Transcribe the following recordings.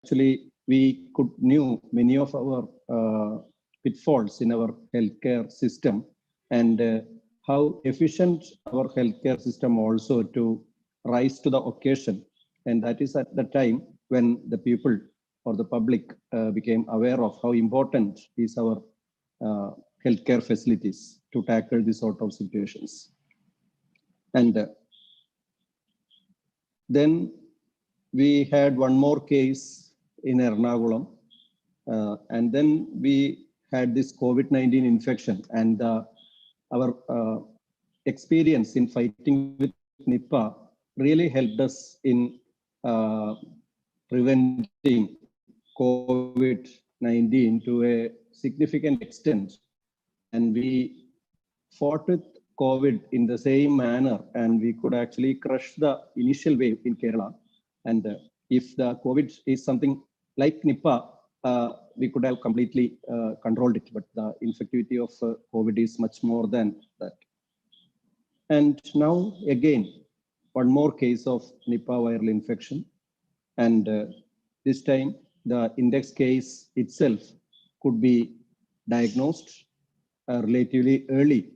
actually we knew many of our pitfalls in our healthcare system, and how efficient our healthcare system also to rise to the occasion. And that is at the time when the people or the public became aware of how important is our healthcare facilities to tackle this sort of situations. And then we had one more case in Ernakulam, and then we had this COVID-19 infection, and our experience in fighting with Nipah really helped us in preventing COVID-19 to a significant extent. And we fought with COVID in the same manner, and we could actually crush the initial wave in Kerala. And if the COVID is something like Nipah, we could have completely controlled it, but the infectivity of COVID is much more than that. And now again, one more case of Nipah viral infection. And this time the index case itself could be diagnosed relatively early,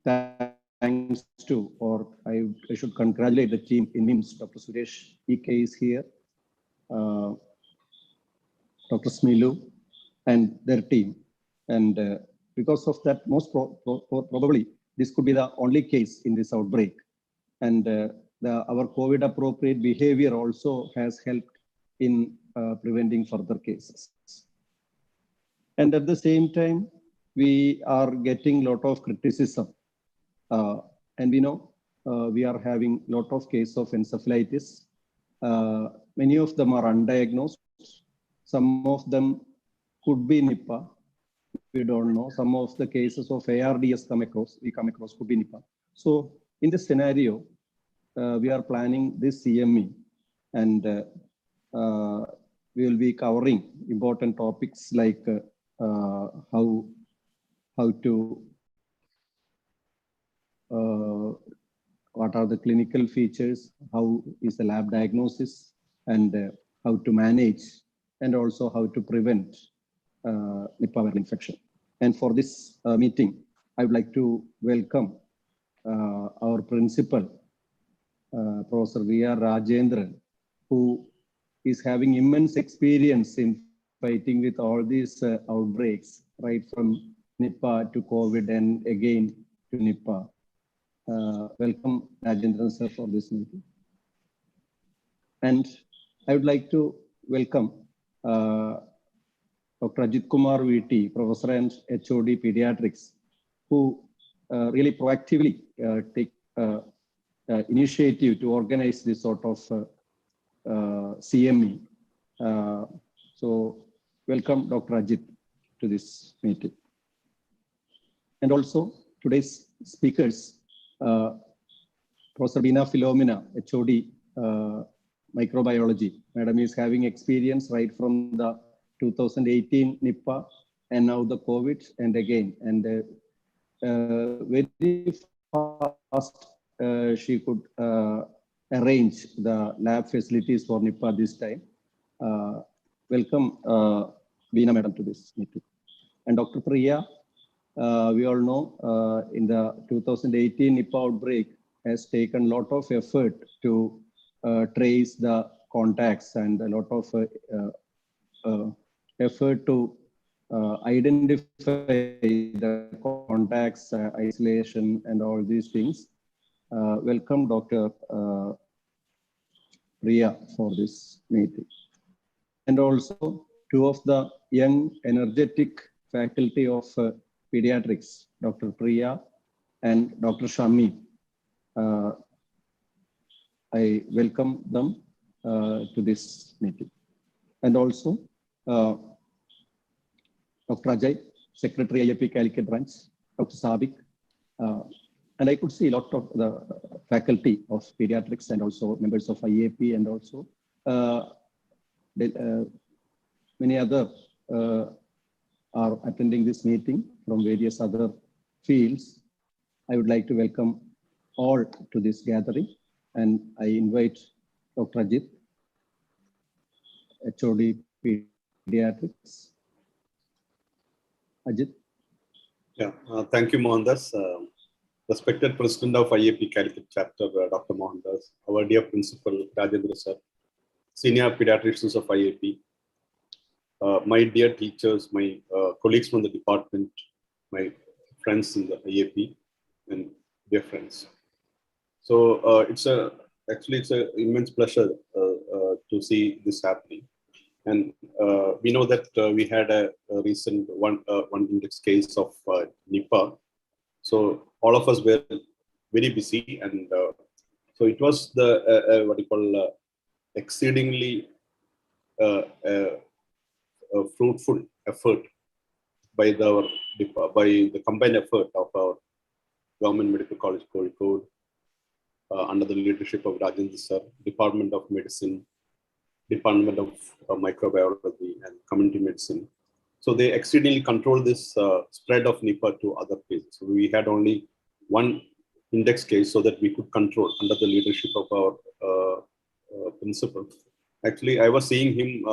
thanks to, or I should congratulate the team in MIMS. Dr. Suresh EK is here, Dr. Smilu and their team. And because of that, most probably this could be the only case in this outbreak. And our COVID appropriate behavior also has helped in preventing further cases. And at the same time, we are getting a lot of criticism. And we know we are having a lot of cases of encephalitis. Many of them are undiagnosed. Some of them could be Nipah. We don't know. Some of the cases of ARDS we come across could be Nipah. So in this scenario, we are planning this CME, and we will be covering important topics like how to what are the clinical features, how is the lab diagnosis, and how to manage, and also how to prevent Nipah viral infection. And for this meeting, I would like to welcome our principal, Professor V.R. Rajendran, who is having immense experience in fighting with all these outbreaks, right from Nipah to COVID and again to Nipah. Welcome, Rajendran sir, for this meeting. And I would like to welcome Dr. Ajit Kumar VT, Professor and HOD Pediatrics, who really proactively take initiative to organize this sort of CME. So welcome, Dr. Ajit, to this meeting. And also today's speakers, Professor Bina Philomena, HOD Microbiology. Madam is having experience right from the 2018 Nipah and now the COVID and again. And very fast she could arrange the lab facilities for Nipah this time. Welcome, Bina Madam, to this meeting. And Dr. Priya, we all know in the 2018 Nipah outbreak has taken a lot of effort to trace the contacts and a lot of effort to identify the contacts, isolation, and all these things. Welcome, Dr. Priya, for this meeting. And also two of the young, energetic faculty of pediatrics, Dr. Priya and Dr. Shami. I welcome them to this meeting. And also Dr. Ajay, Secretary IAP Calicut Branch, Dr. Sabik, and I could see a lot of the faculty of pediatrics and also members of IAP, and also many other are attending this meeting from various other fields. I would like to welcome all to this gathering, and I invite Dr. Ajit. HOD Pediatrics. Ajit. Yeah, thank you, Mohandas. Respected President of IAP Calicut Chapter, Dr. Mohandas, our dear Principal Rajendra Sir, Senior Pediatricians of IAP, my dear teachers, my colleagues from the department, my friends in the IAP, and dear friends. So it's an immense pleasure to see this happening. And we know that we had a recent one index case of Nipah. So all of us were very busy, and so it was the what you call exceedingly fruitful effort by the combined effort of our Government Medical College Kozhikode under the leadership of Rajendra Sir, Department of Medicine, Department of Microbiology and Community Medicine. So they exceedingly controlled this spread of Nipah to other places. So we had only one index case so that we could control under the leadership of our principal. Actually, I was seeing him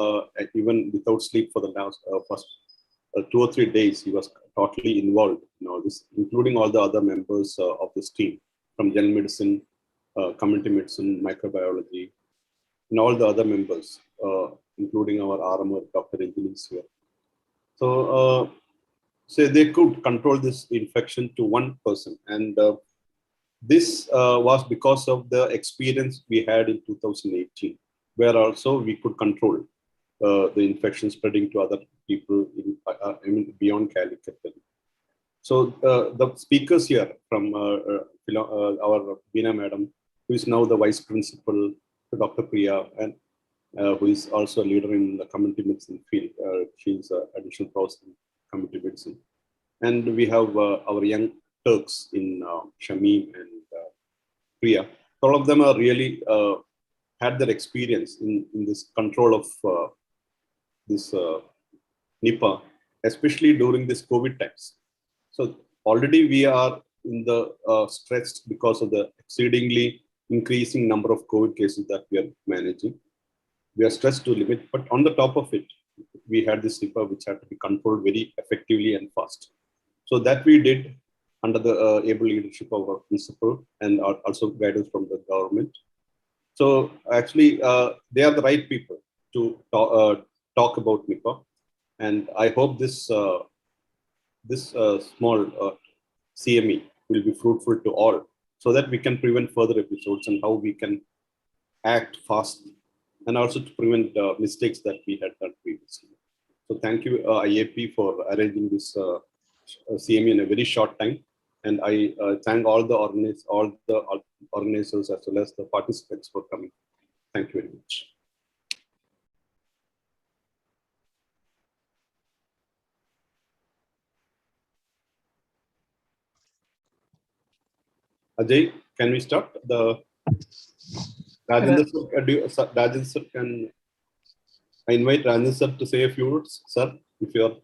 even without sleep for the last first 2 or 3 days. He was totally involved in all this, including all the other members of this team from general medicine, community medicine, microbiology, and all the other members, including our RMO, Dr. Engineers here. So, so they could control this infection to one person. And this was because of the experience we had in 2018, where also we could control the infection spreading to other people in beyond Calicut. So the speakers here from our Veena Madam, who is now the Vice Principal, Dr. Priya, and who is also a leader in the community medicine field. She's an additional professor in community medicine. And we have our young Turks in Shamim and Priya. All of them are really had their experience in this control of this Nipah, especially during this COVID times. So already we are in the stressed because of the exceedingly increasing number of COVID cases that we are managing. We are stressed to limit, but on the top of it, we had this Nipah which had to be controlled very effectively and fast. So that we did under the able leadership of our principal and also guidance from the government. So actually, they are the right people to talk about Nipah, and I hope this small CME will be fruitful to all, so that we can prevent further episodes and how we can act fast, and also to prevent mistakes that we had done previously. So thank you, IAP, for arranging this CME in a very short time. And I thank all the organizers as well as the participants for coming. Thank you very much. Ajay, can we start? Rajendra sir, can I invite Rajendra sir to say a few words, sir, if you are.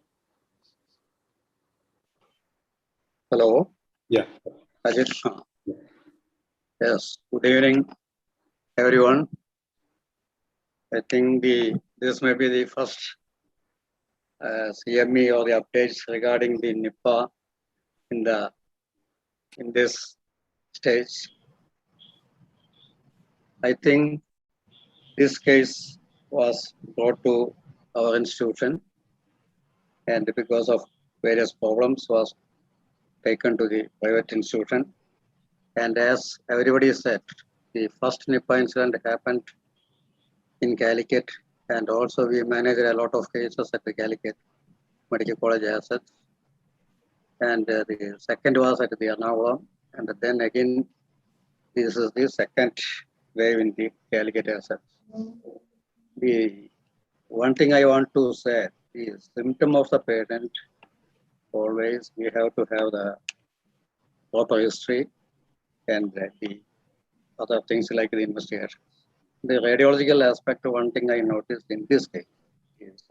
Hello. Yeah. Ajit. Yes. Good evening, everyone. I think this may be the first CME or the updates regarding the Nipah in this stage. I think this case was brought to our institution, and because of various problems was taken to the private institution. And as everybody said, the first Nipah incident happened in Calicut, and also we managed a lot of cases at the Calicut Medical College assets. And the second was at the Ernakulam, and then again, this is the second wave in the Calicut assets. The one thing I want to say is symptom of the patient, always we have to have the proper history and the other things like the investigation. The radiological aspect, one thing I noticed in this case is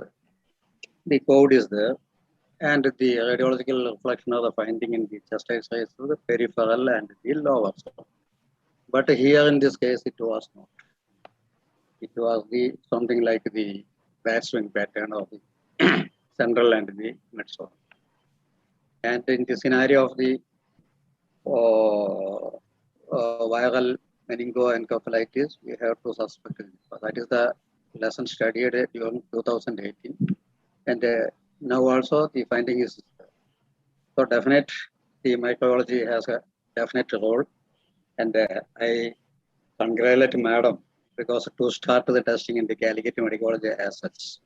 the code is there, and the radiological reflection of the finding in the chest X-ray is the peripheral and the lower. But here in this case, it was not. It was something like the bad swing pattern of the central and the mid-zone. And in the scenario of the viral meningoencephalitis, we have to suspect it. That is the lesson studied during 2018. And now also the finding is, so definite, the microbiology has a definite role. And I congratulate Madam, because to start the testing in the Calicut Medicology as such,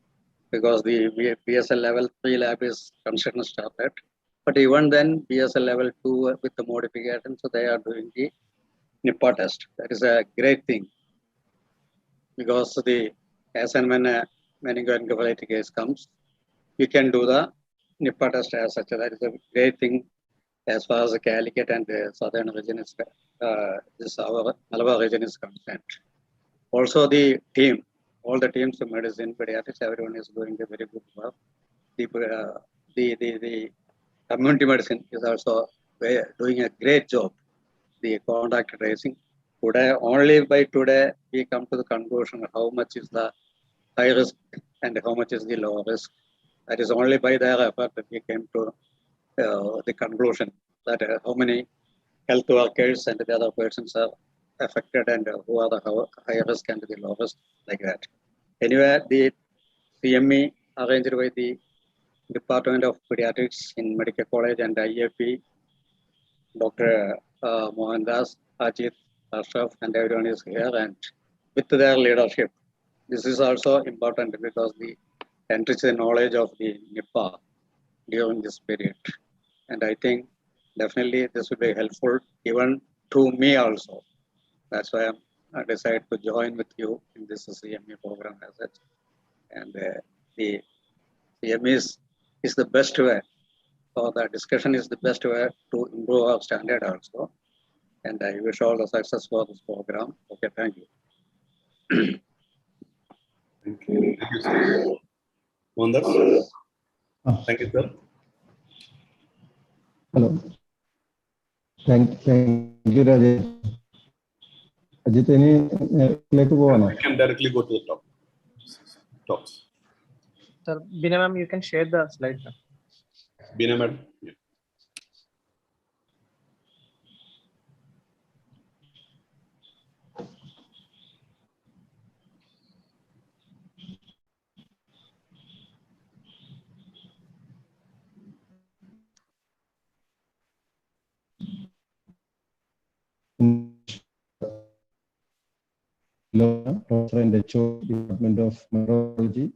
because the BSL level 3 lab is construction started. But even then, BSL level 2 with the modification, so they are doing the Nipah test. That is a great thing, because the as and when a meningoencephalitis case comes, you can do the Nipah test as such. That is a great thing as far as the Calicut and the southern region is, this our Malabar region is concerned. Also, the team, all the teams of medicine, pediatrics, everyone is doing a very good work. The community medicine is also doing a great job. The contact tracing. Today, only by today, we come to the conclusion of how much is the high risk and how much is the low risk. That is only by their effort that we came to the conclusion that how many health workers and the other persons are affected and who are the high risk and the low risk, like that. Anyway, the CME arranged by the Department of Pediatrics in Medical College and IAP, Dr. Mohandas, Ajit, Ashraf, and everyone is here, and with their leadership. This is also important because the enrich the knowledge of the Nipah during this period. And I think definitely this will be helpful even to me also. That's why I decided to join with you in this CME program as such. And the CME is the best way. So the discussion is the best way to improve our standard also. And I wish all the success for this program. Okay, thank you. Thank you. Thank you, sir. Mohandas? Thank you, sir. Hello. Thank you, Rajesh. Ajit, like We can directly go to the talks. Sir, Bina ma'am, you can share the slide. Bina madam. Yeah. Dr. and HO, Department of Microbiology,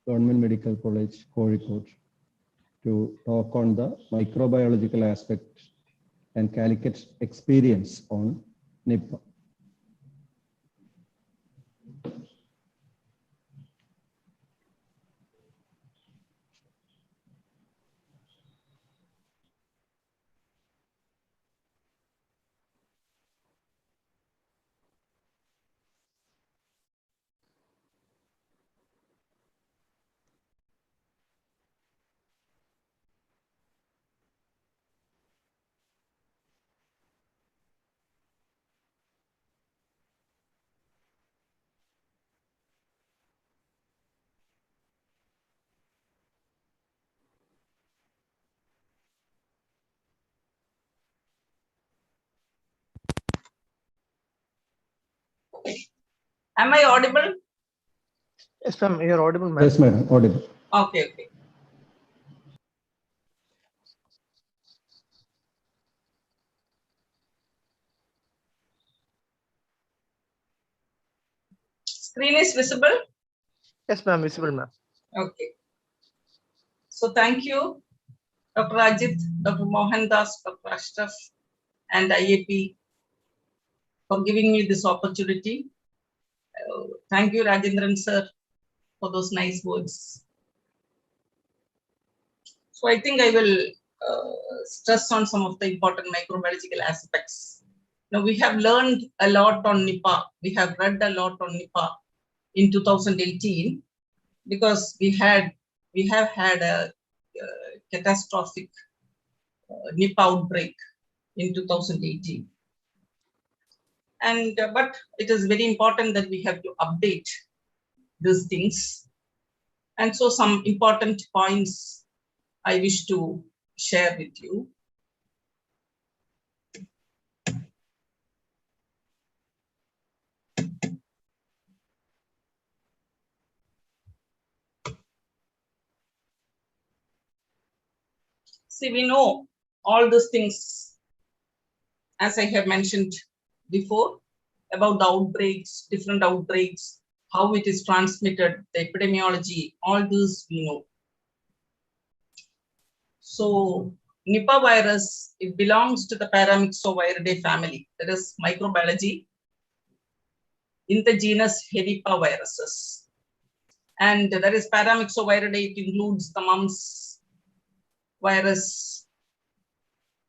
Government Medical College, Kozhikode, to talk on the microbiological aspect and Calicut experience on Nipah. Am I audible? Yes, ma'am, you're audible, ma'am. Yes, madam, audible. Okay, okay. Screen is visible? Yes, ma'am, visible, ma'am. Okay. So thank you, Dr. Ajit, Dr. Mohandas, Dr. Ashraf, and IAP for giving me this opportunity. Thank you, Rajendran sir, for those nice words. So I think I will stress on some of the important microbiological aspects. Now we have learned a lot on Nipah. We have read a lot on Nipah in 2018 because we have had a catastrophic Nipah outbreak in 2018. And but it is very important that we have to update these things. And so some important points I wish to share with you. See, we know all these things, as I have mentioned before, about the outbreaks, different outbreaks, how it is transmitted, the epidemiology, all this we know. So Nipah virus, it belongs to the Paramyxoviridae family, that is microbiology, in the genus Henipaviruses. And that is Paramyxoviridae, it includes the mumps virus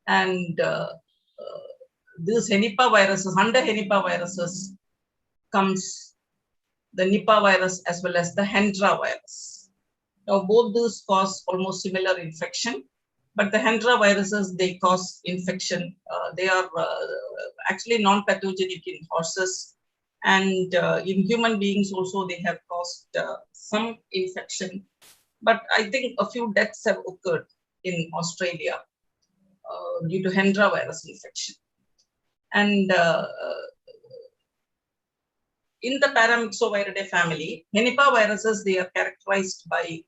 and these Henipaviruses. Under Henipaviruses comes the Nipah virus as well as the Hendra virus. Now both these cause almost similar infection, but the Hendra viruses, they cause infection. They are actually non-pathogenic in horses, and in human beings also they have caused some infection. But I think a few deaths have occurred in Australia due to Hendra virus infection. And in the Paramyxoviridae family, Nipah viruses, they are characterized by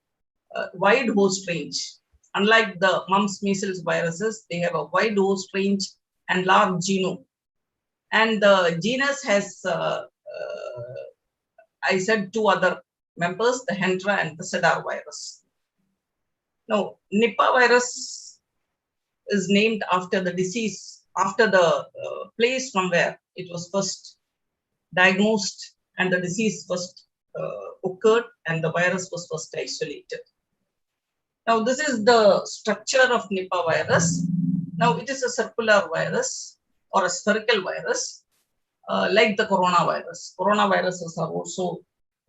wide host range. Unlike the mumps, measles viruses, they have a wide host range and large genome. And the genus has, I said, two other members, the Hendra and the Cedar virus. Now, Nipah virus is named after the disease, after the place from where it was first diagnosed and the disease first occurred and the virus was first isolated. Now, this is the structure of Nipah virus. Now, it is a circular virus or a spherical virus, like the coronavirus. Coronaviruses are also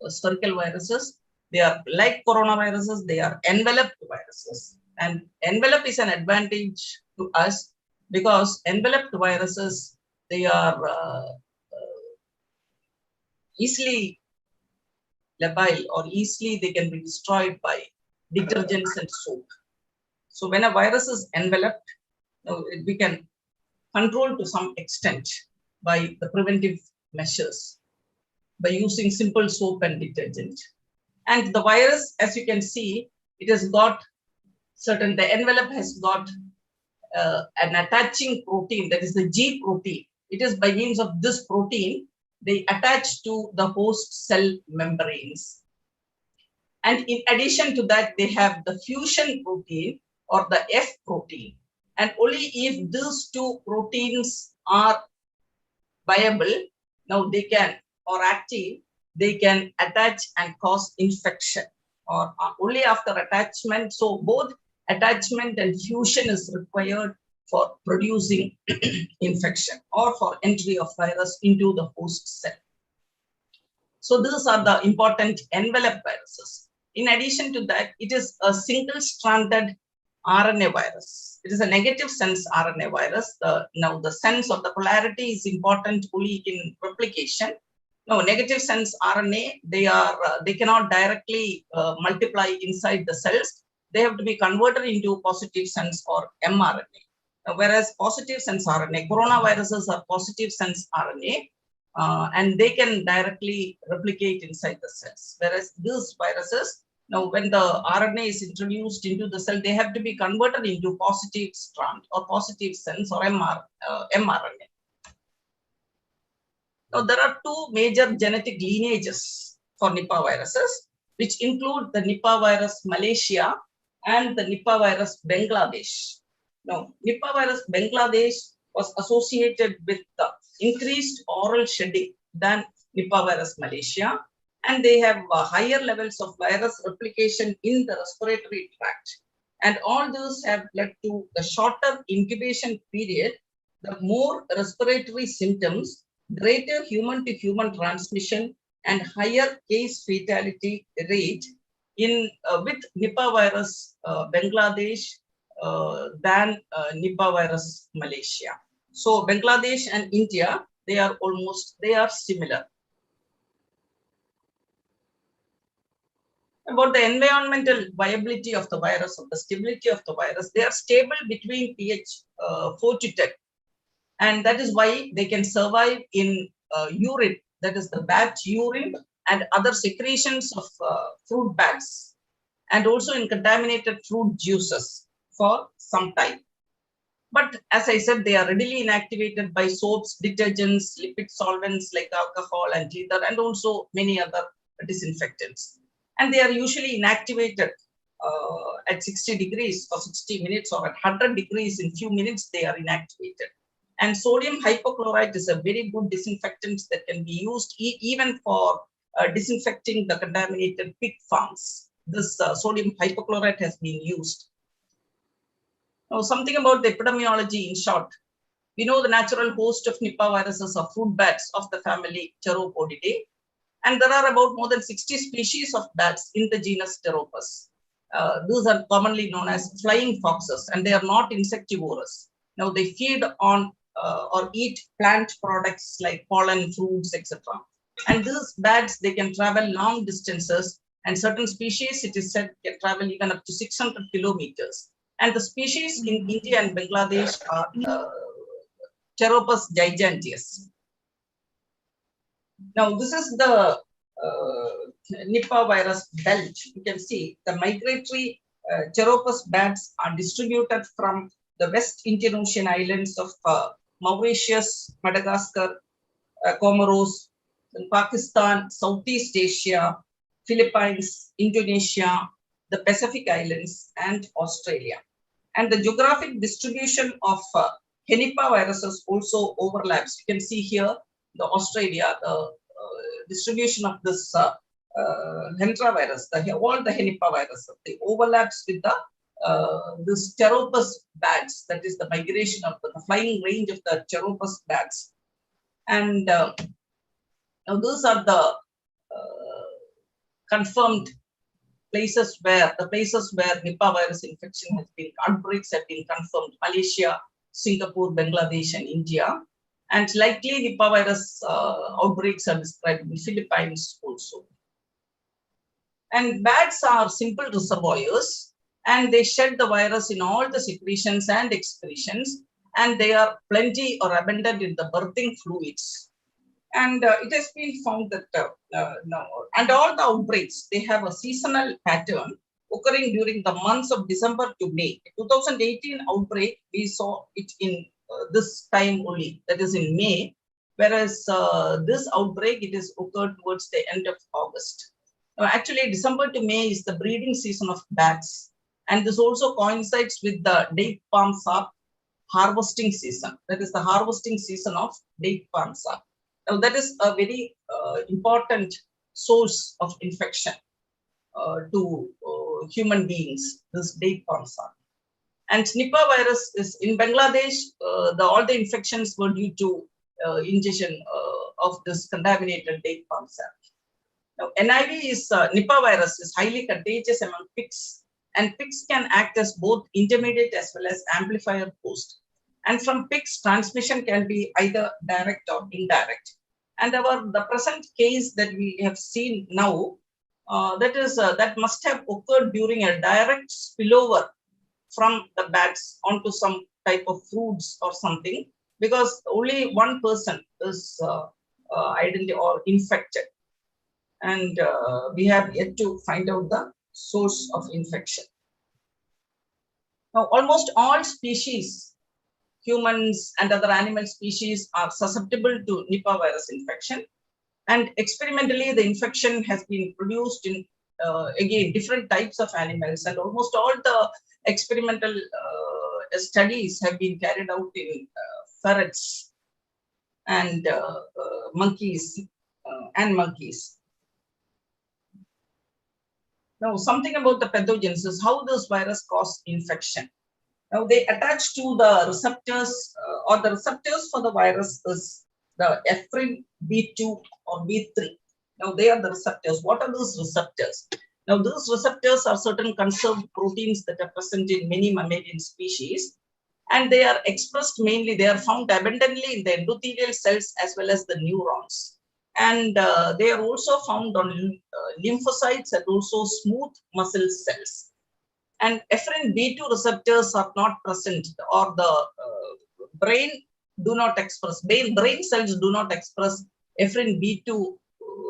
spherical viruses. They are like coronaviruses, they are enveloped viruses. And envelope is an advantage to us because enveloped viruses, they are easily labile or easily they can be destroyed by detergents and soap. So when a virus is enveloped, we can control to some extent by the preventive measures, by using simple soap and detergent. And the virus, as you can see, it has got certain, the envelope has got an attaching protein, that is the G protein. It is by means of this protein, they attach to the host cell membranes. And in addition to that, they have the fusion protein or the F protein. And only if these two proteins are viable, now they can, or active, they can attach and cause infection, or only after attachment. So both attachment and fusion is required for producing infection or for entry of virus into the host cell. So these are the important envelope viruses. In addition to that, it is a single-stranded RNA virus. It is a negative sense RNA virus. Now the sense of the polarity is important only in replication. No, negative sense RNA, they cannot directly multiply inside the cells. They have to be converted into positive sense or mRNA. Whereas positive sense RNA, coronaviruses are positive sense RNA, and they can directly replicate inside the cells. Whereas these viruses, now when the RNA is introduced into the cell, they have to be converted into positive strand or positive sense or mRNA. Now there are two major genetic lineages for Nipah viruses, which include the Nipah virus Malaysia and the Nipah virus Bangladesh. Now, Nipah virus Bangladesh was associated with the increased oral shedding than Nipah virus Malaysia, and they have higher levels of virus replication in the respiratory tract. And all those have led to the shorter incubation period, the more respiratory symptoms, greater human-to-human transmission, and higher case fatality rate in with Nipah virus Bangladesh than Nipah virus Malaysia. So Bangladesh and India, they are similar. About the environmental viability of the virus, or the stability of the virus, they are stable between pH 4 to 10. And that is why they can survive in urine, that is the bat urine and other secretions of fruit bats, and also in contaminated fruit juices for some time. But as I said, they are readily inactivated by soaps, detergents, lipid solvents like alcohol and ether, and also many other disinfectants. And they are usually inactivated at 60 degrees for 60 minutes, or at 100 degrees in few minutes, they are inactivated. And sodium hypochlorite is a very good disinfectant that can be used even for disinfecting the contaminated pig farms. This sodium hypochlorite has been used. Now, something about the epidemiology in short. We know the natural host of Nipah viruses are fruit bats of the family Pteropodidae. And there are about more than 60 species of bats in the genus Pteropus. These are commonly known as flying foxes, and they are not insectivorous. Now, they feed on or eat plant products like pollen, fruits, etc. And these bats, they can travel long distances, and certain species, it is said, can travel even up to 600 kilometers. And the species in India and Bangladesh are Pteropus giganteus. Now, this is the Nipah virus belt. You can see the migratory Pteropus bats are distributed from the West Indian Ocean islands of Mauritius, Madagascar, Comoros, Pakistan, Southeast Asia, Philippines, Indonesia, the Pacific Islands, and Australia. And the geographic distribution of Nipah viruses also overlaps. You can see here the Australia, the distribution of this Hentra virus, all the Nipah viruses, they overlaps with the this Pteropus bats, that is the migration of the flying range of the Pteropus bats. And now those are the confirmed places where Nipah virus infection has been, outbreaks have been confirmed: Malaysia, Singapore, Bangladesh, and India. And likely Nipah virus outbreaks are described in the Philippines also. And bats are simple reservoirs, and they shed the virus in all the secretions and excretions, and they are plenty or abundant in the birthing fluids. And it has been found that, and all the outbreaks, they have a seasonal pattern occurring during the months of December to May. 2018 outbreak, we saw it in this time only, that is in May, whereas this outbreak, it is occurred towards the end of August. Actually, December to May is the breeding season of bats, and this also coincides with the date palm sap harvesting season. That is the harvesting season of date palm sap. Now, that is a very important source of infection to human beings, this date palm sap. And Nipah virus is in Bangladesh, all the infections were due to ingestion of this contaminated date palm sap. Now, NIV is Nipah virus is highly contagious among pigs, and pigs can act as both intermediate as well as amplifier host. And from pigs, transmission can be either direct or indirect. And the present case that we have seen now, that must have occurred during a direct spillover from the bats onto some type of fruits or something, because only one person is identified or infected. And we have yet to find out the source of infection. Now, almost all species, humans and other animal species, are susceptible to Nipah virus infection. And experimentally, the infection has been produced in, again, different types of animals. And almost all the experimental studies have been carried out in ferrets and monkeys and monkeys. Now, something about the pathogenesis, how this virus causes infection. Now, they attach to the receptors, or the receptors for the virus is the Eprin B2 or B3. Now, they are the receptors. What are those receptors? Now, those receptors are certain conserved proteins that are present in many mammalian species, and they are expressed mainly, they are found abundantly in the endothelial cells as well as the neurons. And they are also found on lymphocytes and also smooth muscle cells. And efferent B2 receptors are not present, or the brain cells do not express efferent B2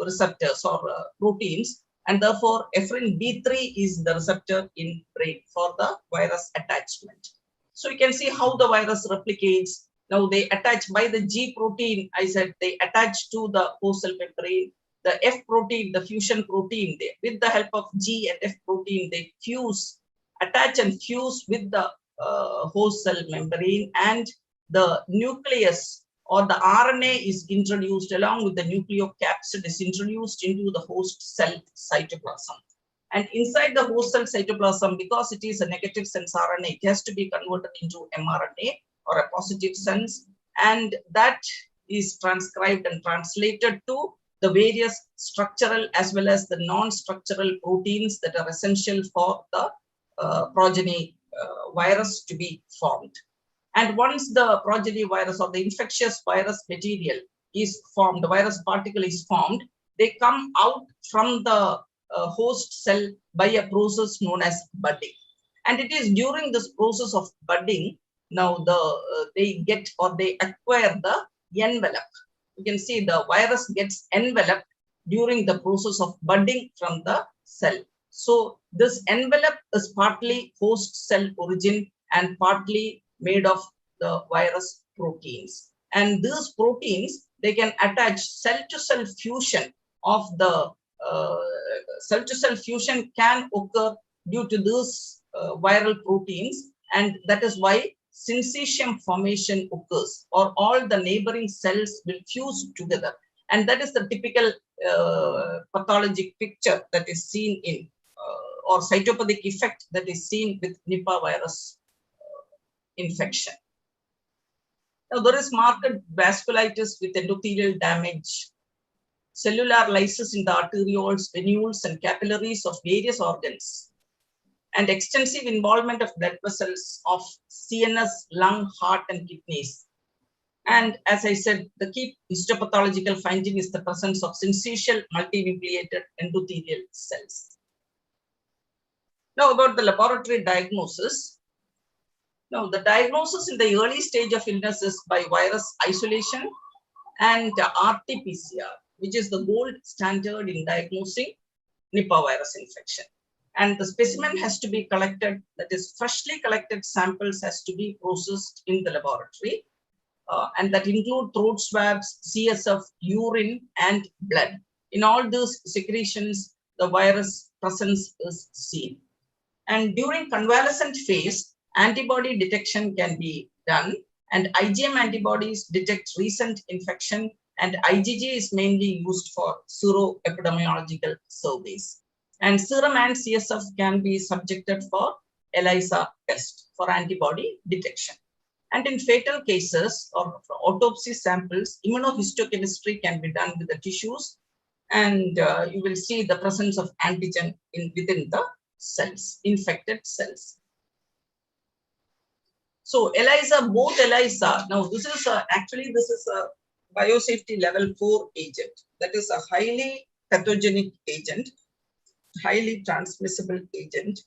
receptors or proteins, and therefore efferent B3 is the receptor in brain for the virus attachment. So you can see how the virus replicates. Now they attach by the G protein, I said they attach to the host cell membrane. The F protein, the fusion protein, with the help of G and F protein, they attach and fuse with the host cell membrane, and the nucleus or the RNA is introduced along with the nucleocapsid is introduced into the host cell cytoplasm. And inside the host cell cytoplasm, because it is a negative sense RNA, it has to be converted into mRNA or a positive sense, and that is transcribed and translated to the various structural as well as the non-structural proteins that are essential for the progeny virus to be formed. And once the progeny virus or the infectious virus material is formed, the virus particle is formed, they come out from the host cell by a process known as budding. And it is during this process of budding, now they get or they acquire the envelope. You can see the virus gets enveloped during the process of budding from the cell. So this envelope is partly host cell origin and partly made of the virus proteins. And these proteins, they can attach cell-to-cell fusion of the cell-to-cell fusion can occur due to these viral proteins, and that is why syncytium formation occurs, or all the neighboring cells will fuse together. And that is the typical pathologic picture that is seen in or cytopathic effect that is seen with Nipah virus infection. Now, there is marked vasculitis with endothelial damage, cellular lysis in the arterioles, venules, and capillaries of various organs, and extensive involvement of blood vessels of CNS, lung, heart, and kidneys. And as I said, the key histopathological finding is the presence of syncytial multinucleated endothelial cells. Now, about the laboratory diagnosis. Now, the diagnosis in the early stage of illness is by virus isolation and RT-PCR, which is the gold standard in diagnosing Nipah virus infection. And the specimen has to be collected, that is freshly collected samples has to be processed in the laboratory. And that include throat swabs, CSF, urine, and blood. In all those secretions, the virus presence is seen. And during convalescent phase, antibody detection can be done, and IgM antibodies detect recent infection, and IgG is mainly used for sero-epidemiological surveys. And serum and CSF can be subjected for ELISA test for antibody detection. And in fatal cases or for autopsy samples, immunohistochemistry can be done with the tissues, and you will see the presence of antigen within the cells, infected cells. So ELISA, both ELISA, now this is actually this is a biosafety level 4 agent. That is a highly pathogenic agent, highly transmissible agent.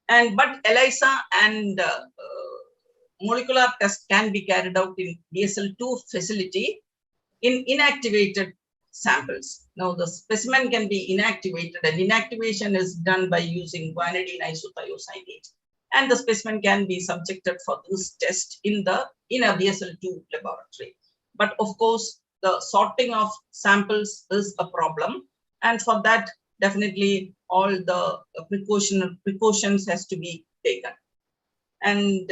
But ELISA and molecular test can be carried out in BSL-2 facility in inactivated samples. Now the specimen can be inactivated, and inactivation is done by using guanidine isothiocyanate. And the specimen can be subjected for this test in a BSL-2 laboratory. But of course, the sorting of samples is a problem. And for that, definitely all the precautions has to be taken. And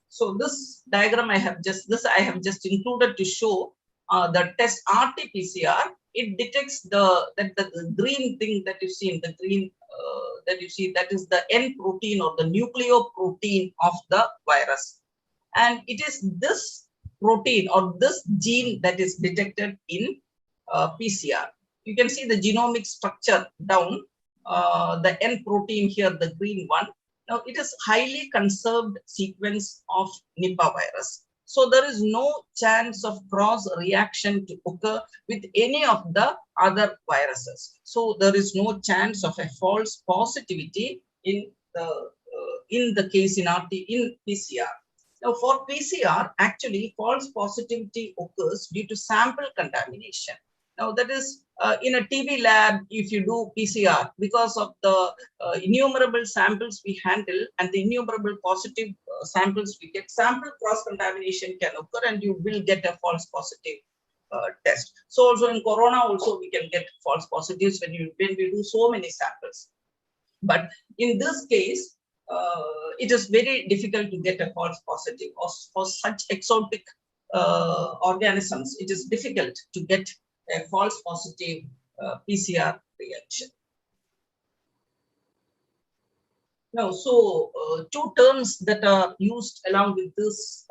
so this diagram I have just included to show the test RT-PCR. It detects the green thing that you see in the green that is the N protein or the nucleoprotein of the virus. And it is this protein or this gene that is detected in PCR. You can see the genomic structure down, the N protein here, the green one. Now, it is highly conserved sequence of Nipah virus. So there is no chance of cross reaction to occur with any of the other viruses. So there is no chance of a false positivity in the case in PCR. Now, for PCR, actually, false positivity occurs due to sample contamination. Now, that is in a TB lab, if you do PCR, because of the innumerable samples we handle and the innumerable positive samples we get, sample cross-contamination can occur and you will get a false positive test. So also in Corona, also we can get false positives when we do so many samples. But in this case, it is very difficult to get a false positive. For such exotic organisms, it is difficult to get a false positive PCR reaction. Now, so two terms that are used along with these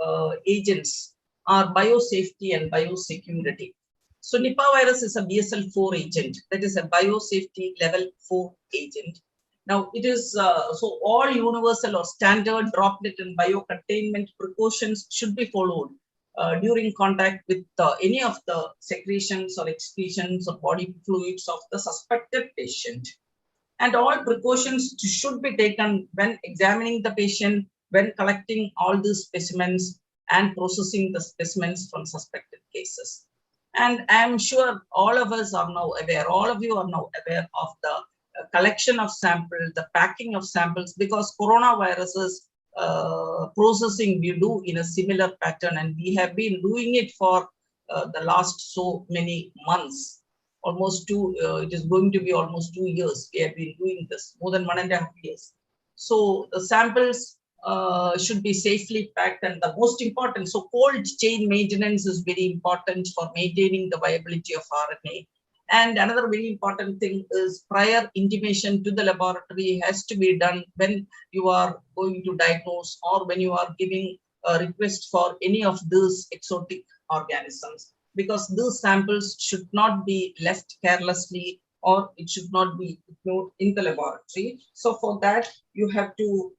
agents are biosafety and biosecurity. So Nipah virus is a BSL-4 agent, that is a biosafety level 4 agent. Now, it is so all universal or standard droplet and biocontainment precautions should be followed during contact with any of the secretions or excretions or body fluids of the suspected patient. And all precautions should be taken when examining the patient, when collecting all these specimens and processing the specimens from suspected cases. And I'm sure all of us are now aware, all of you are now aware of the collection of samples, the packing of samples, because coronaviruses processing we do in a similar pattern, and we have been doing it for the last so many months, almost it is going to be almost 2 years. We have been doing this, more than 1.5 years. So the samples should be safely packed, and the most important, so cold chain maintenance is very important for maintaining the viability of RNA. And another very important thing is prior intimation to the laboratory has to be done when you are going to diagnose or when you are giving a request for any of these exotic organisms, because these samples should not be left carelessly or it should not be ignored in the laboratory. So for that, you have to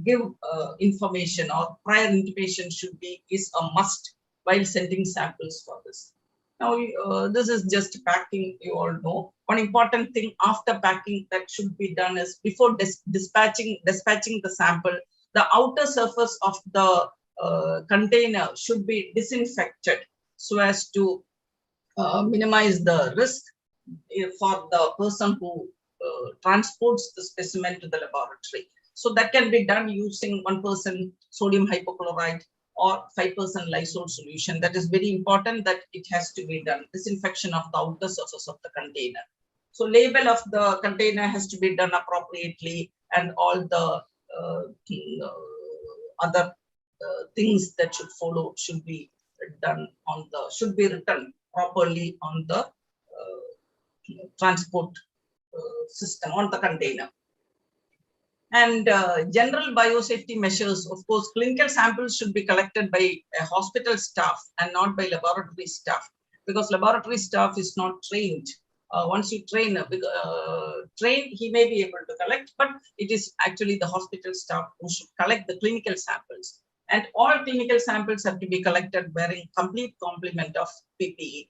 give information, or prior intimation is a must while sending samples for this. Now, this is just packing, you all know. One important thing after packing that should be done is before dispatching the sample, the outer surface of the container should be disinfected so as to minimize the risk for the person who transports the specimen to the laboratory. So that can be done using 1% sodium hypochlorite or 5% Lysol solution. That is very important that it has to be done. Disinfection of the outer surface of the container. So label of the container has to be done appropriately, and all the other things that should follow should be done should be written properly on the transport system, on the container. And general biosafety measures, of course, clinical samples should be collected by a hospital staff and not by laboratory staff, because laboratory staff is not trained. Once you train, he may be able to collect, but it is actually the hospital staff who should collect the clinical samples. And all clinical samples have to be collected wearing complete complement of PPE.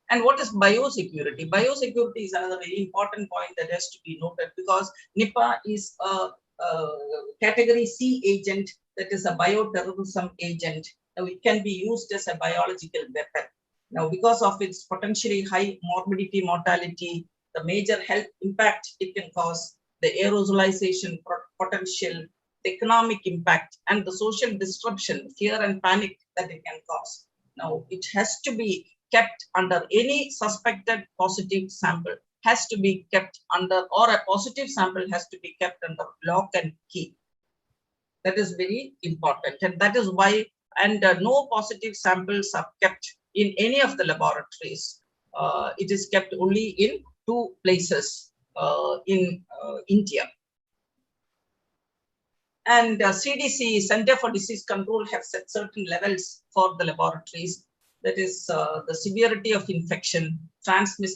And what is biosecurity? Biosecurity is another very important point that has to be noted, because Nipah is a category C agent, that is a bioterrorism agent. Now it can be used as a biological weapon. Now, because of its potentially high morbidity, mortality, the major health impact it can cause, the aerosolization potential, the economic impact, and the social disruption, fear and panic that it can cause. Now, it has to be kept under any suspected positive sample has to be kept under, or a positive sample has to be kept under lock and key. That is very important. And that is why, and no positive samples are kept in any of the laboratories. It is kept only in 2 places in India. And CDC, Center for Disease Control, have set certain levels for the laboratories. That is the severity of infection,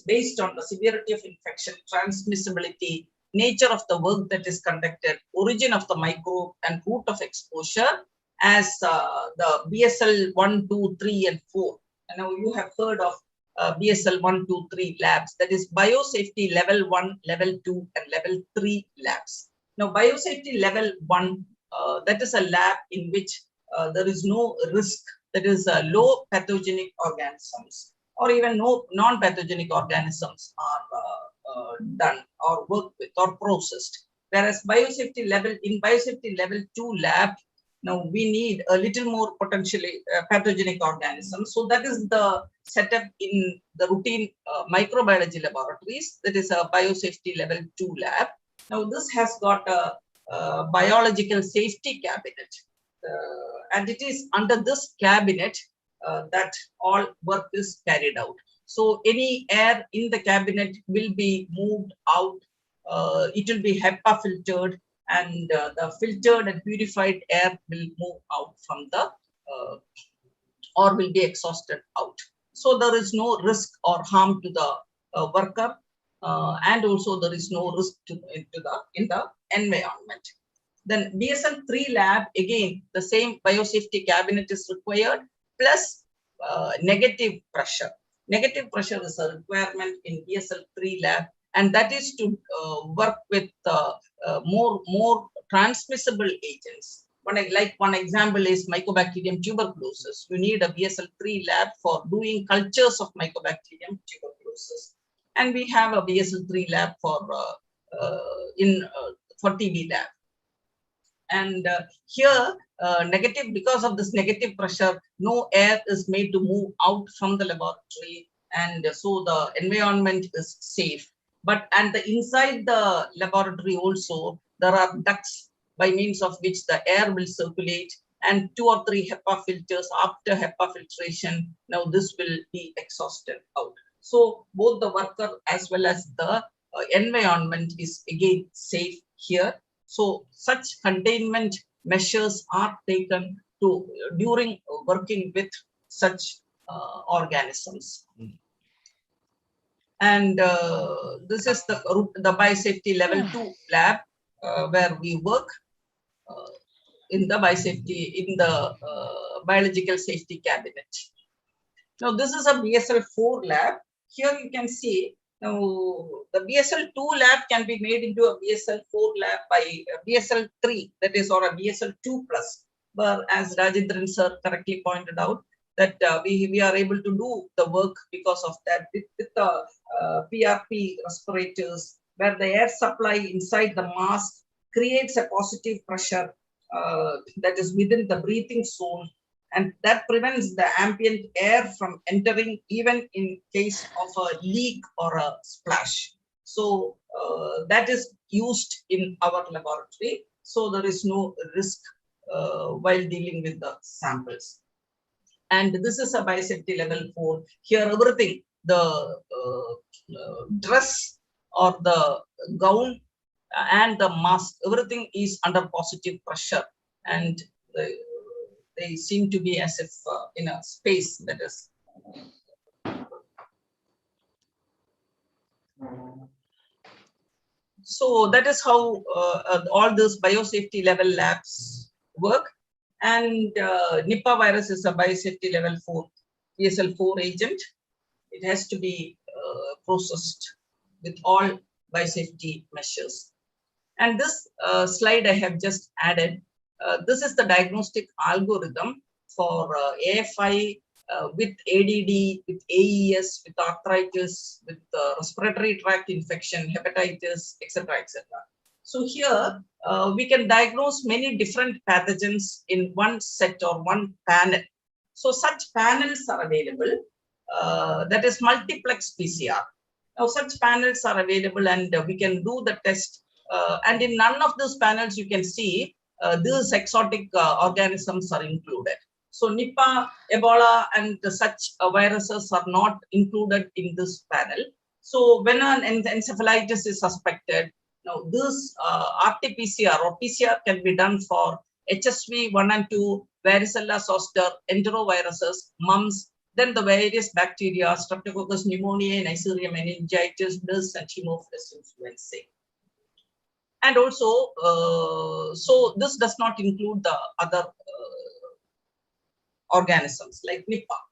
based on the severity of infection, transmissibility, nature of the work that is conducted, origin of the microbe, and route of exposure as the BSL 1, 2, 3, and 4. And now you have heard of BSL 1, 2, 3 labs, that is biosafety level 1, level 2, and level 3 labs. Now, biosafety level 1, that is a lab in which there is no risk, that is low pathogenic organisms or even no non-pathogenic organisms are done or worked with or processed. Whereas biosafety level, in biosafety level 2 lab, now we need a little more potentially pathogenic organisms. So that is the setup in the routine microbiology laboratories. That is a biosafety level 2 lab. Now this has got a biological safety cabinet. And it is under this cabinet that all work is carried out. So any air in the cabinet will be moved out. It will be HEPA filtered, and the filtered and purified air will move out from the or will be exhausted out. So there is no risk or harm to the worker, and also there is no risk in the environment. Then BSL 3 lab, again, the same biosafety cabinet is required, plus negative pressure. Negative pressure is a requirement in BSL 3 lab, and that is to work with more transmissible agents. One example is Mycobacterium tuberculosis. You need a BSL 3 lab for doing cultures of Mycobacterium tuberculosis. And we have a BSL 3 lab for TB lab. And here, because of this negative pressure, no air is made to move out from the laboratory, and so the environment is safe. And inside the laboratory also, there are ducts by means of which the air will circulate, and 2 or 3 HEPA filters. After HEPA filtration, now this will be exhausted out. So both the worker as well as the environment is again safe here. So such containment measures are taken during working with such organisms. And this is the biosafety level 2 lab where we work in the biological safety cabinet. Now this is a BSL 4 lab. Here you can see. Now, the BSL 2 lab can be made into a BSL 4 lab by BSL 3, that is, or a BSL 2 plus. But as Rajendran sir correctly pointed out, that we are able to do the work because of that with the PRP respirators, where the air supply inside the mask creates a positive pressure that is within the breathing zone, and that prevents the ambient air from entering even in case of a leak or a splash. So that is used in our laboratory. So there is no risk while dealing with the samples. And this is a biosafety level 4. Here everything, the dress or the gown and the mask, everything is under positive pressure, and they seem to be as if in a space that is. So that is how all these biosafety level labs work. And Nipah virus is a biosafety level 4, BSL 4 agent. It has to be processed with all biosafety measures. And this slide I have just added. This is the diagnostic algorithm for AFI with ADD, with AES, with arthritis, with respiratory tract infection, hepatitis, etc., etc. So here we can diagnose many different pathogens in one set or one panel. So such panels are available. That is multiplex PCR. Now such panels are available, and we can do the test. And in none of these panels you can see these exotic organisms are included. So Nipah, Ebola, and such viruses are not included in this panel. So when an encephalitis is suspected, now this RT-PCR or PCR can be done for HSV 1 and 2, varicella zoster, enteroviruses, mumps, then the various bacteria, Streptococcus pneumoniae, Neisseria meningitis, DIS, and Haemophilus influenzae. And also, so this does not include the other organisms like Nipah.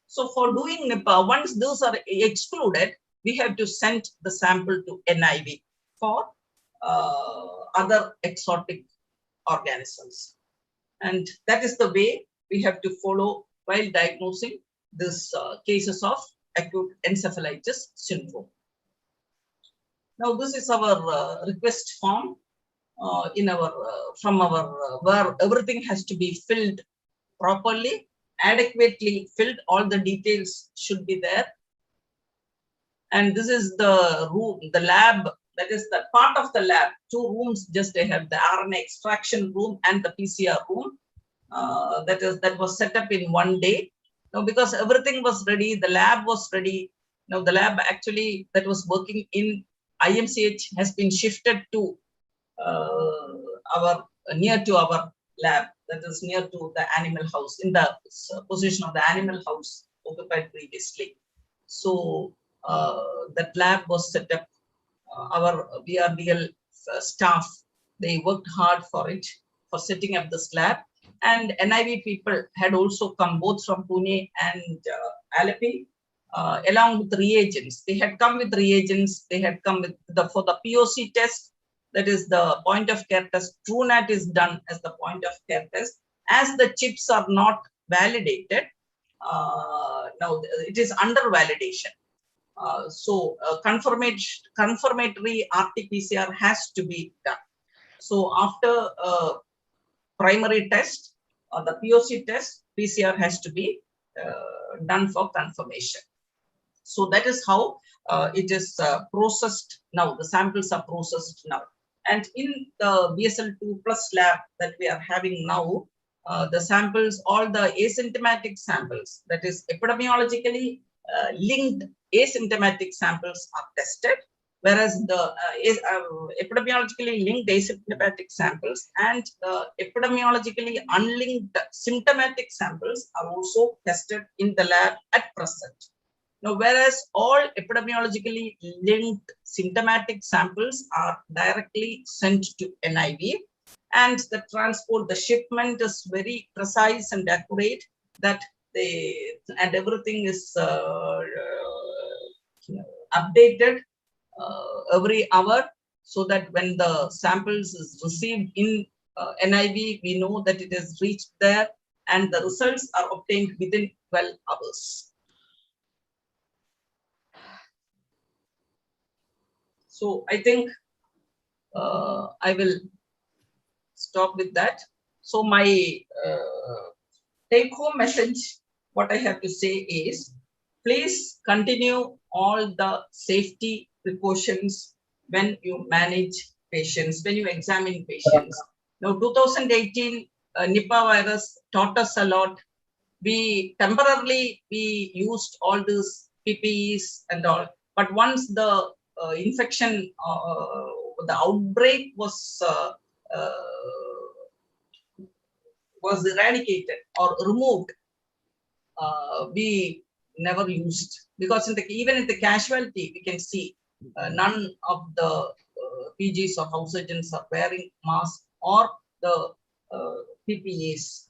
So for doing Nipah, once those are excluded, we have to send the sample to NIV for other exotic organisms. And that is the way we have to follow while diagnosing this cases of acute encephalitis syndrome. Now, this is our request form in our from our where everything has to be filled properly, adequately filled. All the details should be there. And this is the room, the lab. That is the part of the lab. 2 rooms. Just they have the RNA extraction room and the PCR room. That was set up in one day. Now, because everything was ready, the lab was ready. Now, the lab actually that was working in IMCH has been shifted to near to our lab, that is near to the animal house, in the position of the animal house occupied previously. So that lab was set up. Our VRDL staff, they worked hard for it, for setting up this lab. And NIV people had also come both from Pune and Alleppey, along with reagents. They had come with reagents. They had come with for the POC test, that is the point of care test. TrueNat is done as the point of care test. As the chips are not validated, now it is under validation. So confirmatory RT-PCR has to be done. So after primary test or the POC test, PCR has to be done for confirmation. So that is how it is processed now. The samples are processed now. And in the BSL-2 plus lab that we are having now, the samples, all the asymptomatic samples, that is epidemiologically linked asymptomatic samples are tested, whereas the epidemiologically linked asymptomatic samples and epidemiologically unlinked symptomatic samples are also tested in the lab at present. Now, whereas all epidemiologically linked symptomatic samples are directly sent to NIV, and the transport, the shipment is very precise and accurate, that and everything is updated every hour, so that when the samples is received in NIV, we know that it has reached there and the results are obtained within 12 hours. So I think I will stop with that. So my take-home message, what I have to say is, please continue all the safety precautions when you manage patients, when you examine patients. Now, 2018 Nipah virus taught us a lot. We temporarily used all these PPEs and all, but once the infection, the outbreak was eradicated or removed, we never used, because even in the casualty, we can see none of the PGs or house surgeons are wearing masks or the PPEs.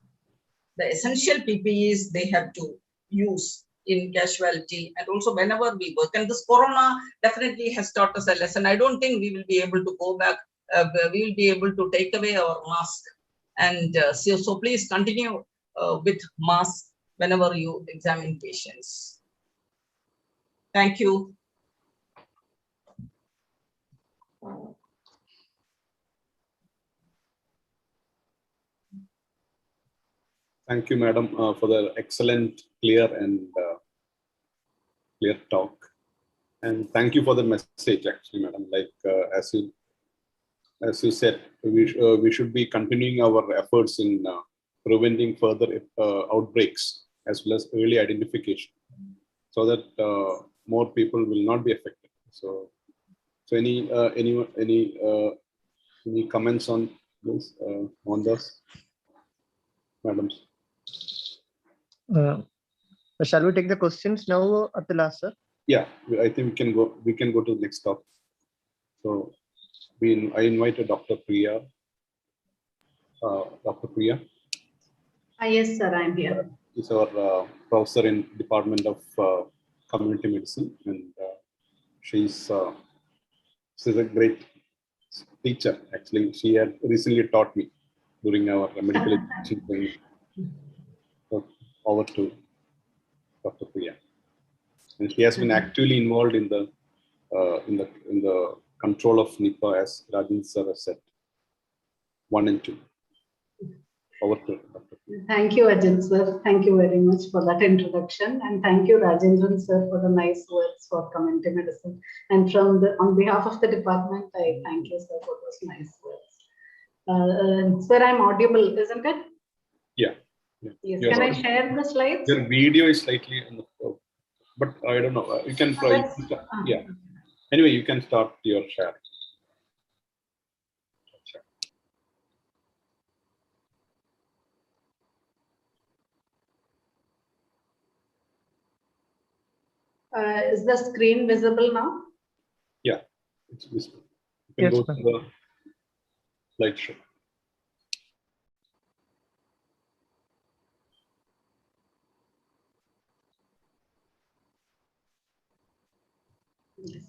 The essential PPEs they have to use in casualty, and also whenever we work. And this corona definitely has taught us a lesson. I don't think we will be able to go back. We will be able to take away our mask. And so please continue with mask whenever you examine patients. Thank you. Thank you, madam, for the excellent, clear talk. And thank you for the message, actually, madam. Like as you said, we should be continuing our efforts in preventing further outbreaks as well as early identification, so that more people will not be affected. So any comments on this, on this, madams? Shall we take the questions now, Atila, sir? Yeah, I think we can go to the next topic. So I invited Dr. Priya. Dr. Priya. Yes, sir, I'm here. She's our professor in Department of Community Medicine, and she's a great teacher. Actually, she had recently taught me during our medical education training. So over to Dr. Priya, and she has been actively involved in the control of Nipah, as Rajan sir has said, 1 and 2. Over to Dr. Priya. Thank you, Ajit sir. Thank you very much for that introduction, and thank you, Rajendran sir, for the nice words for community medicine. And on behalf of the department, I thank you, sir, for those nice words. Sir, I'm audible, isn't it? Yeah. Yes. Can I share the slides? Your video is slightly on the, but I don't know. You can try. Yeah. Anyway, you can start your share. Is the screen visible now? Yeah, it's visible. You can Yes, go to the slideshow. Yes.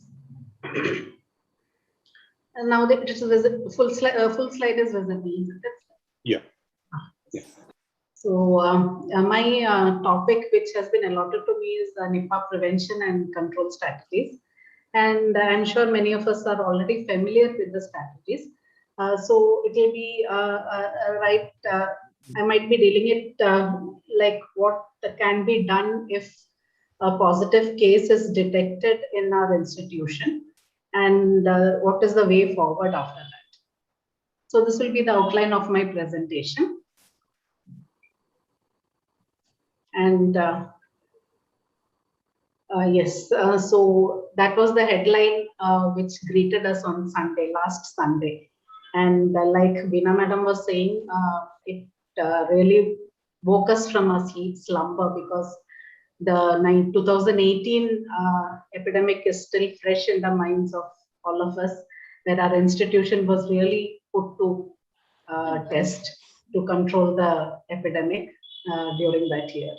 And now that it is visible, full slide is visible. Yeah. Yeah. So my topic, which has been allotted to me, is Nipah prevention and control strategies. And I'm sure many of us are already familiar with the strategies. So it will be right. I might be dealing it like what can be done if a positive case is detected in our institution, and what is the way forward after that. So this will be the outline of my presentation. And yes, so that was the headline which greeted us on Sunday, last Sunday. And like Veena Madam was saying, it really woke us from our sleep slumber, because the 2018 epidemic is still fresh in the minds of all of us, where our institution was really put to test to control the epidemic during that year.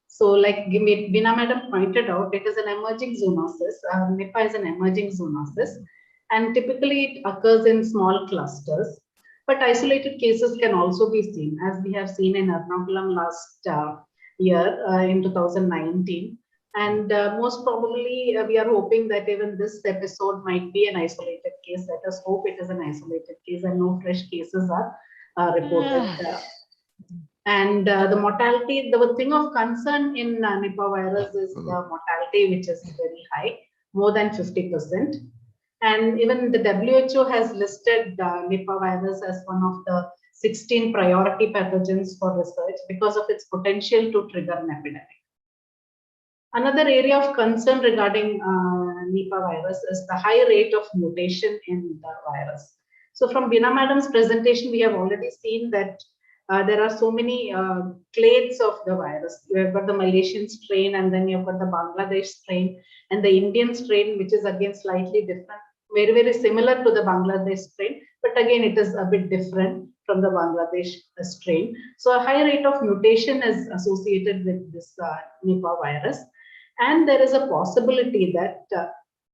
So like Veena Madam pointed out, it is an emerging zoonosis. Nipah is an emerging zoonosis, and typically it occurs in small clusters, but isolated cases can also be seen, as we have seen in Ernakulam last year in 2019. And most probably we are hoping that even this episode might be an isolated case. Let us hope it is an isolated case and no fresh cases are reported. And the mortality, the thing of concern in Nipah virus is the mortality, which is very high, more than 50%. And even the WHO has listed Nipah virus as one of the 16 priority pathogens for research because of its potential to trigger an epidemic. Another area of concern regarding Nipah virus is the high rate of mutation in the virus. So from Veena Madam's presentation, we have already seen that there are so many clades of the virus. You have got the Malaysian strain, and then you've got the Bangladesh strain, and the Indian strain, which is again slightly different, very, very similar to the Bangladesh strain, but again, it is a bit different from the Bangladesh strain. So a high rate of mutation is associated with this Nipah virus. And there is a possibility that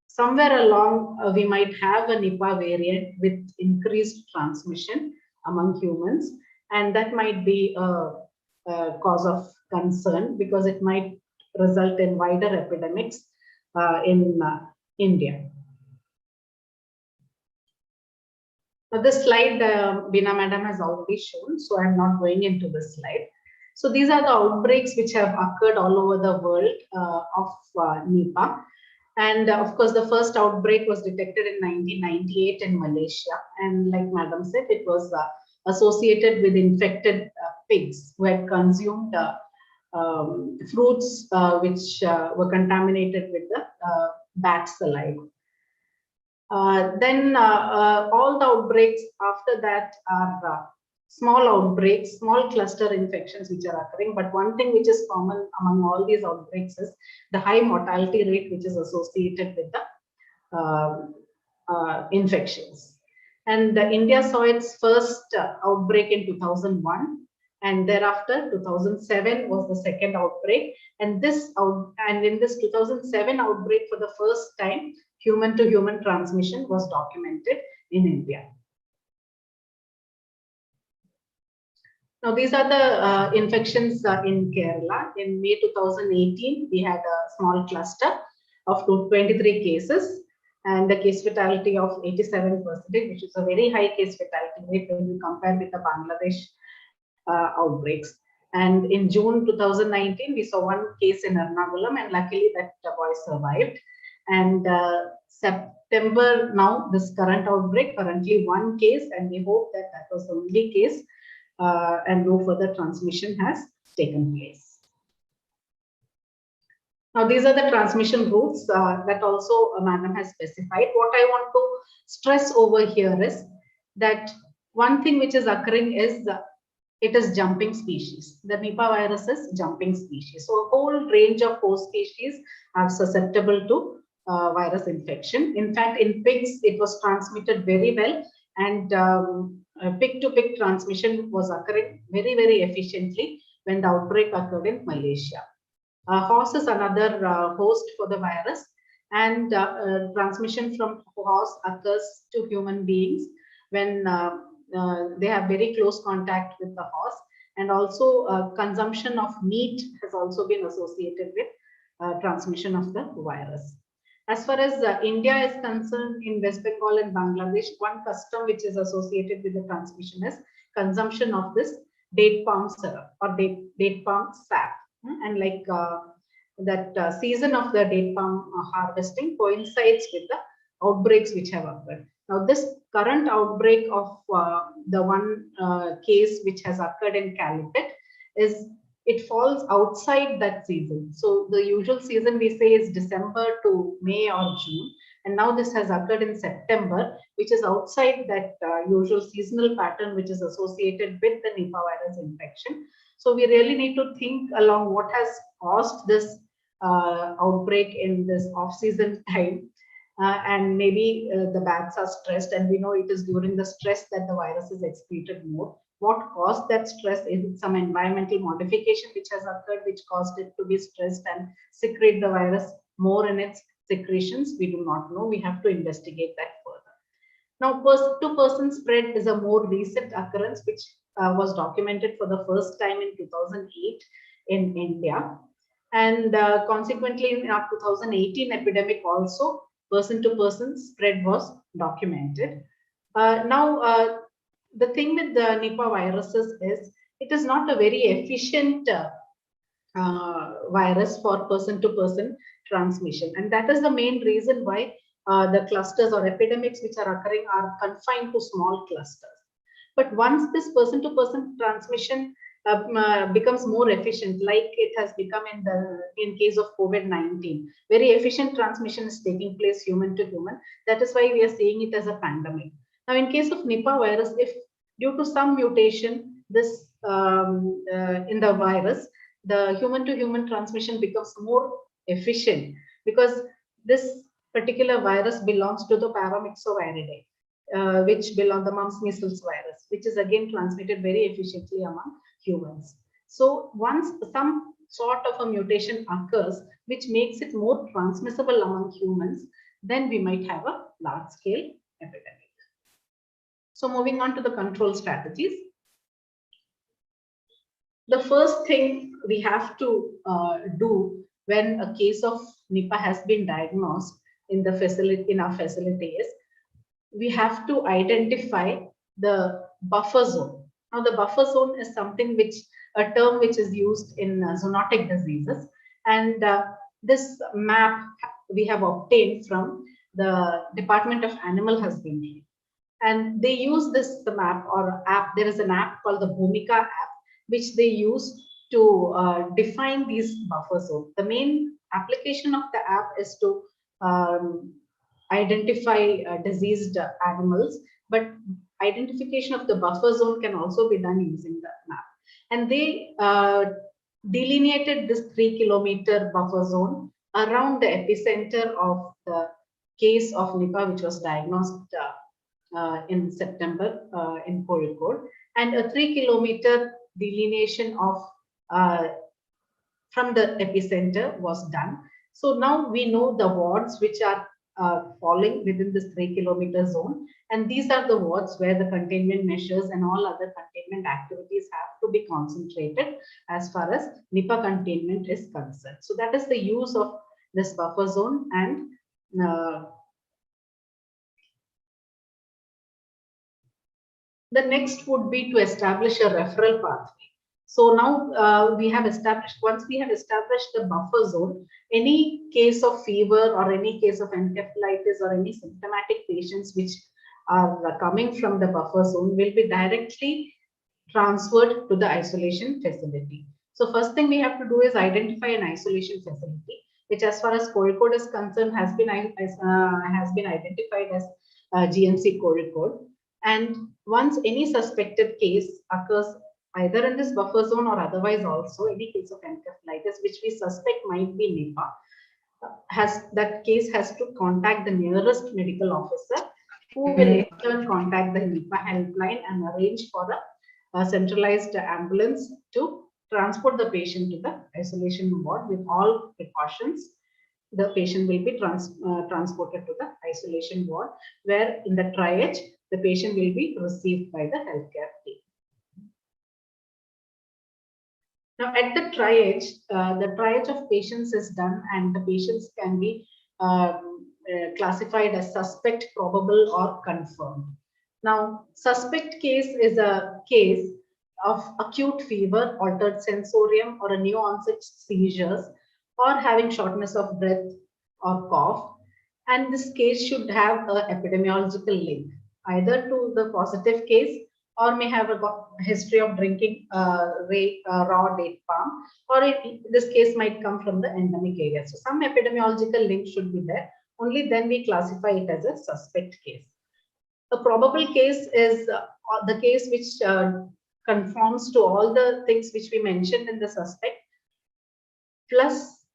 somewhere along we might have a Nipah variant with increased transmission among humans. And that might be a cause of concern, because it might result in wider epidemics in India. Now, this slide Veena Madam has already shown, so I'm not going into this slide. So these are the outbreaks which have occurred all over the world of Nipah. And of course, the first outbreak was detected in 1998 in Malaysia. And like Madam said, it was associated with infected pigs who had consumed fruits which were contaminated with the bat saliva. Then all the outbreaks after that are small outbreaks, small cluster infections which are occurring. But one thing which is common among all these outbreaks is the high mortality rate which is associated with the infections. And India saw its first outbreak in 2001. And thereafter, 2007 was the second outbreak. And in this 2007 outbreak, for the first time, human-to-human transmission was documented in India. Now, these are the infections in Kerala. In May 2018, we had a small cluster of 23 cases and the case fatality of 87%, which is a very high case fatality rate when you compare with the Bangladesh outbreaks. And in June 2019, we saw one case in Ernakulam, and luckily that boy survived. And September now, this current outbreak, currently one case, and we hope that that was the only case and no further transmission has taken place. Now, these are the transmission routes that also Madam has specified. What I want to stress over here is that one thing which is occurring is it is jumping species. The Nipah virus is jumping species. So a whole range of host species are susceptible to virus infection. In fact, in pigs, it was transmitted very well, and pig-to-pig transmission was occurring very, very efficiently when the outbreak occurred in Malaysia. Horse is another host for the virus, and transmission from horse occurs to human beings when they have very close contact with the horse, and also consumption of meat has also been associated with transmission of the virus. As far as India is concerned, in West Bengal and Bangladesh, one custom which is associated with the transmission is consumption of this date palm syrup or date palm sap. And like that season of the date palm harvesting coincides with the outbreaks which have occurred. Now, this current outbreak of the one case which has occurred in Calicut it falls outside that season. So the usual season we say is December to May or June, and now this has occurred in September, which is outside that usual seasonal pattern which is associated with the Nipah virus infection. So we really need to think along what has caused this outbreak in this off-season time. And maybe the bats are stressed, and we know it is during the stress that the virus is excreted more. What caused that stress? Is it some environmental modification which has occurred, which caused it to be stressed and secrete the virus more in its secretions? We do not know. We have to investigate that further. Now, person-to-person spread is a more recent occurrence, which was documented for the first time in 2008 in India. And consequently, in our 2018 epidemic also, person-to-person spread was documented. Now, the thing with the Nipah viruses is it is not a very efficient virus for person-to-person transmission. And that is the main reason why the clusters or epidemics which are occurring are confined to small clusters. But once this person-to-person transmission becomes more efficient, like it has become in case of COVID-19, very efficient transmission is taking place human to human. That is why we are seeing it as a pandemic. Now, in case of Nipah virus, if due to some mutation this in the virus, the human to human transmission becomes more efficient, because this particular virus belongs to the Paramyxoviridae, which belong the mumps measles virus, which is again transmitted very efficiently among humans. So once some sort of a mutation occurs which makes it more transmissible among humans, then we might have a large scale epidemic. So moving on to the control strategies. The first thing we have to do when a case of Nipah has been diagnosed in the facility, in our facility, is we have to identify the buffer zone. Now, the buffer zone is something a term which is used in zoonotic diseases, and this map we have obtained from the Department of Animal Husbandry, and they use the map or app. There is an app called the Bhumika app, which they use to define these buffer zones. The main application of the app is to identify diseased animals, but identification of the buffer zone can also be done using the map. And they delineated this 3-kilometer buffer zone around the epicenter of the case of Nipah, which was diagnosed in September in Kozhikode, and a 3-kilometer delineation of from the epicenter was done. So now we know the wards which are falling within this 3-kilometer zone, and these are the wards where the containment measures and all other containment activities have to be concentrated as far as Nipah containment is concerned. So that is the use of this buffer zone. And the next would be to establish a referral pathway. So now we have established, once we have established the buffer zone, any case of fever or any case of encephalitis or any symptomatic patients which are coming from the buffer zone will be directly transferred to the isolation facility. So first thing we have to do is identify an isolation facility, which as far as Kozhikode is concerned has been identified as GMC Kozhikode. And once any suspected case occurs either in this buffer zone or otherwise also any case of encephalitis which we suspect might be Nipah, that case has to contact the nearest medical officer, who will in turn contact the Nipah helpline and arrange for a centralized ambulance to transport the patient to the isolation ward with all precautions. The patient will be transported to the isolation ward, where in the triage the patient will be received by the healthcare team. Now, at the triage of patients is done, and the patients can be classified as suspect, probable, or confirmed. Now, suspect case is a case of acute fever, altered sensorium, or a new onset seizures, or having shortness of breath or cough. And this case should have an epidemiological link, either to the positive case, or may have a history of drinking raw date palm, or this case might come from the endemic area. So some epidemiological link should be there. Only then we classify it as a suspect case. A probable case is the case which conforms to all the things which we mentioned in the suspect, plus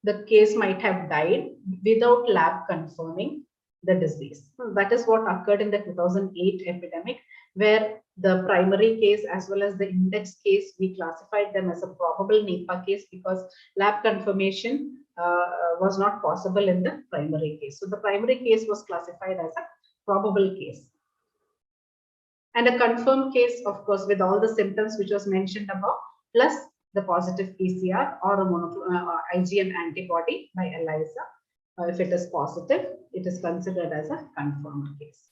the case might have died without lab confirming the disease. That is what occurred in the 2008 epidemic, where the primary case as well as the index case, we classified them as a probable Nipah case because lab confirmation was not possible in the primary case. So the primary case was classified as a probable case. And a confirmed case, of course, with all the symptoms which was mentioned above, plus the positive PCR or a IgM antibody by ELISA. If it is positive, it is considered as a confirmed case.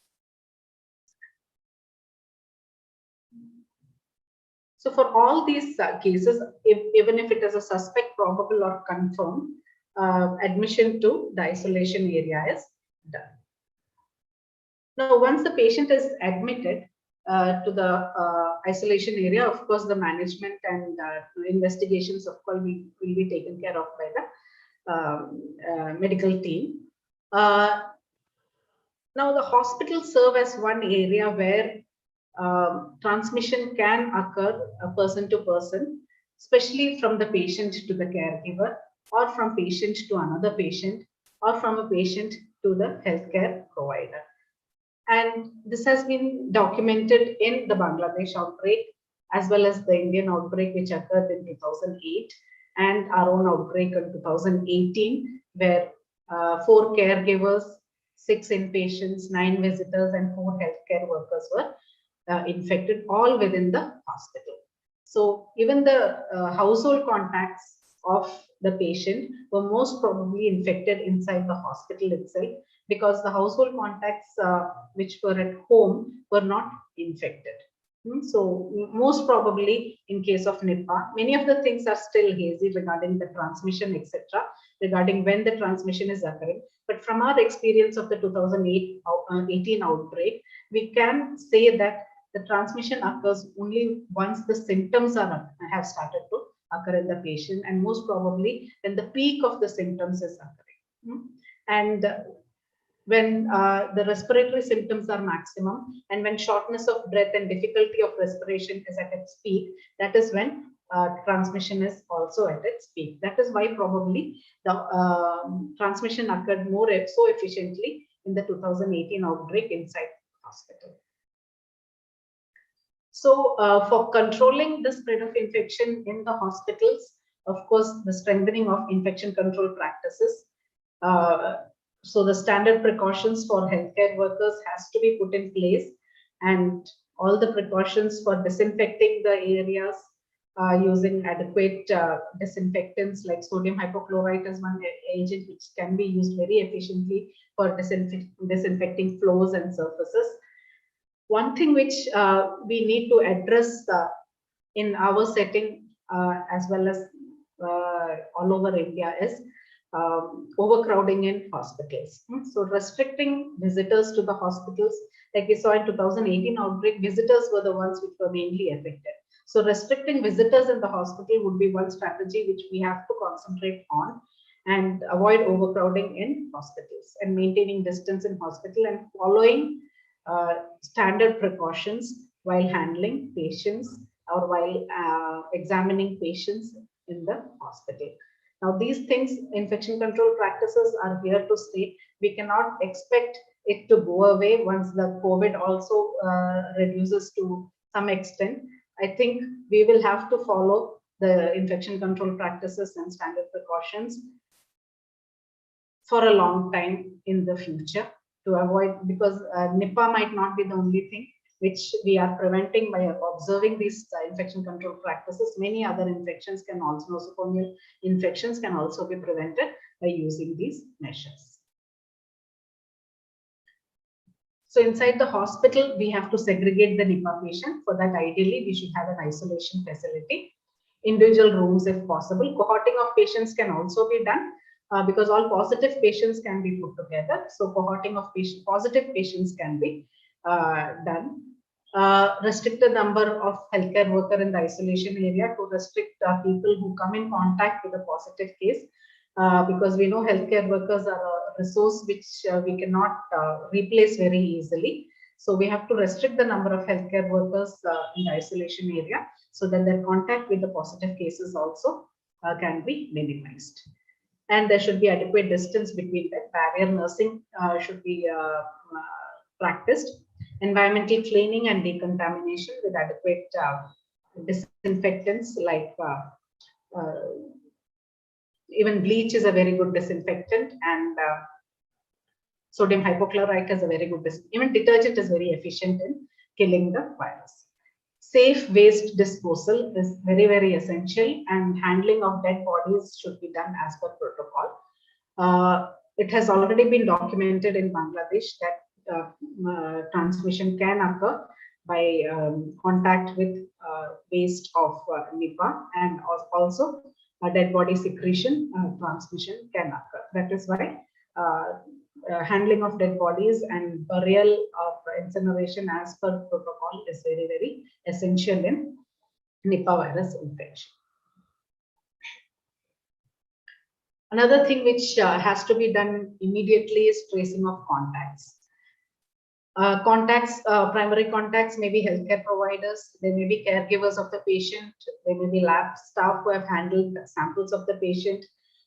So for all these cases, even if it is a suspect, probable, or confirmed, admission to the isolation area is done. Now, once the patient is admitted to the isolation area, of course, the management and investigations, of course, will be taken care of by the medical team. Now, the hospital serve as one area where transmission can occur person to person, especially from the patient to the caregiver, or from patient to another patient, or from a patient to the healthcare provider. And this has been documented in the Bangladesh outbreak, as well as the Indian outbreak, which occurred in 2008, and our own outbreak in 2018, where 4 caregivers, 6 inpatients, 9 visitors, and 4 healthcare workers were infected, all within the hospital. So even the household contacts of the patient were most probably infected inside the hospital itself, because the household contacts which were at home were not infected. So most probably in case of Nipah, many of the things are still hazy regarding the transmission, etc., regarding when the transmission is occurring. But from our experience of the 2018 outbreak, we can say that the transmission occurs only once the symptoms have started to occur in the patient, and most probably when the peak of the symptoms is occurring. And when the respiratory symptoms are maximum, and when shortness of breath and difficulty of respiration is at its peak, that is when transmission is also at its peak. That is why probably the transmission occurred so efficiently in the 2018 outbreak inside the hospital. So for controlling the spread of infection in the hospitals, of course, the strengthening of infection control practices. So the standard precautions for healthcare workers has to be put in place, and all the precautions for disinfecting the areas using adequate disinfectants like sodium hypochlorite is one agent which can be used very efficiently for disinfecting floors and surfaces. One thing which we need to address in our setting as well as all over India is overcrowding in hospitals. So restricting visitors to the hospitals, like we saw in 2018 outbreak, visitors were the ones which were mainly affected. So restricting visitors in the hospital would be one strategy which we have to concentrate on, and avoid overcrowding in hospitals and maintaining distance in hospital and following standard precautions while handling patients or while examining patients in the hospital. Now, these things, infection control practices are here to stay. We cannot expect it to go away once the COVID also reduces to some extent. I think we will have to follow the infection control practices and standard precautions for a long time in the future to avoid, because Nipah might not be the only thing which we are preventing by observing these infection control practices. Many other infections can also, nosocomial infections can also be prevented by using these measures. So inside the hospital, we have to segregate the Nipah patient. For that, ideally, we should have an isolation facility, individual rooms if possible. Cohorting of patients can also be done because all positive patients can be put together. So cohorting of positive patients can be done. Restrict the number of healthcare worker in the isolation area to restrict people who come in contact with a positive case, because we know healthcare workers are a resource which we cannot replace very easily. So we have to restrict the number of healthcare workers in the isolation area so that their contact with the positive cases also can be minimized. And there should be adequate distance between them. Barrier nursing should be practiced. Environmental cleaning and decontamination with adequate disinfectants like even bleach is a very good disinfectant, and sodium hypochlorite is a very good disinfectant. Even detergent is very efficient in killing the virus. Safe waste disposal is very, very essential, and handling of dead bodies should be done as per protocol. It has already been documented in Bangladesh that transmission can occur by contact with waste of Nipah, and also a dead body secretion transmission can occur. That is why handling of dead bodies and burial of incineration as per protocol is very, very essential in Nipah virus infection. Another thing which has to be done immediately is tracing of contacts. Primary contacts may be healthcare providers, they may be caregivers of the patient, they may be lab staff who have handled samples of the patient.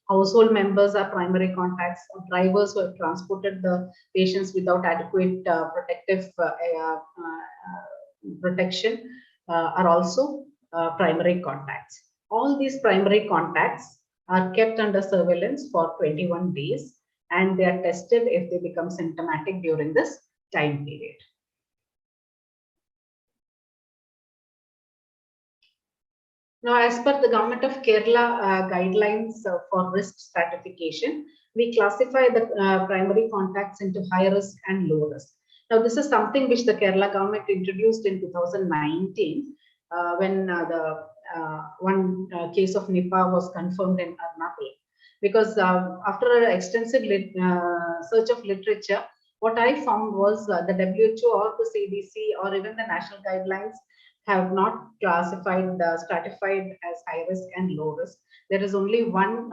Household members are primary contacts. Drivers who have transported the patients without adequate protective protection are also primary contacts. All these primary contacts are kept under surveillance for 21 days, and they are tested if they become symptomatic during this time period. Now, as per the Government of Kerala guidelines for risk stratification, we classify the primary contacts into high risk and low risk. Now, this is something which the Kerala government introduced in 2019 when the one case of Nipah was confirmed in Ernakulam. Because after an extensive search of literature, what I found was the WHO or the CDC or even the national guidelines have not classified, stratified as high risk and low risk. There is only one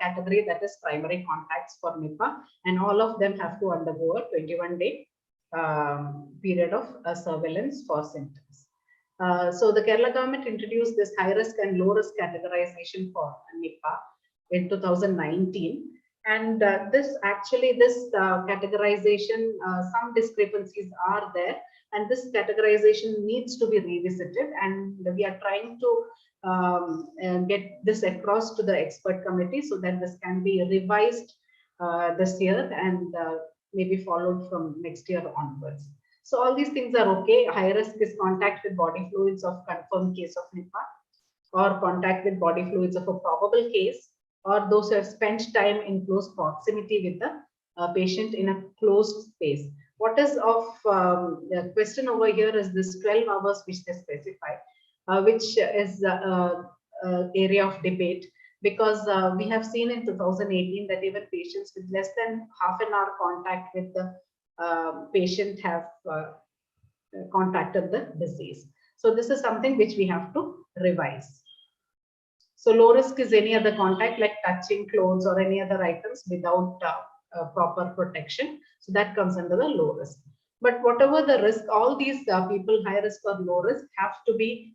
category, that is primary contacts for Nipah, and all of them have to undergo a 21-day period of surveillance for symptoms. So the Kerala government introduced this high risk and low risk categorization for Nipah in 2019. And this categorization, some discrepancies are there, and this categorization needs to be revisited. And we are trying to get this across to the expert committee so that this can be revised this year and maybe followed from next year onwards. So all these things are okay. High risk is contact with body fluids of confirmed case of Nipah, or contact with body fluids of a probable case, or those who have spent time in close proximity with the patient in a closed space. What is of the question over here is this 12 hours which they specify, which is area of debate, because we have seen in 2018 that even patients with less than half an hour contact with the patient have contacted the disease. So this is something which we have to revise. So low risk is any other contact like touching clothes or any other items without proper protection. So that comes under the low risk. But whatever the risk, all these people, high risk or low risk, have to be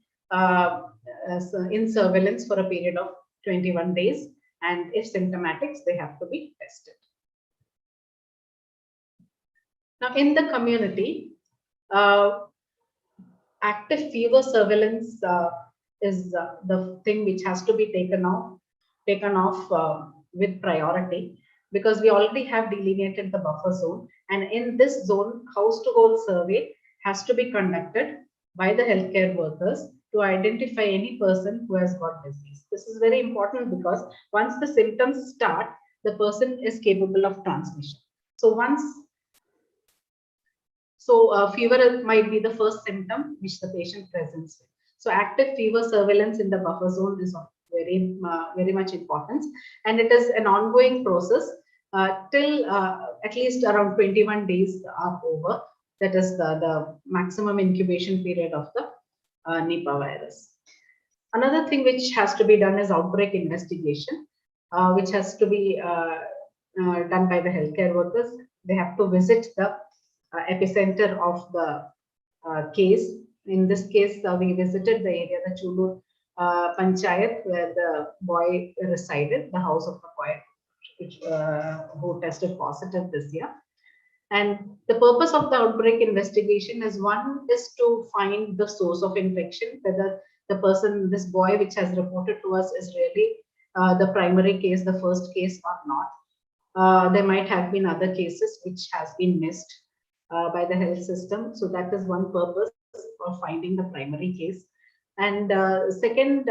in surveillance for a period of 21 days. And if symptomatics, they have to be tested. Now, in the community, active fever surveillance is the thing which has to be taken off with priority, because we already have delineated the buffer zone, and in this zone, house-to-hole survey has to be conducted by the healthcare workers to identify any person who has got disease. This is very important because once the symptoms start, the person is capable of transmission. So fever might be the first symptom which the patient presents with. So active fever surveillance in the buffer zone is of very much importance, and it is an ongoing process till at least around 21 days are over. That is the maximum incubation period of the Nipah virus. Another thing which has to be done is outbreak investigation, which has to be done by the healthcare workers. They have to visit the epicenter of the case. In this case, we visited the area, the Chulur Panchayat, where the boy resided, the house of the boy who tested positive this year. And the purpose of the outbreak investigation is to find the source of infection, whether the person, this boy which has reported to us, is really the primary case, the first case or not. There might have been other cases which has been missed by the health system. So that is one purpose of finding the primary case. And second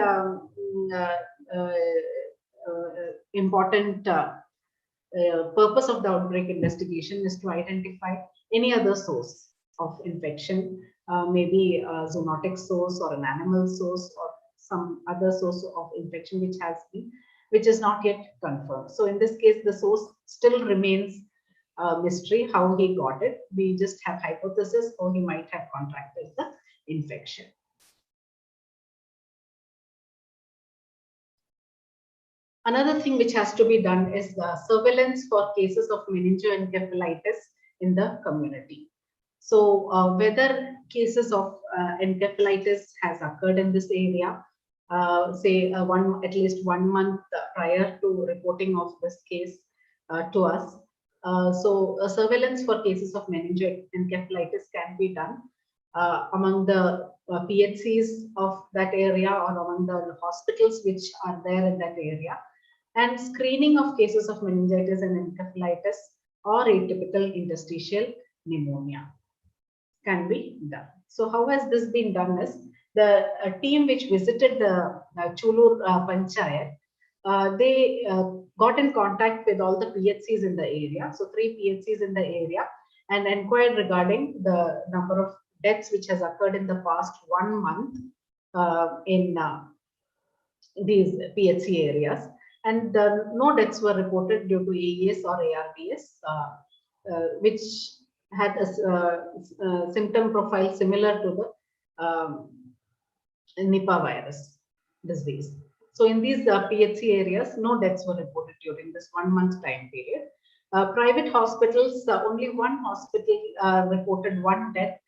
important purpose of the outbreak investigation is to identify any other source of infection, maybe a zoonotic source or an animal source or some other source of infection which is not yet confirmed. So in this case, the source still remains a mystery how he got it. We just have hypothesis how he might have contracted the infection. Another thing which has to be done is the surveillance for cases of meningoencephalitis in the community. So whether cases of encephalitis has occurred in this area, say at least 1 month prior to reporting of this case to us. So surveillance for cases of meningoencephalitis can be done among the PHCs of that area or among the hospitals which are there in that area. And screening of cases of meningitis and encephalitis or atypical interstitial pneumonia can be done. So how has this been done is the team which visited the Chulur Panchayat, they got in contact with all the PHCs in the area, so 3 PHCs in the area, and inquired regarding the number of deaths which has occurred in the past 1 month in these PHC areas. And no deaths were reported due to AES or ARDS, which had a symptom profile similar to the Nipah virus disease. So in these PHC areas, no deaths were reported during this 1 month time period. Private hospitals, only one hospital reported 1 death,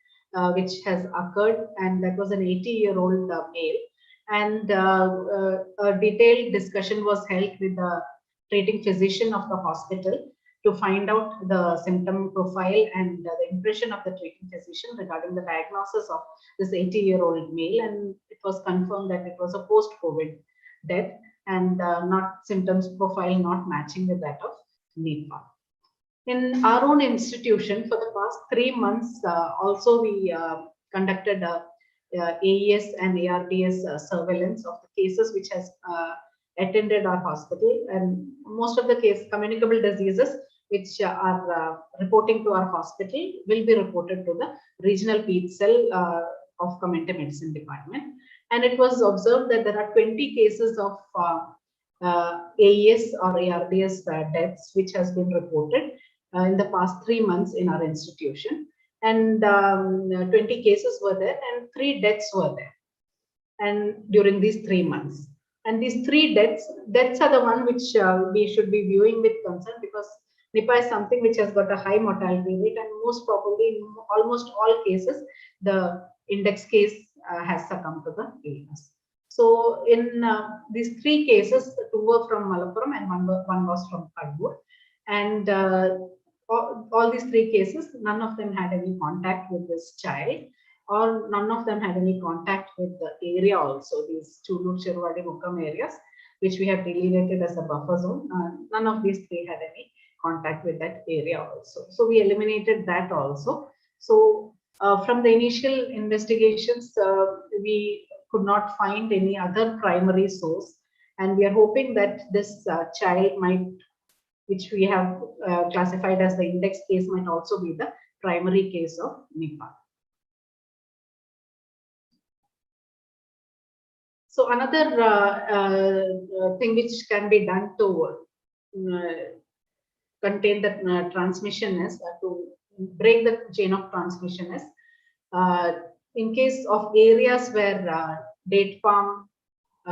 which has occurred, and that was an 80-year-old male. And a detailed discussion was held with the treating physician of the hospital to find out the symptom profile and the impression of the treating physician regarding the diagnosis of this 80-year-old male. And it was confirmed that it was a post-COVID death, and not symptoms profile not matching with that of Nipah. In our own institution, for the past 3 months, also we conducted AES and ARDS surveillance of the cases which has attended our hospital, and most of the communicable diseases which are reporting to our hospital will be reported to the regional PED cell of Community Medicine Department. And it was observed that there are 20 cases of AES or ARDS deaths which has been reported in the past 3 months in our institution. And 20 cases were there and 3 deaths were there, and during these 3 months. And these 3 deaths are the one which we should be viewing with concern, because Nipah is something which has got a high mortality rate, and most probably in almost all cases, the index case has succumbed to the illness. So in these 3 cases, 2 were from Malappuram and one was from Kannur. And all these 3 cases, none of them had any contact with this child, or none of them had any contact with the area also, these Chulur, Chirwadi, Mukkam areas, which we have delineated as a buffer zone. None of these 3 had any contact with that area also. So we eliminated that also. So from the initial investigations, we could not find any other primary source. And we are hoping that this child might, which we have classified as the index case, might also be the primary case of Nipah. So another thing which can be done to contain the transmission is to break the chain of transmission is in case of areas where date palm,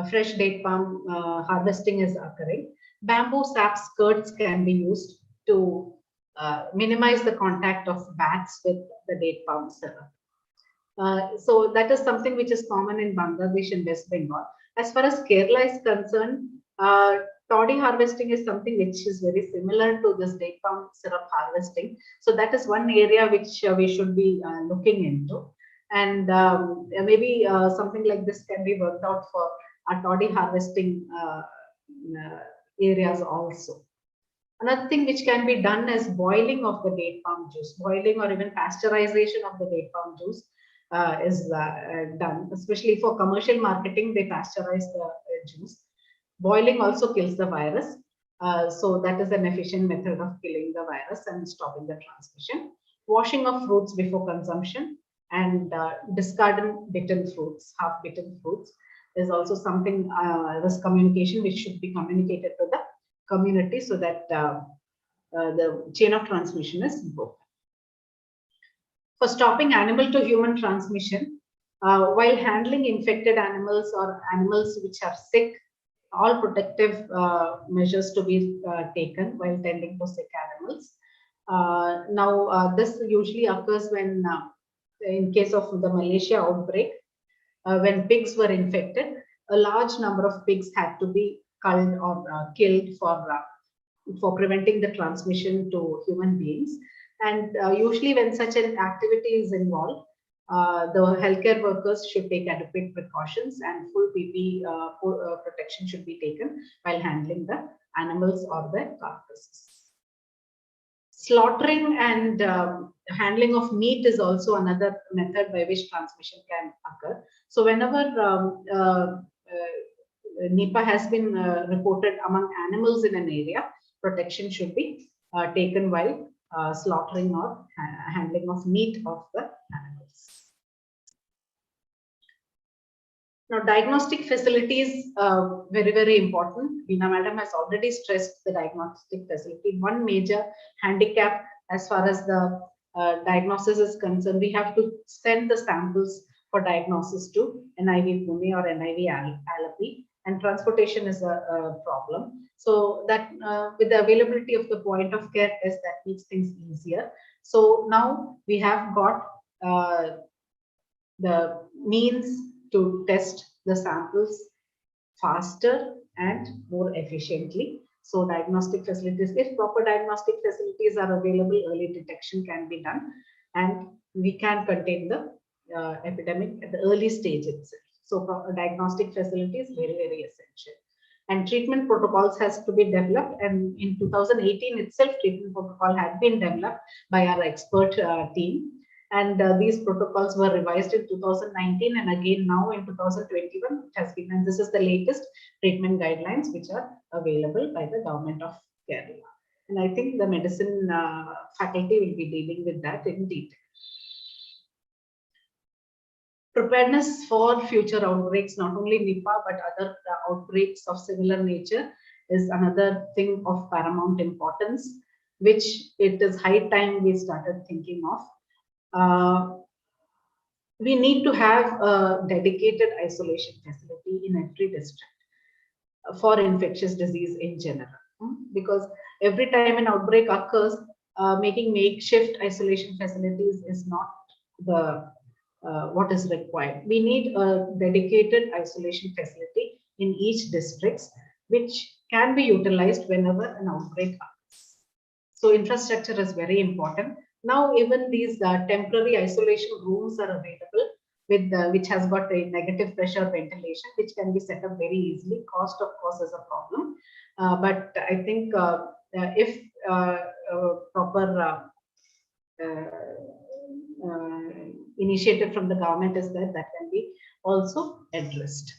fresh date palm harvesting is occurring, bamboo sap skirts can be used to minimize the contact of bats with the date palm syrup. So that is something which is common in Bangladesh and West Bengal. As far as Kerala is concerned, toddy harvesting is something which is very similar to this date palm syrup harvesting. So that is one area which we should be looking into. And maybe something like this can be worked out for our toddy harvesting areas also. Another thing which can be done is boiling of the date palm juice. Boiling or even pasteurization of the date palm juice is done, especially for commercial marketing. They pasteurize the juice. Boiling also kills the virus. So that is an efficient method of killing the virus and stopping the transmission. Washing of fruits before consumption and discarding bitten fruits, half-bitten fruits, is also something, risk communication, which should be communicated to the community so that the chain of transmission is broken. For stopping animal to human transmission, while handling infected animals or animals which are sick, all protective measures to be taken while tending to sick animals. Now, this usually occurs when, in case of the Malaysia outbreak, when pigs were infected, a large number of pigs had to be culled or killed for preventing the transmission to human beings. And usually when such an activity is involved, the healthcare workers should take adequate precautions and full PPE protection should be taken while handling the animals or their carcasses. Slaughtering and handling of meat is also another method by which transmission can occur. So whenever Nipah has been reported among animals in an area, protection should be taken while slaughtering or handling of meat of the animals. Now, diagnostic facilities are very, very important. Veena Madam has already stressed the diagnostic facility. One major handicap as far as the diagnosis is concerned, we have to send the samples for diagnosis to NIV Pune or NIV Alleppey, and transportation is a problem. So that with the availability of the point of care test, that makes things easier. So now we have got the means to test the samples faster and more efficiently. So diagnostic facilities, if proper diagnostic facilities are available, early detection can be done and we can contain the epidemic at the early stage itself. So diagnostic facilities very, very essential. And treatment protocols has to be developed, and in 2018 itself, treatment protocol had been developed by our expert team. And these protocols were revised in 2019 and again now in 2021 it has been, and this is the latest treatment guidelines which are available by the government of Kerala. And I think the medicine faculty will be dealing with that in detail. Preparedness for future outbreaks, not only Nipah but other outbreaks of similar nature, is another thing of paramount importance, which it is high time we started thinking of. We need to have a dedicated isolation facility in every district for infectious disease in general, because every time an outbreak occurs, making makeshift isolation facilities is not the what is required. We need a dedicated isolation facility in each district, which can be utilized whenever an outbreak occurs. So infrastructure is very important. Now even these temporary isolation rooms are available with which has got a negative pressure ventilation, which can be set up very easily. Cost of course is a problem, but I think if proper initiative from the government is there, that can be also addressed.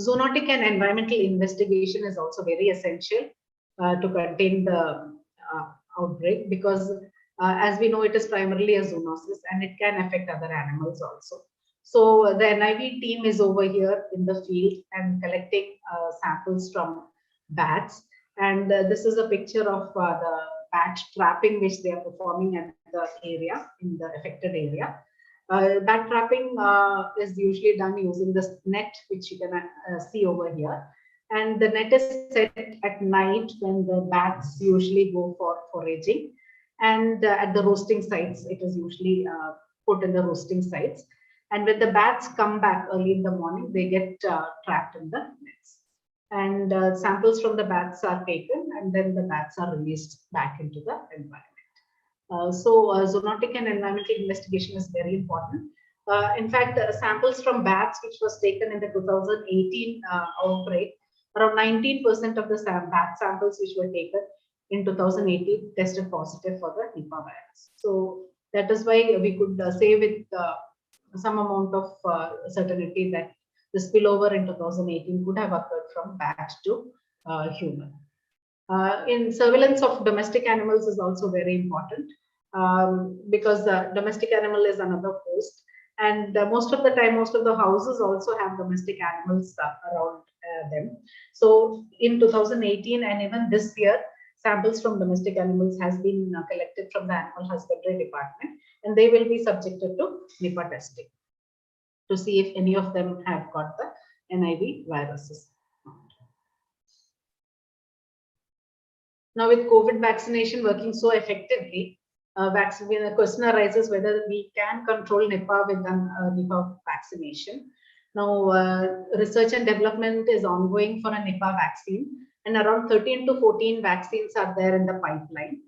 Zoonotic and environmental investigation is also very essential to contain the outbreak, because as we know, it is primarily a zoonosis and it can affect other animals also. So the NIV team is over here in the field and collecting samples from bats, and this is a picture of the bat trapping which they are performing at the area, in the affected area. Bat trapping is usually done using this net, which you can see over here. And the net is set at night when the bats usually go for foraging. And at the roosting sites, it is usually put in the roosting sites. And when the bats come back early in the morning, they get trapped in the nets. And samples from the bats are taken, and then the bats are released back into the environment. So zoonotic and environmental investigation is very important. In fact, samples from bats which was taken in the 2018 outbreak, around 19% of the bat samples which were taken in 2018 tested positive for the Nipah virus. So that is why we could say with some amount of certainty that the spillover in 2018 could have occurred from bat to human. In surveillance of domestic animals is also very important, because the domestic animal is another host, and most of the time, most of the houses also have domestic animals around them. So in 2018 and even this year, samples from domestic animals has been collected from the Animal Husbandry Department, and they will be subjected to Nipah testing to see if any of them have got the NIV viruses. Now with COVID vaccination working so effectively, the question arises whether we can control Nipah with Nipah vaccination. Now research and development is ongoing for a Nipah vaccine, and around 13 to 14 vaccines are there in the pipeline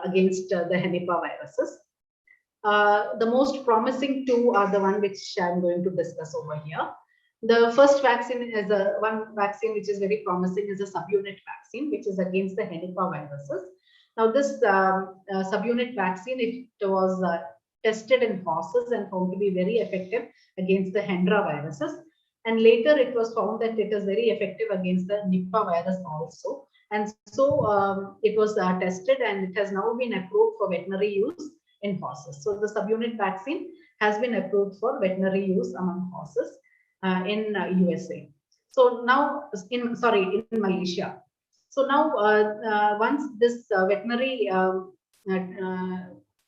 against the Nipah viruses. The most promising two are the one which I'm going to discuss over here. The first vaccine is one vaccine which is very promising, is a subunit vaccine, which is against the Nipah viruses. Now this subunit vaccine, it was tested in horses and found to be very effective against the Hendra viruses. And later it was found that it is very effective against the Nipah virus also. And so it was tested, and it has now been approved for veterinary use in horses. So the subunit vaccine has been approved for veterinary use among horses in USA. So now in Malaysia. So now once this veterinary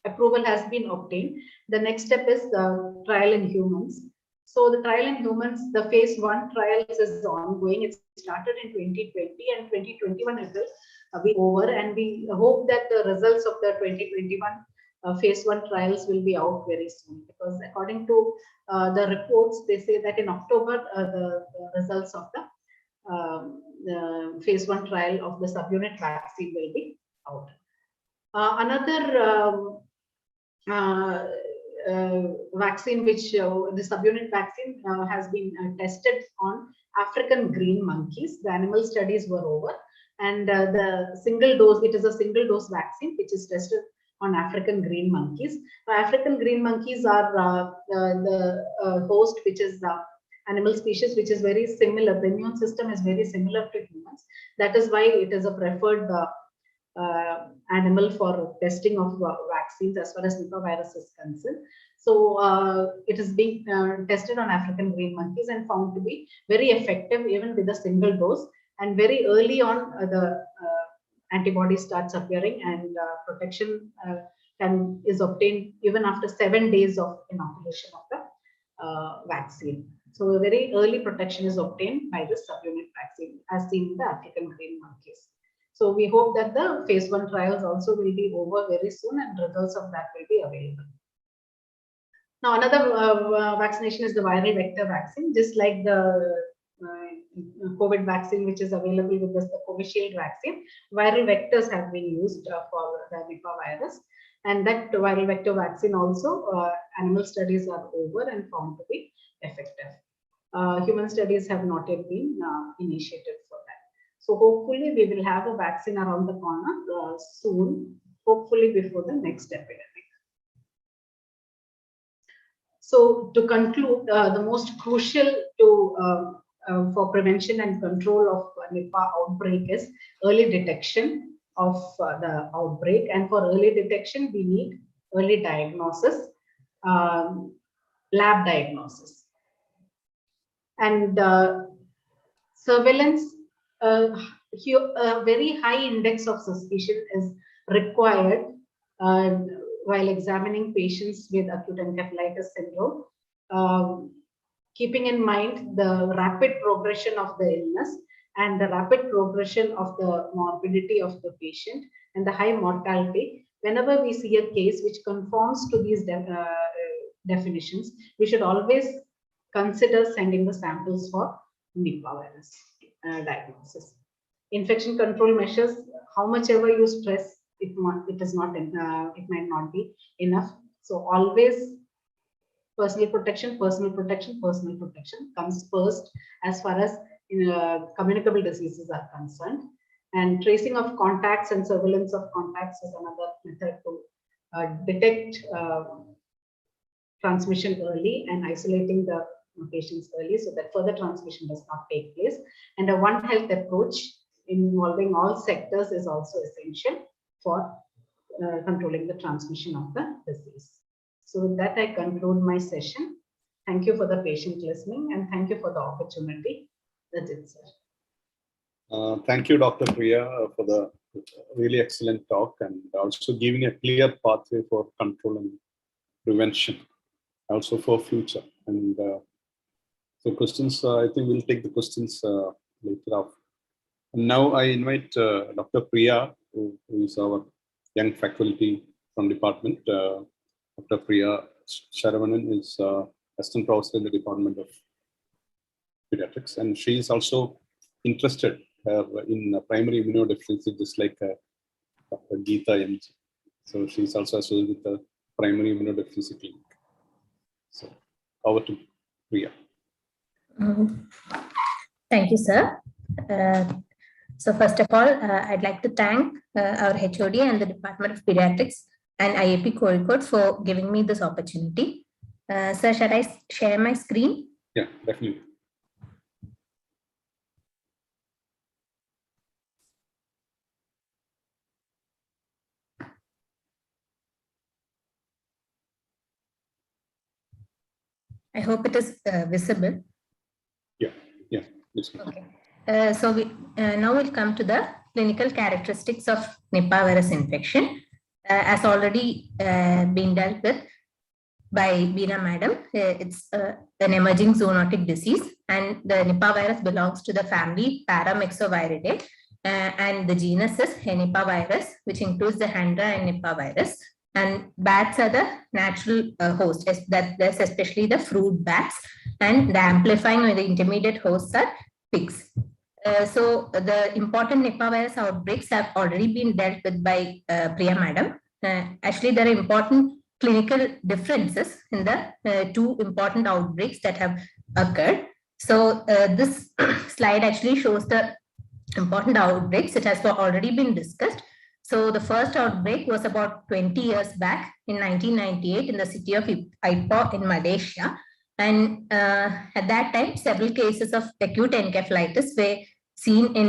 approval has been obtained, the next step is the trial in humans. So the trial in humans, the phase 1 trials is ongoing. It started in 2020, and 2021 it will be over, and we hope that the results of the 2021 phase 1 trials will be out very soon, because according to the reports, they say that in October, the results of the phase 1 trial of the subunit vaccine will be out. Another vaccine, which the subunit vaccine has been tested on African green monkeys. The animal studies were over, and the single dose, it is a single dose vaccine which is tested on African green monkeys. African green monkeys are the host, which is the animal species which is very similar. The immune system is very similar to humans. That is why it is a preferred animal for testing of vaccines as far as Nipah virus is concerned. So it is being tested on African green monkeys and found to be very effective even with a single dose. And very early on, the antibody starts appearing, and protection is obtained even after 7 days of inoculation of the vaccine. So a very early protection is obtained by the subunit vaccine, as seen in the African green monkeys. So we hope that the phase 1 trials also will be over very soon, and results of that will be available. Now, another vaccination is the viral vector vaccine. Just like the COVID vaccine, which is available with the Covishield vaccine, viral vectors have been used for the Nipah virus. And that viral vector vaccine also, animal studies are over and found to be effective. Human studies have not yet been initiated for that. So hopefully we will have a vaccine around the corner soon, hopefully before the next epidemic. So to conclude, the most crucial for prevention and control of Nipah outbreak is early detection of the outbreak. And for early detection, we need early diagnosis, lab diagnosis. And surveillance, a very high index of suspicion is required while examining patients with acute encephalitis syndrome, keeping in mind the rapid progression of the illness and the rapid progression of the morbidity of the patient and the high mortality. Whenever we see a case which conforms to these definitions, we should always consider sending the samples for Nipah virus diagnosis. Infection control measures, how much ever you stress, it might not be enough. So always personal protection comes first as far as communicable diseases are concerned. And tracing of contacts and surveillance of contacts is another method to detect transmission early and isolating the patients early so that further transmission does not take place. And a One Health approach involving all sectors is also essential for controlling the transmission of the disease. So with that, I conclude my session. Thank you for the patient listening, and thank you for the opportunity. That's it, sir. Thank you, Dr. Priya, for the really excellent talk and also giving a clear pathway for control and prevention, also for future. And so questions, I think we'll take the questions later on. And now I invite Dr. Priya, who is our young faculty from department. Dr. Priya Sharavanan is assistant professor in the Department of Pediatrics, and she is also interested in primary immunodeficiency, just like Dr. Geeta MG. So she's also associated with the primary immunodeficiency clinic. So over to Priya. Thank you, sir. So first of all, I'd like to thank our HOD and the Department of Pediatrics and IAP Kozhikode for giving me this opportunity. Sir, shall I share my screen? Yeah, definitely. I hope it is visible. Yeah. Okay. So now we'll come to the clinical characteristics of Nipah virus infection. As already been dealt with by Veena madam, it's an emerging zoonotic disease, and the Nipah virus belongs to the family Paramyxoviridae, and the genus is Nipah virus, which includes the Hendra and Nipah virus. and bats are the natural host. That's especially the fruit bats, and the amplifying or the intermediate hosts are pigs. So the important Nipah virus outbreaks have already been dealt with by Priya Madam. Actually, there are important clinical differences in the two important outbreaks that have occurred. So this slide actually shows the important outbreaks. It has already been discussed. So the first outbreak was about 20 years back in 1998 in the city of Ipoh in Malaysia. And at that time, several cases of acute encephalitis were seen in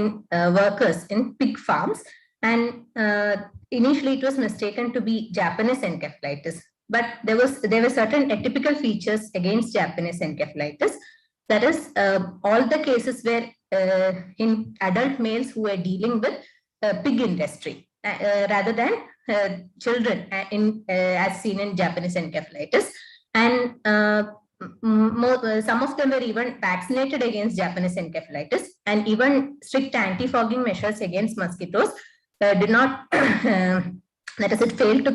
workers in pig farms. And initially it was mistaken to be Japanese encephalitis. But there were certain atypical features against Japanese encephalitis. That is, all the cases were in adult males who were dealing with pig industry rather than children as seen in Japanese encephalitis. And some of them were even vaccinated against Japanese encephalitis, and even strict anti-fogging measures against mosquitoes did not, that is, it failed to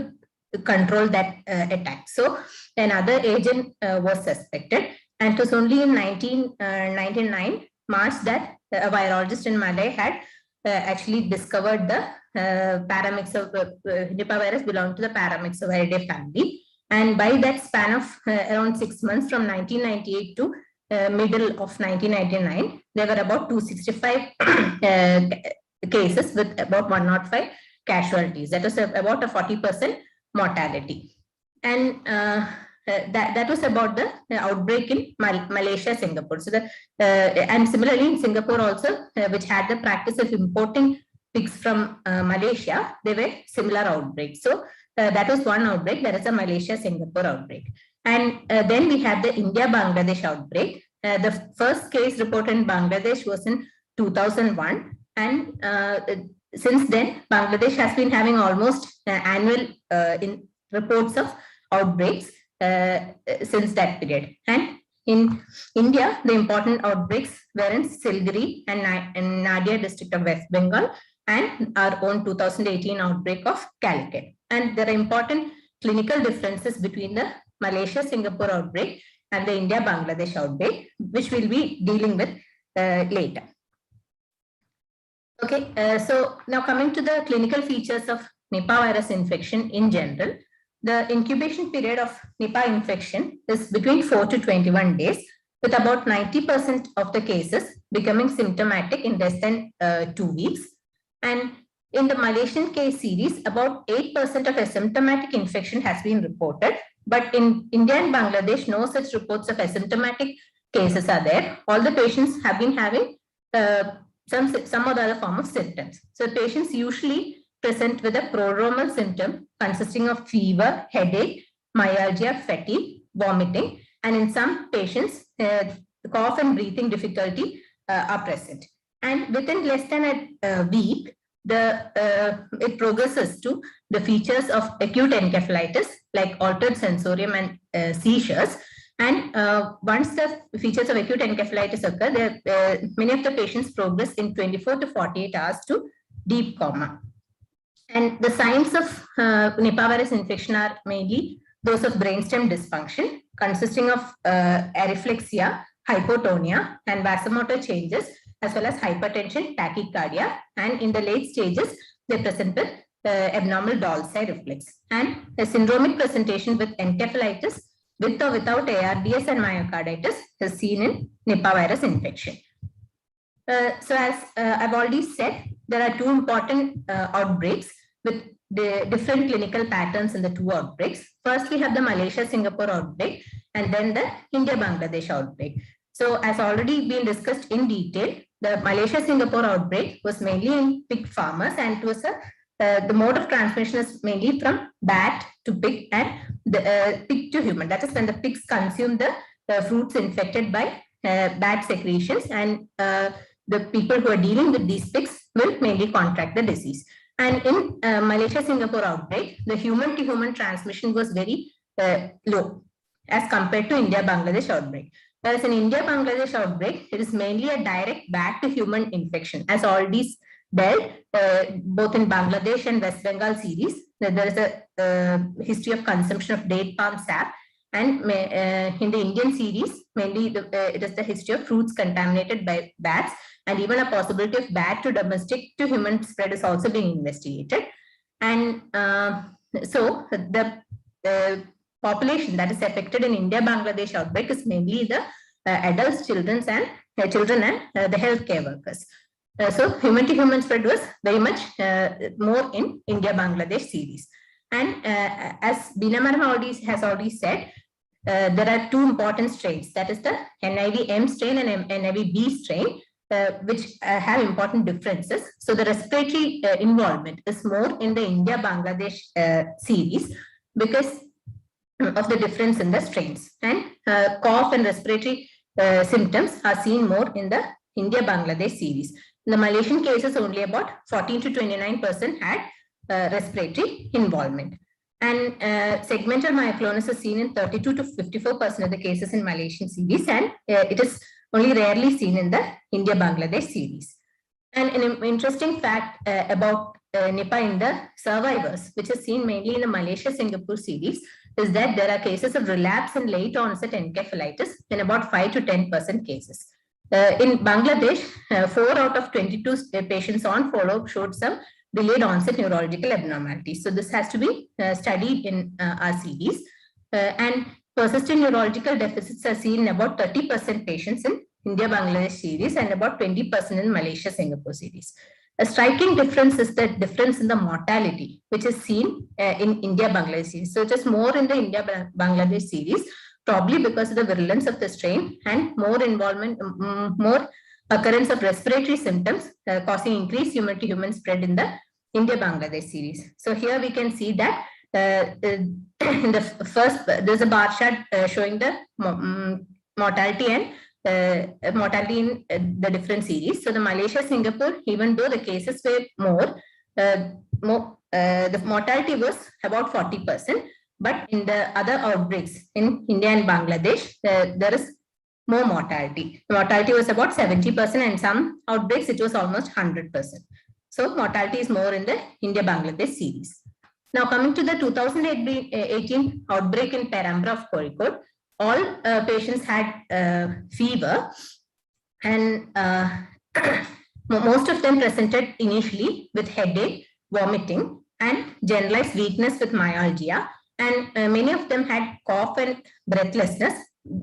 control that attack. So another agent was suspected, and it was only in 1999 March that a virologist in Malay had actually discovered the Nipah virus belonged to the Paramyxoviridae family. And by that span of around 6 months, from 1998 to middle of 1999, there were about 265 cases with about 105 casualties. That was about a 40% mortality. And that was about the outbreak in Malaysia, Singapore. So and similarly in Singapore also, which had the practice of importing pigs from Malaysia, there were similar outbreaks. So that was one outbreak. That is a Malaysia-Singapore outbreak. And then we have the India-Bangladesh outbreak. The first case reported in Bangladesh was in 2001. And since then, Bangladesh has been having almost annual reports of outbreaks since that period. And in India, the important outbreaks were in Siliguri and Nadia district of West Bengal, and our own 2018 outbreak of Calicut. And there are important clinical differences between the Malaysia-Singapore outbreak and the India-Bangladesh outbreak, which we'll be dealing with later. Okay, so now coming to the clinical features of Nipah virus infection in general. The incubation period of Nipah infection is between 4 to 21 days, with about 90% of the cases becoming symptomatic in less than 2 weeks. And in the Malaysian case series, about 8% of asymptomatic infection has been reported. But in India and Bangladesh, no such reports of asymptomatic cases are there. All the patients have been having some or the other form of symptoms. So patients usually present with a prodromal symptom consisting of fever, headache, myalgia, fatigue, vomiting, and in some patients, cough and breathing difficulty are present. And within less than a week, it progresses to the features of acute encephalitis, like altered sensorium and seizures. And once the features of acute encephalitis occur, many of the patients progress in 24 to 48 hours to deep coma. And the signs of Nipah virus infection are mainly those of brainstem dysfunction, consisting of areflexia, hypotonia, and vasomotor changes, as well as hypertension, tachycardia. And in the late stages, they present with abnormal Dall's-eye reflex. And a syndromic presentation with encephalitis with or without ARDS and myocarditis is seen in Nipah virus infection. So as I've already said, there are two important outbreaks with the different clinical patterns in the two outbreaks. First, we have the Malaysia-Singapore outbreak, and then the India-Bangladesh outbreak. So as already been discussed in detail, the Malaysia-Singapore outbreak was mainly in pig farmers, and it was the mode of transmission is mainly from bat to pig and the pig to human. That is when the pigs consume the fruits infected by bat secretions, and the people who are dealing with these pigs will mainly contract the disease. And in Malaysia-Singapore outbreak, the human-to-human transmission was very low as compared to India-Bangladesh outbreak. Whereas in India-Bangladesh outbreak, it is mainly a direct bat-to-human infection. As already dealt, both in Bangladesh and West Bengal series, there is a history of consumption of date palm sap. And in the Indian series, mainly it is the history of fruits contaminated by bats, and even a possibility of bat to domestic to human spread is also being investigated. And so the population that is affected in India-Bangladesh outbreak is mainly the adults, children, and the healthcare workers. So human-to-human spread was very much more in India-Bangladesh series. And as Bina Madam has already said, there are two important strains, that is the NIV-M strain and NIV-B strain, which have important differences. So the respiratory involvement is more in the India-Bangladesh series because of the difference in the strains. And cough and respiratory symptoms are seen more in the India-Bangladesh series. In the Malaysian cases, only about 14 to 29% had respiratory involvement. And segmental myoclonus is seen in 32 to 54% of the cases in Malaysian series, and it is only rarely seen in the India-Bangladesh series. And an interesting fact about Nipah in the survivors, which is seen mainly in the Malaysia-Singapore series, is that there are cases of relapse and late onset encephalitis in about 5 to 10% cases. In Bangladesh, 4 out of 22 patients on follow-up showed some delayed onset neurological abnormalities. So this has to be studied in our series. And persistent neurological deficits are seen in about 30% patients in India-Bangladesh series and about 20% in Malaysia-Singapore series. A striking difference is the difference in the mortality, which is seen in India-Bangladesh series. So it is more in the India-Bangladesh series, probably because of the virulence of the strain and more involvement, more occurrence of respiratory symptoms causing increased human-to-human spread in the India-Bangladesh series. So here we can see that in the first, there's a bar chart showing the mortality and mortality in the different series. So the Malaysia-Singapore, even though the cases were more, the mortality was about 40%, but in the other outbreaks in India and Bangladesh, there is more mortality. The mortality was about 70%, and some outbreaks it was almost 100%. So mortality is more in the India-Bangladesh series. Now coming to the 2018 outbreak in Perambra of Kozhikode, all patients had fever, and most of them presented initially with headache, vomiting, and generalized weakness with myalgia. And many of them had cough and breathlessness,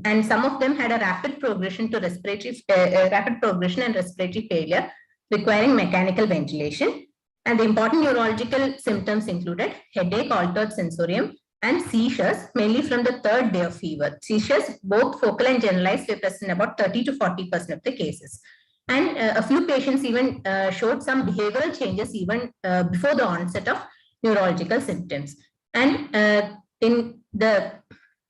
and some of them had a rapid progression to respiratory, and respiratory failure, requiring mechanical ventilation. And the important neurological symptoms included headache, altered sensorium, and seizures, mainly from the third day of fever. Seizures, both focal and generalized, were present in about 30 to 40% of the cases. And a few patients even showed some behavioral changes even before the onset of neurological symptoms. And in the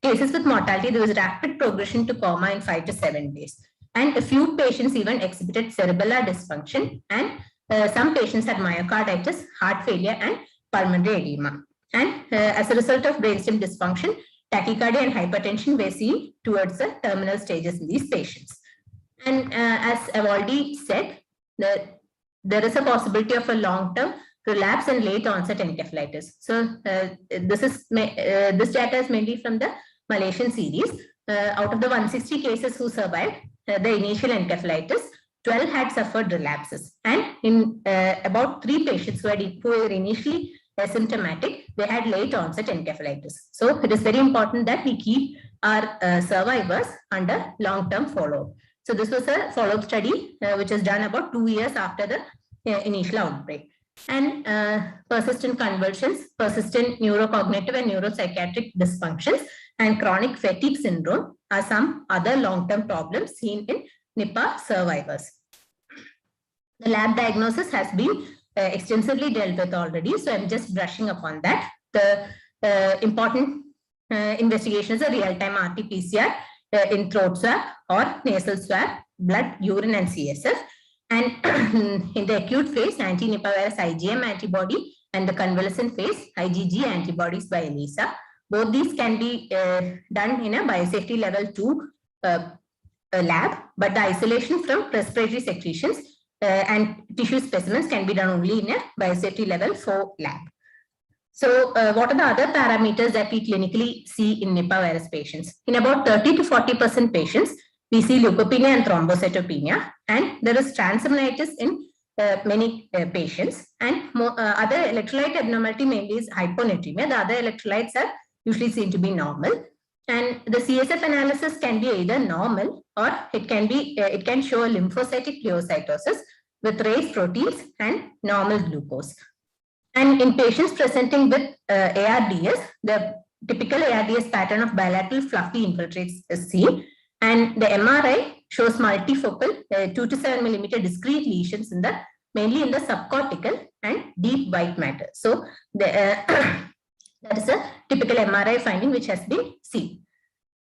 cases with mortality, there was rapid progression to coma in 5 to 7 days. And a few patients even exhibited cerebellar dysfunction, and some patients had myocarditis, heart failure, and pulmonary edema. And as a result of brainstem dysfunction, tachycardia and hypertension were seen towards the terminal stages in these patients. And as I've already said, there is a possibility of a long-term relapse and late onset encephalitis. So this data is mainly from the Malaysian series. Out of the 160 cases who survived the initial encephalitis, 12 had suffered relapses. And in about 3 patients who were initially asymptomatic, they had late onset encephalitis. So it is very important that we keep our survivors under long-term follow-up. So this was a follow-up study which was done about 2 years after the initial outbreak. And persistent convulsions, persistent neurocognitive and neuropsychiatric dysfunctions, and chronic fatigue syndrome are some other long-term problems seen in Nipah survivors. The lab diagnosis has been extensively dealt with already, so I'm just brushing upon that. The important investigation is a real-time RT-PCR in throat swab or nasal swab, blood, urine, and CSF. And in the acute phase, anti-Nipah virus IgM antibody, and the convalescent phase, IgG antibodies by ELISA. Both these can be done in a biosafety level 2 lab, but the isolation from respiratory secretions and tissue specimens can be done only in a biosafety level 4 lab. So what are the other parameters that we clinically see in Nipah virus patients? In about 30 to 40% patients, we see leukopenia and thrombocytopenia, and there is transaminitis in many patients, and other electrolyte abnormality mainly is hyponatremia. The other electrolytes are usually seen to be normal, and the CSF analysis can be either normal or it can show a lymphocytic pleocytosis with raised proteins and normal glucose. And in patients presenting with ARDS, the typical ARDS pattern of bilateral fluffy infiltrates is seen, and the MRI shows multifocal 2 to 7 millimeter discrete lesions in mainly in the subcortical and deep white matter. So that is a typical MRI finding which has been seen.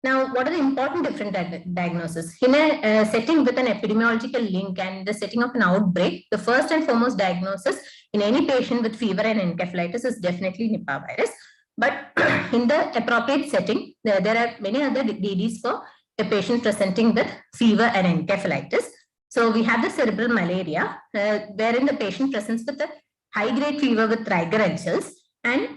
Now, what are the important different diagnoses? In a setting with an epidemiological link and the setting of an outbreak, the first and foremost diagnosis in any patient with fever and encephalitis is definitely Nipah virus. But in the appropriate setting, there are many other DDs for a patient presenting with fever and encephalitis. So we have the cerebral malaria, wherein the patient presents with a high-grade fever with Ribavirin cells, and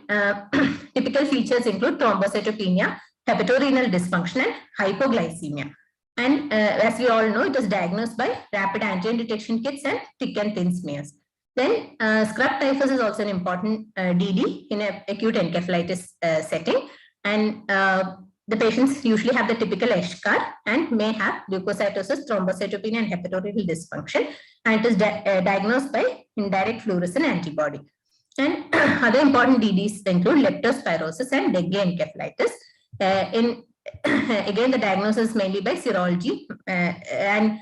typical features include thrombocytopenia, hepatorenal dysfunction, and hypoglycemia. And as we all know, it is diagnosed by rapid antigen detection kits and thick and thin smears. Then scrub typhus is also an important DD in an acute encephalitis setting, and the patients usually have the typical eschar and may have leukocytosis, thrombocytopenia, and hepatorenal dysfunction, and it is diagnosed by indirect fluorescent antibody. And other important DDs include leptospirosis and dengue encephalitis. Again, the diagnosis is mainly by serology, and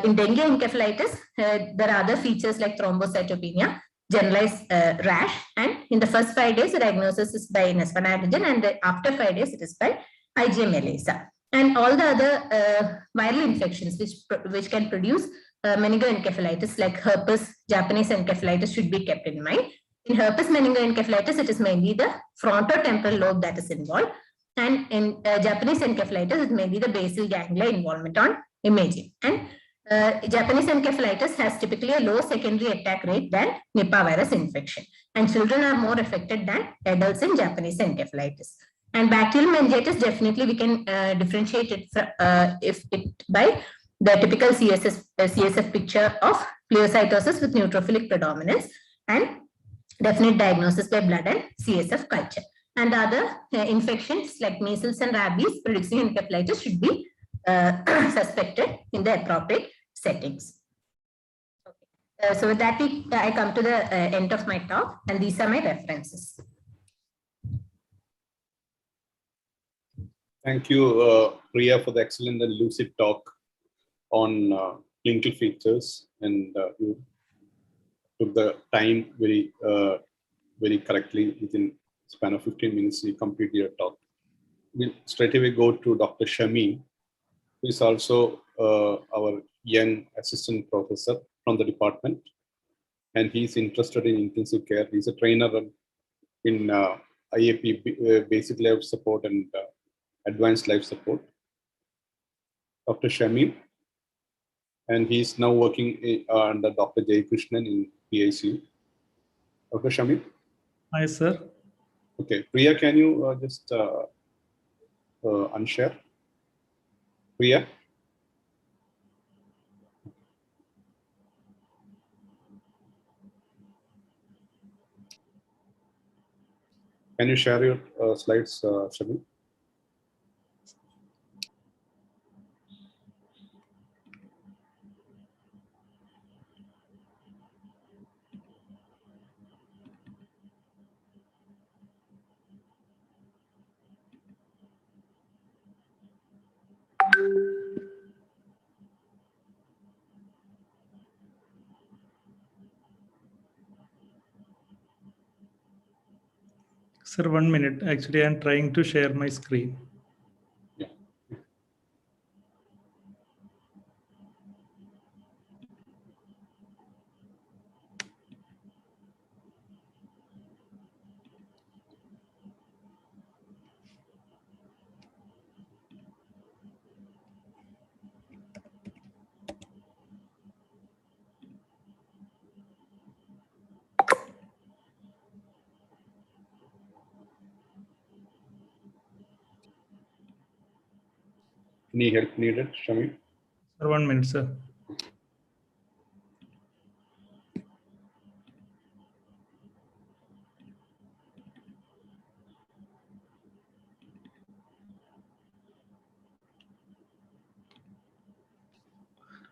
in dengue encephalitis, there are other features like thrombocytopenia, generalized rash, and in the first 5 days, the diagnosis is by Nespan antigen, and after 5 days, it is by IgM ELISA. And all the other viral infections which can produce meningoencephalitis like herpes, Japanese encephalitis should be kept in mind. In herpes meningoencephalitis, it is mainly the frontotemporal lobe that is involved. And in Japanese encephalitis, it may be the basal ganglia involvement on imaging. And Japanese encephalitis has typically a low secondary attack rate than Nipah virus infection. And children are more affected than adults in Japanese encephalitis. And bacterial meningitis, definitely we can differentiate it by the typical CSF picture of pleocytosis with neutrophilic predominance, and definite diagnosis by blood and CSF culture. And other infections like measles and rabies producing encephalitis should be suspected in the appropriate settings. Okay. So with that, I come to the end of my talk, and these are my references. Thank you, Priya, for the excellent and lucid talk on clinical features, and you took the time very correctly. Within span of 15 minutes, you completed your talk. We'll straight away go to Dr. Shami, who is also our young assistant professor from the department, and he's interested in intensive care. He's a trainer in IAP, basic life support and advanced life support. Dr. Shami, and he's now working under Dr. Jay Krishnan in PICU. Dr. Shami? Hi, sir. Okay, Priya, can you just unshare? Priya? Can you share your slides, Shami? Sir, 1 minute. Actually, I'm trying to share my screen. Yeah. Any help needed, Shami? Sir, 1 minute, sir.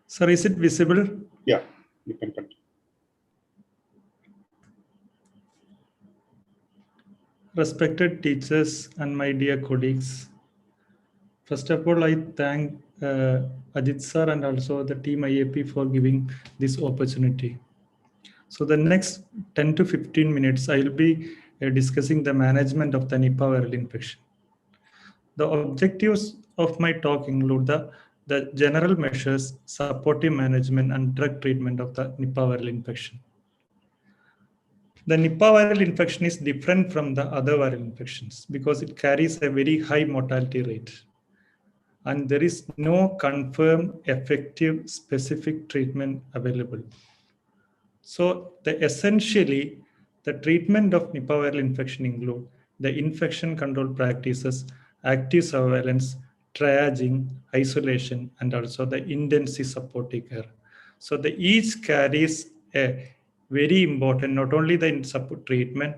Sir, is it visible? Yeah, you can continue. Respected teachers and my dear colleagues, first of all, I thank Ajit sir and also the team IAP for giving this opportunity. So the next 10 to 15 minutes, I will be discussing the management of the Nipah viral infection. The objectives of my talk include the general measures, supportive management, and drug treatment of the Nipah viral infection. The Nipah viral infection is different from the other viral infections because it carries a very high mortality rate. And there is no confirmed effective specific treatment available. So essentially, the treatment of Nipah viral infection include the infection control practices, active surveillance, triaging, isolation, and also the intensive supportive care. So each carries a very important, not only the support treatment,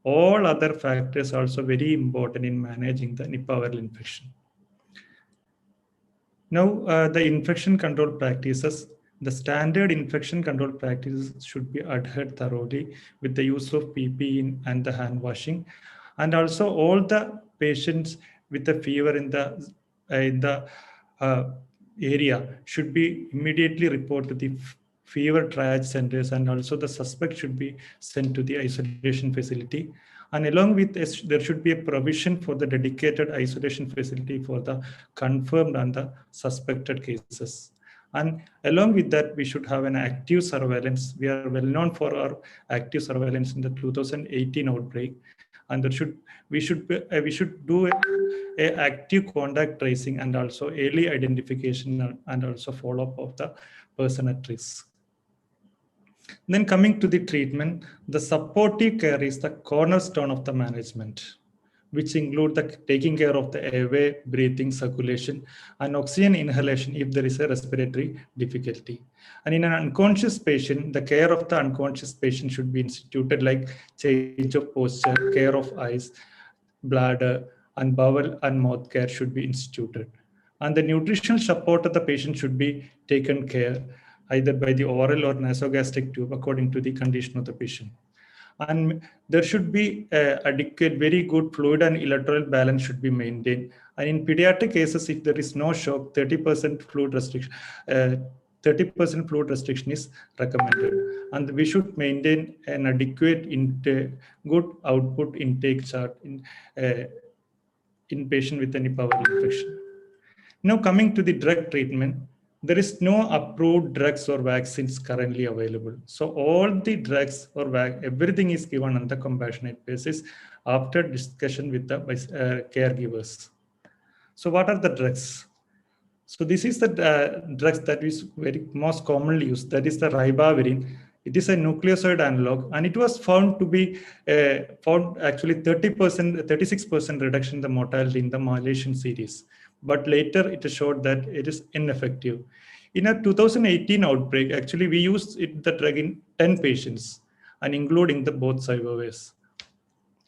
all other factors also very important in managing the Nipah viral infection. Now, the infection control practices, the standard infection control practices should be adhered thoroughly with the use of PPE and the hand washing. And also all the patients with a fever in the area should be immediately reported to the fever triage centers, and also the suspect should be sent to the isolation facility. And along with this, there should be a provision for the dedicated isolation facility for the confirmed and the suspected cases. And along with that, we should have an active surveillance. We are well known for our active surveillance in the 2018 outbreak. And we should do a active contact tracing and also early identification and also follow-up of the person at risk. Then coming to the treatment, the supportive care is the cornerstone of the management, which include the taking care of the airway, breathing, circulation, and oxygen inhalation if there is a respiratory difficulty. And in an unconscious patient, the care of the unconscious patient should be instituted, like change of posture, care of eyes, bladder, and bowel and mouth care should be instituted. And the nutritional support of the patient should be taken care either by the oral or nasogastric tube according to the condition of the patient. And there should be adequate, very good fluid and electrolyte balance should be maintained. And in pediatric cases, if there is no shock, 30% fluid restriction, 30% fluid restriction is recommended. And we should maintain an adequate, good output intake chart in patient with a Nipah viral infection. Now coming to the drug treatment, there is no approved drugs or vaccines currently available. So all the drugs or everything is given on the compassionate basis after discussion with the caregivers. So what are the drugs? So this is the drugs that is very most commonly used. That is the Ribavirin. It is a nucleoside analog, and it was found to be found actually 36% reduction in the mortality in the Malaysian series. But later it showed that it is ineffective. In a 2018 outbreak, actually we used the drug in 10 patients and including the both survivors.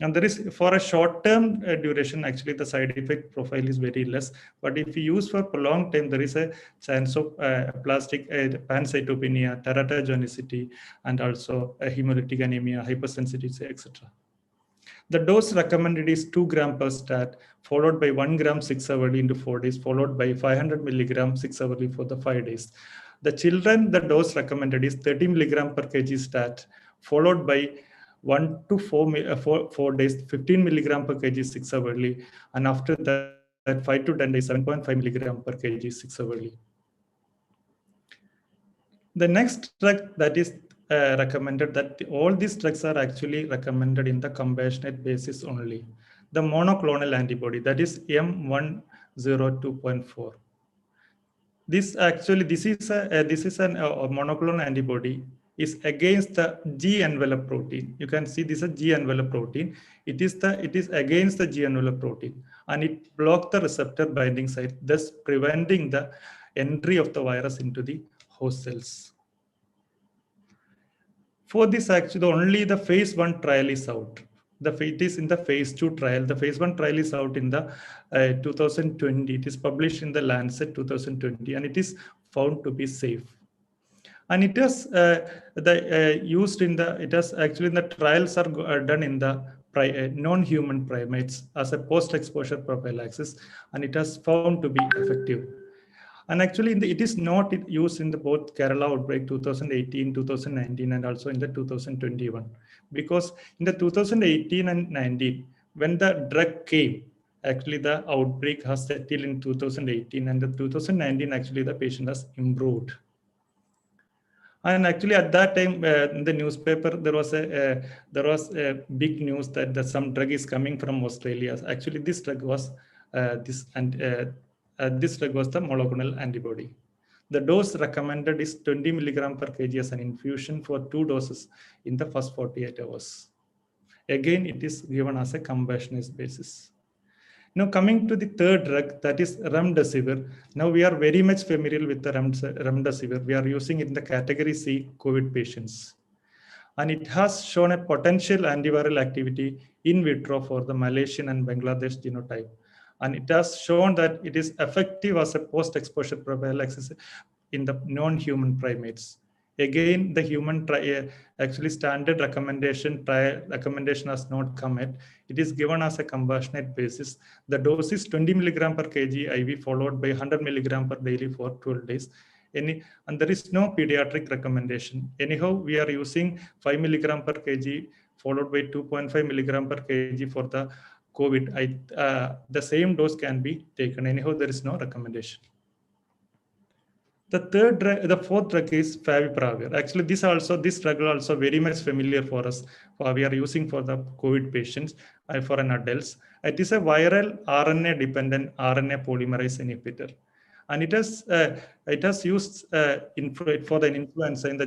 And there is, for a short-term duration, actually the side effect profile is very less. But if you use for prolonged time, there is a chance of plastic pancytopenia, teratogenicity, and also hemolytic anemia, hypersensitivity, etc. The dose recommended is 2 grams per stat, followed by 1 gram 6 hourly into 4 days, followed by 500 milligram 6 hourly for the 5 days. The children, the dose recommended is 30 milligram per kg stat, followed by 1 to 4 days, 15 milligram per kg 6 hourly, and after that 5 to 10 days, 7.5 milligram per kg 6 hourly. The next drug that is recommended, that all these drugs are actually recommended in the compassionate basis only. The monoclonal antibody, that is M102.4. This is a monoclonal antibody is against the G envelope protein. You can see this is a G envelope protein. It is against the G envelope protein, and it blocks the receptor binding site, thus preventing the entry of the virus into the host cells. For this, actually, only the phase 1 trial is out. It is in the phase 2 trial. The phase 1 trial is out in the 2020. It is published in the Lancet 2020, and it is found to be safe. And it is used in the, it has actually the trials are done in the non-human primates as a post-exposure prophylaxis, and it has found to be effective. And actually, it is not used in the both Kerala outbreak 2018, 2019, and also in the 2021. Because in the 2018 and 19, when the drug came, actually the outbreak has settled in 2018, and the 2019, actually the patient has improved. And actually, at that time, in the newspaper, there was a big news that some drug is coming from Australia. Actually, this drug was this drug was the monoclonal antibody. The dose recommended is 20 milligram per kg as an infusion for 2 doses in the first 48 hours. Again, it is given as a compassionate basis. Now, coming to the third drug, that is remdesivir. Now, we are very much familiar with the remdesivir. We are using it in the category C COVID patients. And it has shown a potential antiviral activity in vitro for the Malaysian and Bangladesh genotype. And it has shown that it is effective as a post-exposure prophylaxis in the non-human primates. Again, the human actually standard recommendation has not come yet. It is given as a compassionate basis. The dose is 20 milligram per kg IV followed by 100 milligram per daily for 12 days. And there is no pediatric recommendation. Anyhow, we are using 5 milligram per kg followed by 2.5 milligram per kg for the COVID. The same dose can be taken. Anyhow, there is no recommendation. The fourth drug is favipiravir. Actually, this drug is also very much familiar for us. We are using for the COVID patients for an adults. It is a viral RNA-dependent RNA polymerase inhibitor, and it has used for the influenza in the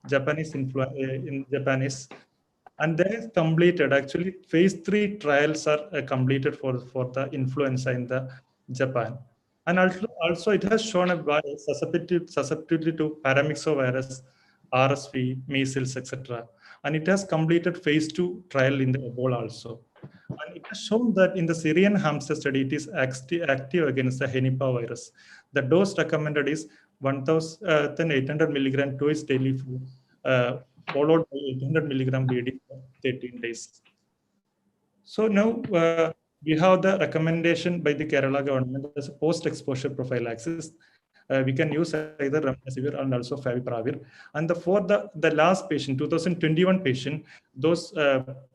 Japanese Japanese. And they have completed, actually, phase 3 trials are completed for the influenza in the Japan. And also it has shown a susceptibility to paramyxovirus, RSV, measles, etc. And it has completed phase 2 trial in the Ebola also. And it has shown that in the Syrian hamster study, it is active against the Nipah virus. The dose recommended is 1,800 milligram twice daily, followed by 800 milligram BD for 13 days. So now we have the recommendation by the Kerala government as a post-exposure prophylaxis. We can use either remdesivir and also favipiravir. And for the last patient, 2021 patient, those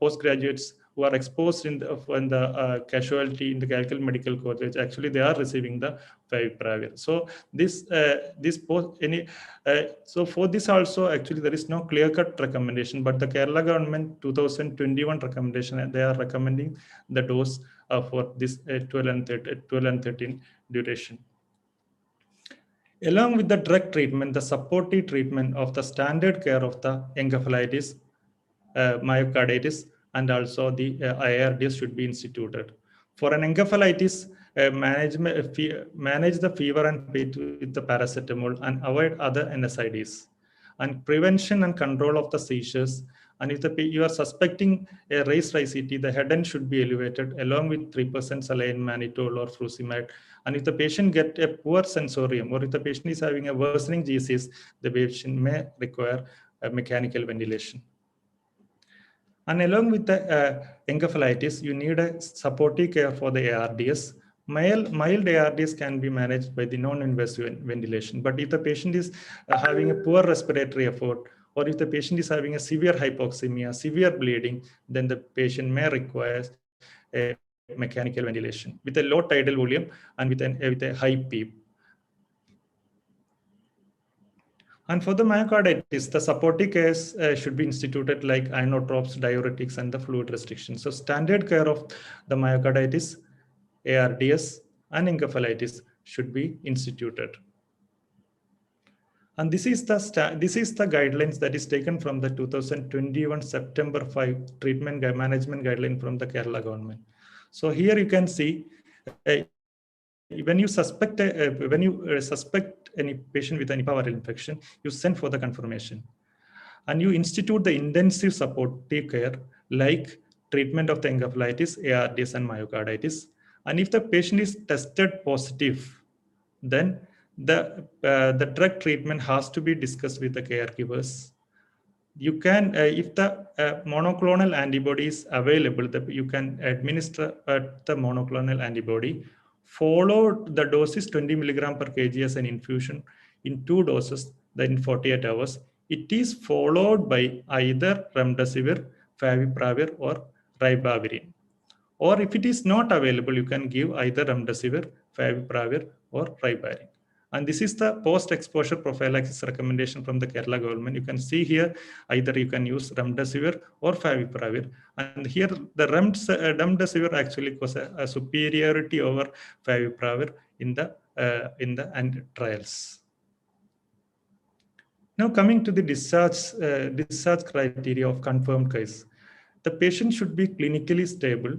postgraduates who are exposed in the casualty in the Calcutta Medical College, actually they are receiving the favipiravir. So so for this also, actually there is no clear-cut recommendation, but the Kerala government 2021 recommendation, they are recommending the dose for this 12 and 13 duration. Along with the drug treatment, the supportive treatment of the standard care of the encephalitis, myocarditis, and also the IRDs should be instituted. For an encephalitis, manage the fever and pain with the paracetamol and avoid other NSAIDs. And prevention and control of the seizures. And if you are suspecting a raised ICT, the head end should be elevated along with 3% saline mannitol or furosemide. And if the patient gets a poor sensorium, or if the patient is having a worsening GCS, the patient may require a mechanical ventilation. And along with the encephalitis, you need a supportive care for the ARDS. Mild ARDS can be managed by the non-invasive ventilation. But if the patient is having a poor respiratory effort, or if the patient is having a severe hypoxemia, severe bleeding, then the patient may require a mechanical ventilation with a low tidal volume and with a high PEEP. And for the myocarditis, the supportive care should be instituted like inotropes, diuretics, and the fluid restrictions. So standard care of the myocarditis, ARDS, and encephalitis should be instituted. And this is the guidelines that is taken from the 2021 September 5 treatment management guideline from the Kerala government. So here you can see when you suspect any patient with a Nipah viral infection, you send for the confirmation, and you institute the intensive supportive care like treatment of the encephalitis, ARDS, and myocarditis. And if the patient is tested positive, then the drug treatment has to be discussed with the caregivers. You can, if the monoclonal antibody is available, you can administer the monoclonal antibody. Follow the doses 20 milligram per kg as an infusion in 2 doses, then in 48 hours. It is followed by either remdesivir, favipiravir, or ribavirin. Or if it is not available, you can give either remdesivir, favipiravir, or ribavirin. And this is the post-exposure prophylaxis recommendation from the Kerala government. You can see here, either you can use remdesivir or favipiravir. And here the remdesivir actually was a superiority over favipiravir in the trials. Now coming to the discharge criteria of confirmed case. The patient should be clinically stable,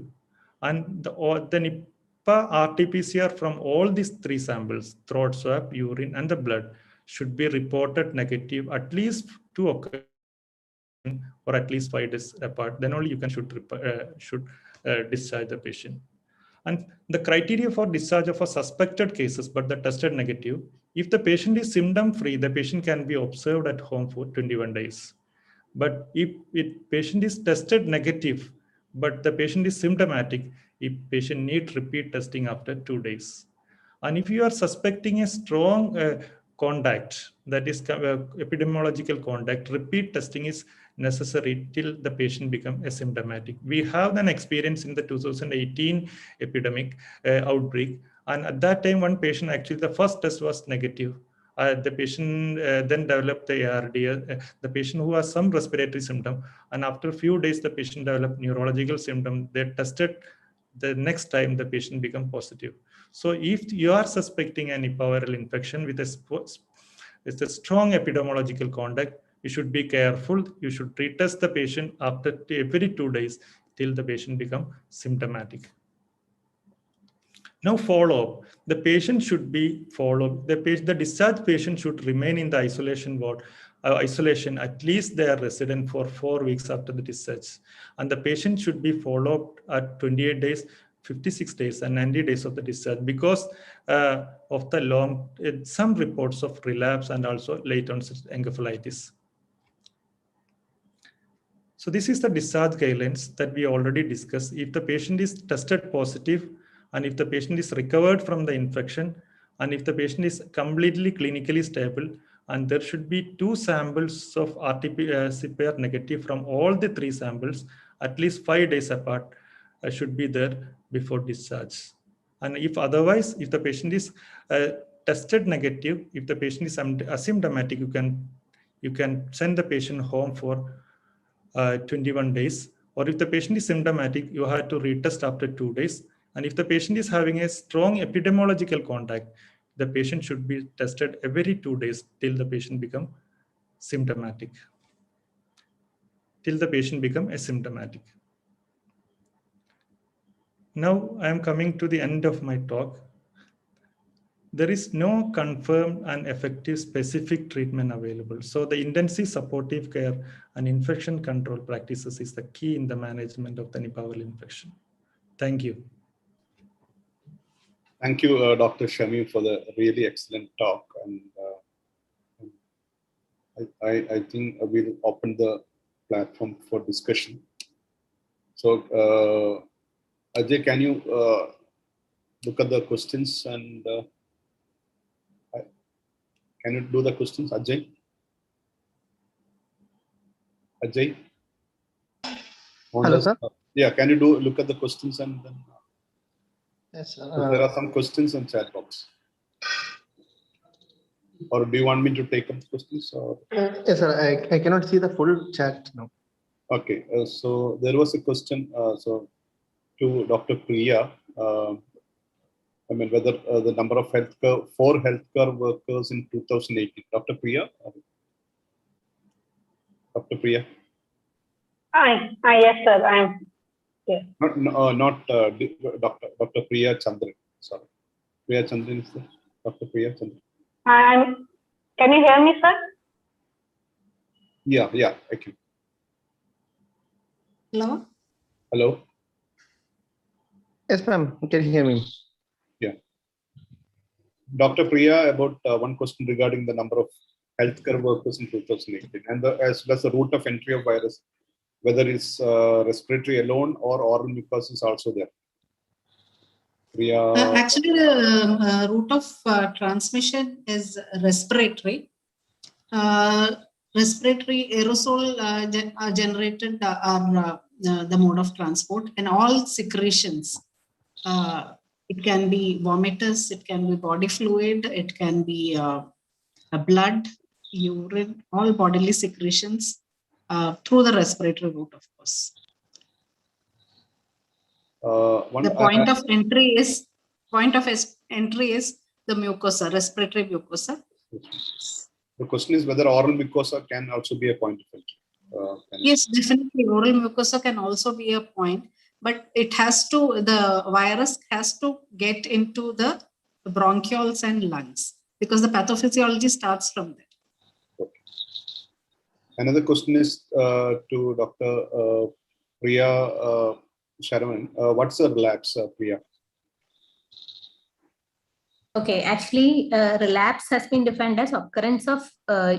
and the Nipah RT-PCR from all these 3 samples, throat swab, urine, and the blood, should be reported negative at least 2 occasions or at least 5 days apart. Then only you should discharge the patient. And the criteria for discharge of a suspected cases but the tested negative, if the patient is symptom-free, the patient can be observed at home for 21 days. But if patient is tested negative, but the patient is symptomatic, if patient needs repeat testing after 2 days. And if you are suspecting a strong contact, that is epidemiological contact, repeat testing is necessary till the patient becomes asymptomatic. We have an experience in the 2018 epidemic outbreak. And at that time, one patient, actually the first test was negative. The patient then developed the ARD, the patient who has some respiratory symptom, and after a few days, the patient developed neurological symptom. They tested the next time, the patient become positive. So if you are suspecting a Nipah viral infection with a strong epidemiological contact, you should be careful. You should retest the patient after every 2 days till the patient become symptomatic. Now follow-up. The patient should be followed. The discharged patient should remain in the isolation ward, isolation at least they are resident for 4 weeks after the discharge. And the patient should be followed at 28 days, 56 days, and 90 days of the discharge because of the some reports of relapse and also late onset encephalitis. So this is the discharge guidelines that we already discussed. If the patient is tested positive, and if the patient is recovered from the infection, and if the patient is completely clinically stable, and there should be 2 samples of RT-PCR negative from all the 3 samples, at least 5 days apart, should be there before discharge. And if otherwise, if the patient is tested negative, if the patient is asymptomatic, you can send the patient home for 21 days. Or if the patient is symptomatic, you have to retest after 2 days. And if the patient is having a strong epidemiological contact, the patient should be tested every 2 days till the patient become symptomatic. Till the patient become asymptomatic. Now I am coming to the end of my talk. There is no confirmed and effective specific treatment available. So the intensive supportive care and infection control practices is the key in the management of the Nipah viral infection. Thank you. Thank you, Dr. Shamim, for the really excellent talk. And I think we'll open the platform for discussion. So, Ajay, can you look at the questions and can you do the questions, Ajay? Ajay? Hello, sir. Yeah, can you look at the questions and then? Yes, sir. So there are some questions in chat box. Or do you want me to take up questions? Or? Yes, sir. I cannot see the full chat now. Okay, so there was a question to Dr. Priya. I mean, whether the number of healthcare workers in 2018. Dr. Priya? Dr. Priya? Yes, sir. I'm here. Not Dr. Priya Chandran. Sorry. Priya Chandran is there? Dr. Priya Chandran. Can you hear me, sir? Yeah, I can. Hello? Hello? Yes, ma'am. Can you hear me? Yeah. Dr. Priya, about one question regarding the number of healthcare workers in 2018 and as well as the route of entry of virus, whether it's respiratory alone or oral mucus is also there. Priya. Actually, the route of transmission is respiratory. Respiratory aerosol generated are the mode of transport, and all secretions. It can be vomitus, it can be body fluid, it can be blood, urine, all bodily secretions through the respiratory route, of course. The point of entry is the mucosa, respiratory mucosa. The question is whether oral mucosa can also be a point of entry. Yes, definitely. Oral mucosa can also be a point, but the virus has to get into the bronchioles and lungs because the pathophysiology starts from there. Okay. Another question is to Dr. Priya Sharman. What's the relapse, Priya? Okay, actually, relapse has been defined as occurrence of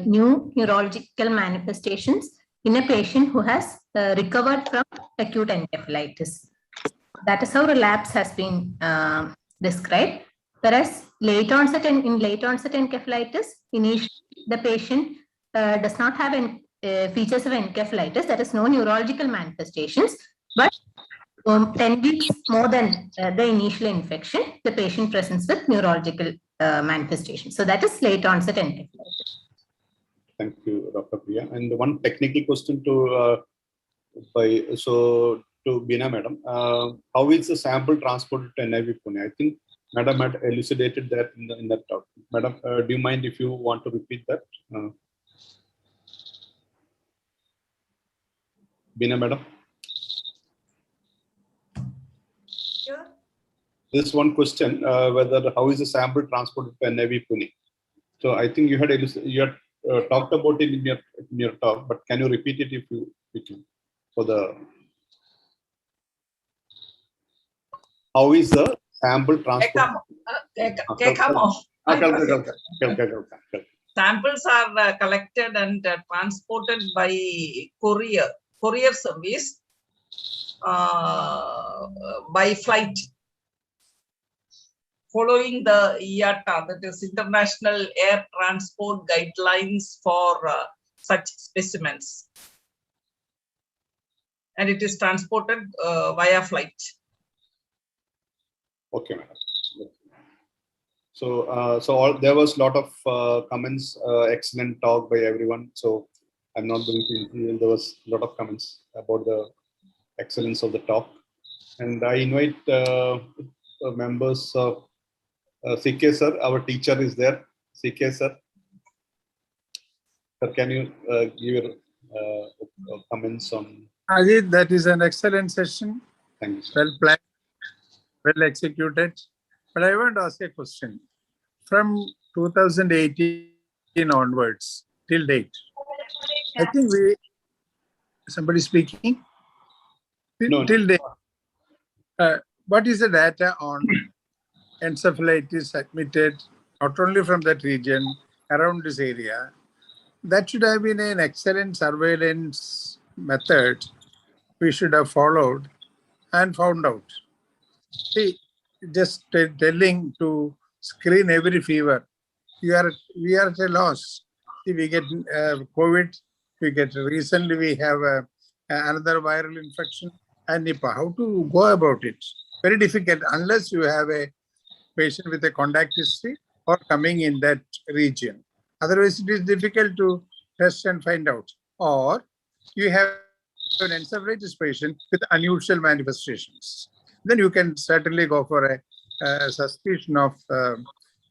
new neurological manifestations in a patient who has recovered from acute encephalitis. That is how relapse has been described. Whereas in late onset encephalitis, initially the patient does not have features of encephalitis, that is no neurological manifestations, but 10 weeks more than the initial infection, the patient presents with neurological manifestations. So that is late onset encephalitis. Thank you, Dr. Priya. And one technical question to Bina Madam. How is the sample transported to NIV Pune? I think Madam had elucidated that in that talk. Madam, do you mind if you want to repeat that? Bina Madam? Sure. This one question, whether how is the sample transported to NIV Pune? So I think you had talked about it in your talk, but can you repeat it if you can? For the how is the sample transport? Samples are collected and transported by courier service by flight, following the IATA, that is International Air Transport Guidelines for such specimens. And it is transported via flight. Okay, madam. So there was a lot of comments, excellent talk by everyone. So I'm not going to, there was a lot of comments about the excellence of the talk. And I invite members of CK sir, our teacher is there. CK sir. Sir, can you give your comments on? Ajit, that is an excellent session. Thank you, sir. Well planned, well executed. But I want to ask a question. From 2018 onwards till date, I think somebody speaking? No. Till date, what is the data on encephalitis admitted, not only from that region, around this area? That should have been an excellent surveillance method we should have followed and found out. See, just telling to screen every fever, we are at a loss. See, we get COVID, recently we have another viral infection and Nipah. How to go about it? Very difficult unless you have a patient with a contact history or coming in that region. Otherwise, it is difficult to test and find out. Or you have an encephalitis patient with unusual manifestations. Then you can certainly go for a suspicion of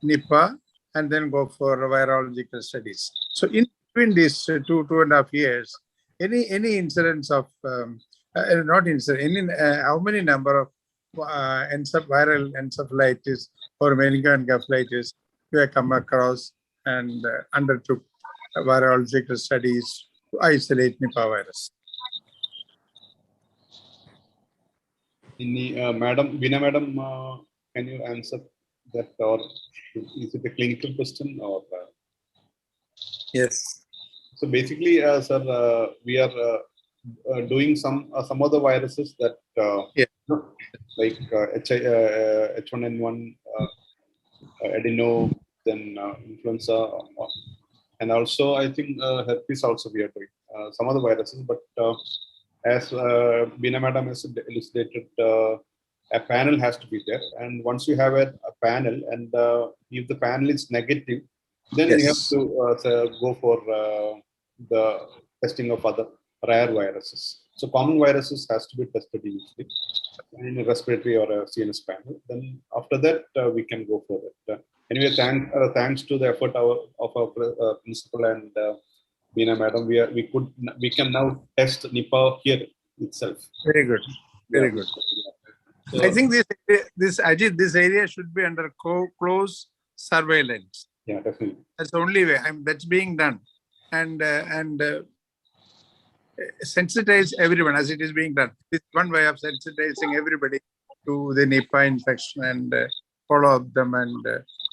Nipah and then go for virological studies. So in between these 2.5 years, any incidents of not incident, how many number of viral encephalitis or meningoencephalitis you have come across and undertook virological studies to isolate Nipah virus? Madam, Veena Madam, can you answer that, or is it a clinical question or? Yes. So basically, sir, we are doing some other viruses that like H1N1, adeno, then influenza, and also I think herpes also we are doing some other viruses. But as Veena Madam has elucidated, a panel has to be there, and once you have a panel, and if the panel is negative, then you have to go for the testing of other rare viruses. So common viruses has to be tested initially in a respiratory or a CNS panel. Then after that, we can go for it. Anyway, thanks to the effort of our principal and Veena Madam, we can now test Nipah here itself. Very good. Very good. So, I think this area should be under close surveillance. Yeah, definitely. That's the only way. That's being done, and sensitize everyone as it is being done. It's one way of sensitizing everybody to the Nipah infection and follow up them, and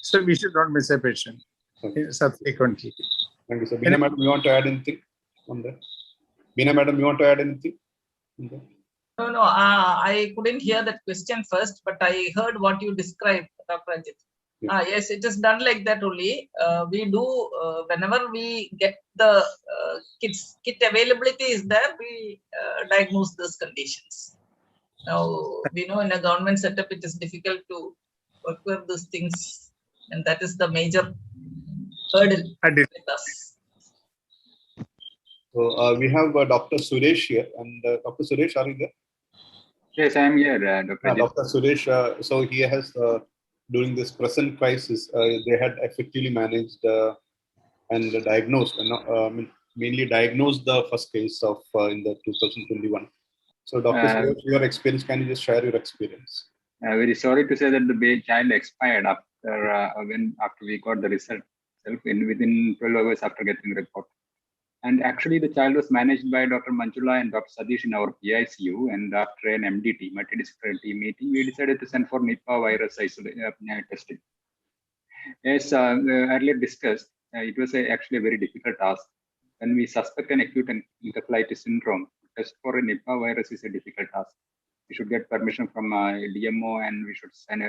so we should not miss a patient subsequently. Thank you, sir. Veena Madam, you want to add anything on that? Veena Madam, you want to add anything on that? No, I couldn't hear that question first, but I heard what you described, Dr. Ajit. Yeah. Yes, it is done like that only. We do, whenever we get the kit availability is there, we diagnose those conditions. Now, we know in a government setup, it is difficult to work with those things, and that is the major hurdle with us. So we have Dr. Suresh here, and Dr. Suresh, are you there? Yes, I am here, Dr. Dr. Suresh, so he has, during this present crisis, they had effectively managed and diagnosed, mainly diagnosed the first case of in the 2021. So Dr. Suresh, your experience, can you just share your experience? Very sorry to say that the child expired after we got the result within 12 hours after getting the report. And actually, the child was managed by Dr. Manjula and Dr. Sadish in our PICU. And after an MDT, multidisciplinary team meeting, we decided to send for Nipah virus testing. As earlier discussed, it was actually a very difficult task. When we suspect an acute encephalitis syndrome, test for a Nipah virus is a difficult task. We should get permission from DMO, and we should send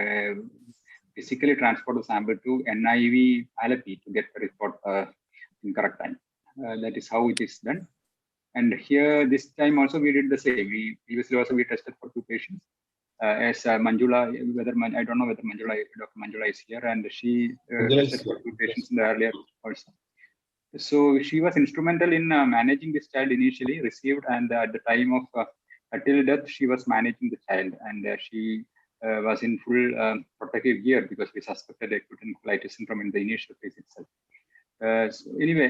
physically transport the sample to NIV Viability to get the report in correct time. That is how it is done. And here, this time also, we did the same. Previously also, we tested for 2 patients. As Manjula, I don't know whether Dr. Manjula is here, and she tested for 2 patients in the earlier also. So she was instrumental in managing this child initially, received, and at the time of till death, she was managing the child, and she was in full protective gear because we suspected acute encephalitis syndrome in the initial phase itself. So anyway,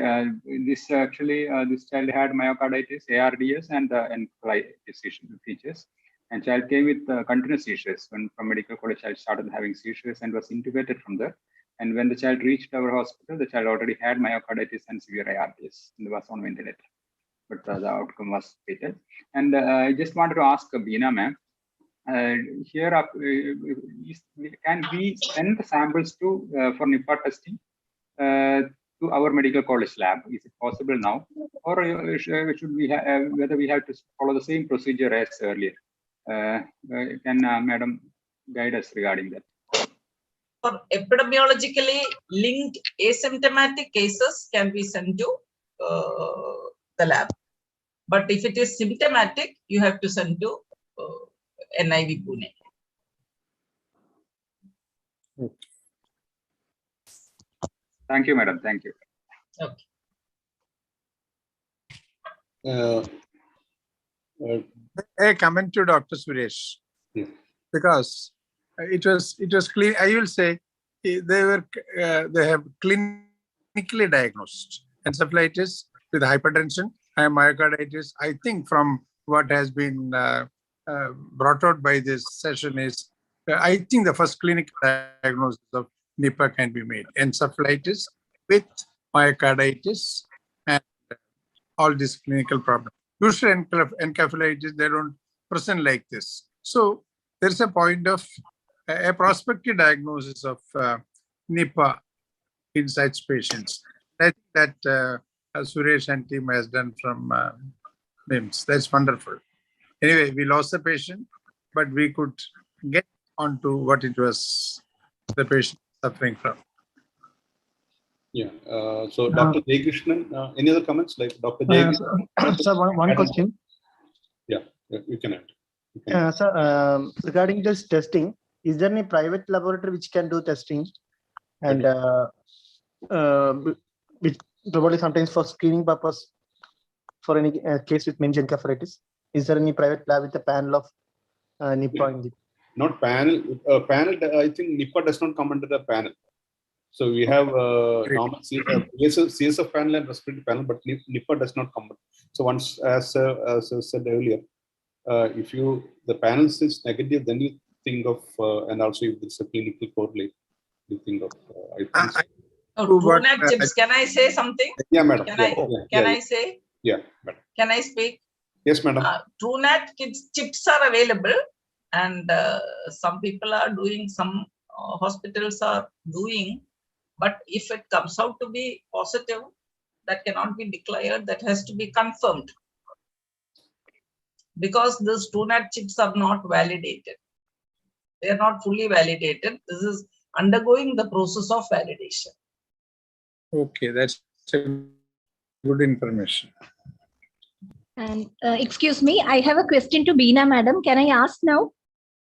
this child had myocarditis, ARDS, and encephalitis features. And child came with continuous seizures. When from medical college, child started having seizures and was intubated from there. And when the child reached our hospital, the child already had myocarditis and severe ARDS and was on ventilator. But the outcome was fatal. And I just wanted to ask Veena ma'am, here can we send the samples to for Nipah testing to our medical college lab? Is it possible now, or should we whether we have to follow the same procedure as earlier? Can Madam guide us regarding that? For epidemiologically linked asymptomatic cases can be sent to the lab. But if it is symptomatic, you have to send to NIV Pune. Thank you, Madam. Thank you. Okay. A comment to Dr. Suresh, because it was clean. I will say they have clinically diagnosed encephalitis with hypertension and myocarditis. I think from what has been brought out by this session is, I think the first clinical diagnosis of Nipah can be made. Encephalitis with myocarditis and all these clinical problems. Usually encephalitis, they don't present like this. So there's a point of a prospective diagnosis of Nipah in such patients. I think that Suresh and team has done from MIMS. That's wonderful. Anyway, we lost the patient, but we could get onto what it was the patient suffering from. Yeah. So Dr. Jaykrishnan, any other comments like Dr. Jaykrishnan? Sir, one question. Yeah, you can add. Sir, regarding this testing, is there any private laboratory which can do testing? And which probably sometimes for screening purpose for any case with meningitis. Is there any private lab with a panel of Nipah in the? Not panel. Panel. I think Nipah does not come under the panel. So we have normal CSF panel and respiratory panel, but Nipah does not come. So once, as I said earlier, if the panel is negative, then you think of, and also if it's a clinical correlate, you think of. TrueNat chips. Can I say something? Yeah, madam. Can I say? Yeah, madam. Can I speak? Yes, madam. TrueNat chips are available, and some people are doing, some hospitals are doing. But if it comes out to be positive, that cannot be declared. That has to be confirmed, because these TrueNat chips are not validated. They are not fully validated. This is undergoing the process of validation. Okay, that's good information. And excuse me, I have a question to Beena, madam. Can I ask now?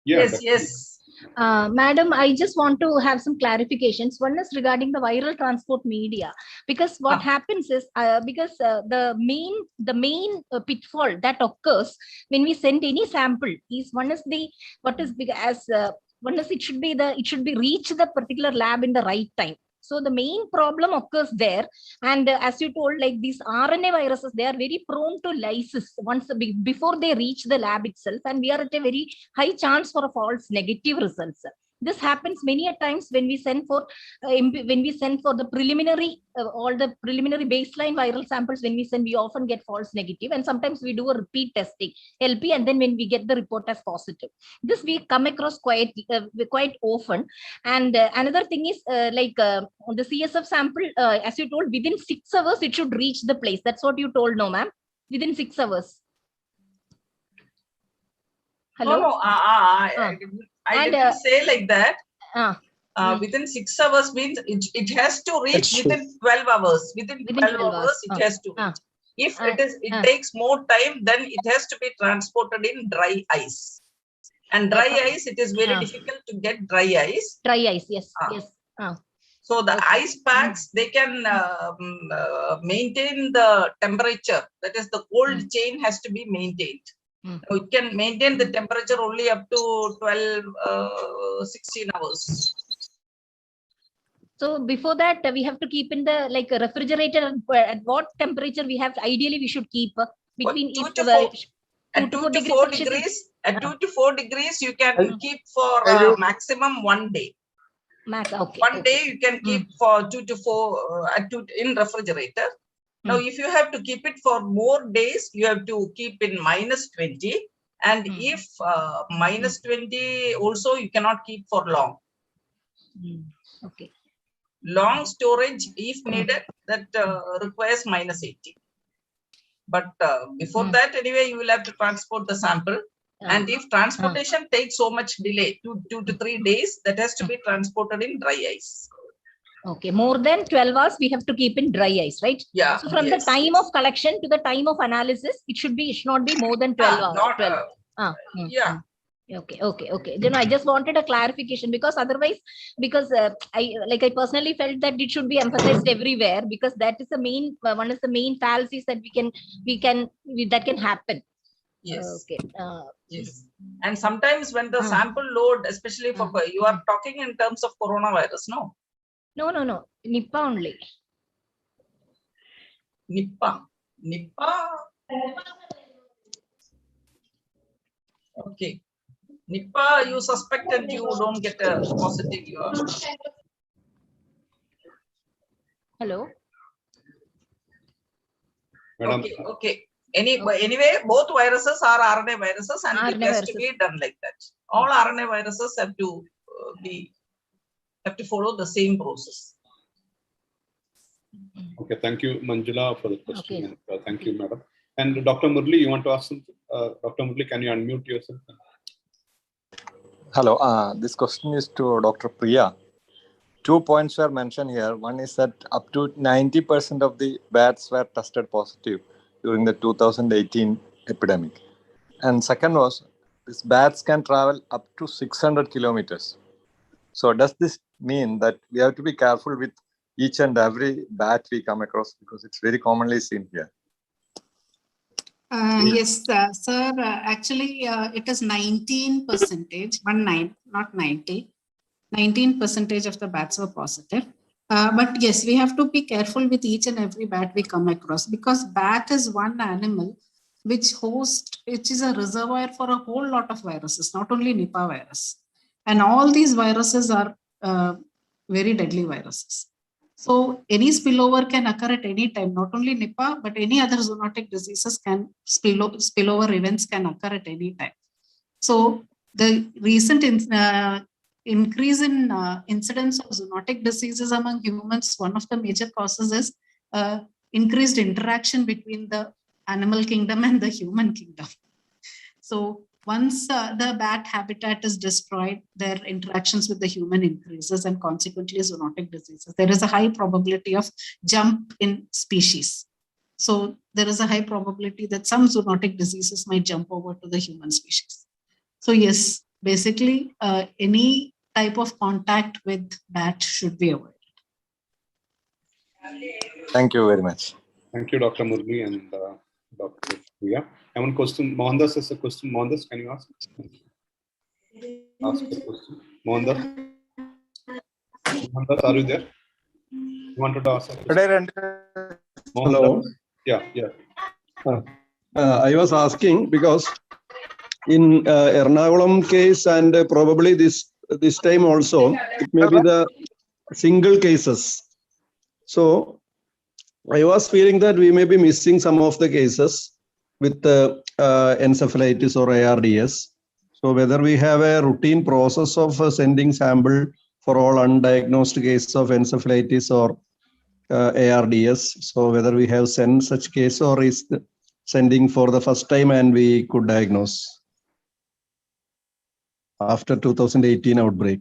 Yeah, yes. Madam, I just want to have some clarifications. One is regarding the viral transport media, because what happens is the main pitfall that occurs when we send any sample is it should be reach the particular lab in the right time. So the main problem occurs there. And as you told, like these RNA viruses, they are very prone to lysis before they reach the lab itself. And we are at a very high chance for a false negative results. This happens many a times when we send for the preliminary, all the preliminary baseline viral samples. When we send, we often get false negative, and sometimes we do a repeat testing, LP, and then when we get the report as positive. This we come across quite often. And another thing is the CSF sample, as you told, within 6 hours it should reach the place. That's what you told, no, ma'am? Within 6 hours. Hello. No, I didn't say like that. Within 6 hours means it has to reach within 12 hours. Within 12 hours it has to reach. If it takes more time, then it has to be transported in dry ice. And dry ice, it is very difficult to get dry ice. Dry ice, yes, yes. So the ice packs, they can maintain the temperature. That is, the cold chain has to be maintained. It can maintain the temperature only up to 12, 16 hours. So before that, we have to keep in the refrigerator. At what temperature we have? Ideally, we should keep between 2 to 4 degrees. At 2 to 4 degrees, you can keep for maximum 1 day. Okay. One day you can keep for 2 to 4 in refrigerator. Now, if you have to keep it for more days, you have to keep in -20. And if -20 also, you cannot keep for long. Okay. Long storage, if needed, that requires -80. But before that, anyway, you will have to transport the sample. And if transportation takes so much delay, 2 to 3 days, that has to be transported in dry ice. Okay, more than 12 hours, we have to keep in dry ice, right? Yeah. So from the time of collection to the time of analysis, it should not be more than 12 hours. Yeah. Okay. Then I just wanted a clarification, because otherwise, I personally felt that it should be emphasized everywhere, because that is the main one of the main fallacies that that can happen. Yes. Okay. Yes. And sometimes when the sample load, especially for you are talking in terms of coronavirus, no? No. Nipah only. Nipah. Okay. Nipah, you suspected you don't get a positive. Hello. Madam, Okay. Anyway, both viruses are RNA viruses, and it has to be done like that. All RNA viruses have to follow the same process. Okay, thank you, Manjula, for the question. Okay. And, thank you, madam. And Dr. Murli, you want to ask something? Dr. Murli, can you unmute yourself? Hello, this question is to Dr. Priya. 2 points were mentioned here. One is that up to 90% of the bats were tested positive during the 2018 epidemic. And second was, these bats can travel up to 600 kilometers. So does this mean that we have to be careful with each and every bat we come across, because it's very commonly seen here? Yes, sir. Actually, it is 19%, 19, not 90. 19% of the bats were positive. But yes, we have to be careful with each and every bat we come across, because bat is one animal which is a reservoir for a whole lot of viruses, not only Nipah virus. And all these viruses are very deadly viruses. So any spillover can occur at any time, not only Nipah, but any other zoonotic diseases can spillover events can occur at any time. So the recent increase in incidence of zoonotic diseases among humans, one of the major causes is increased interaction between the animal kingdom and the human kingdom. So once the bat habitat is destroyed, their interactions with the human increases, and consequently zoonotic diseases. There is a high probability of jump in species. So there is a high probability that some zoonotic diseases might jump over to the human species. So yes, basically any type of contact with bat should be avoided. Thank you very much. Thank you, Dr. Murli and Dr. Priya. I have one question. Mohandas has a question. Mohandas, can you ask? Ask a question. Mohandas, are you there? You wanted to ask a question? Hello. Yeah. I was asking because in Ernakulam case and probably this time also, it may be the single cases. So I was feeling that we may be missing some of the cases with encephalitis or ARDS. So whether we have a routine process of sending sample for all undiagnosed cases of encephalitis or ARDS. So whether we have sent such case, or is sending for the first time and we could diagnose after 2018 outbreak.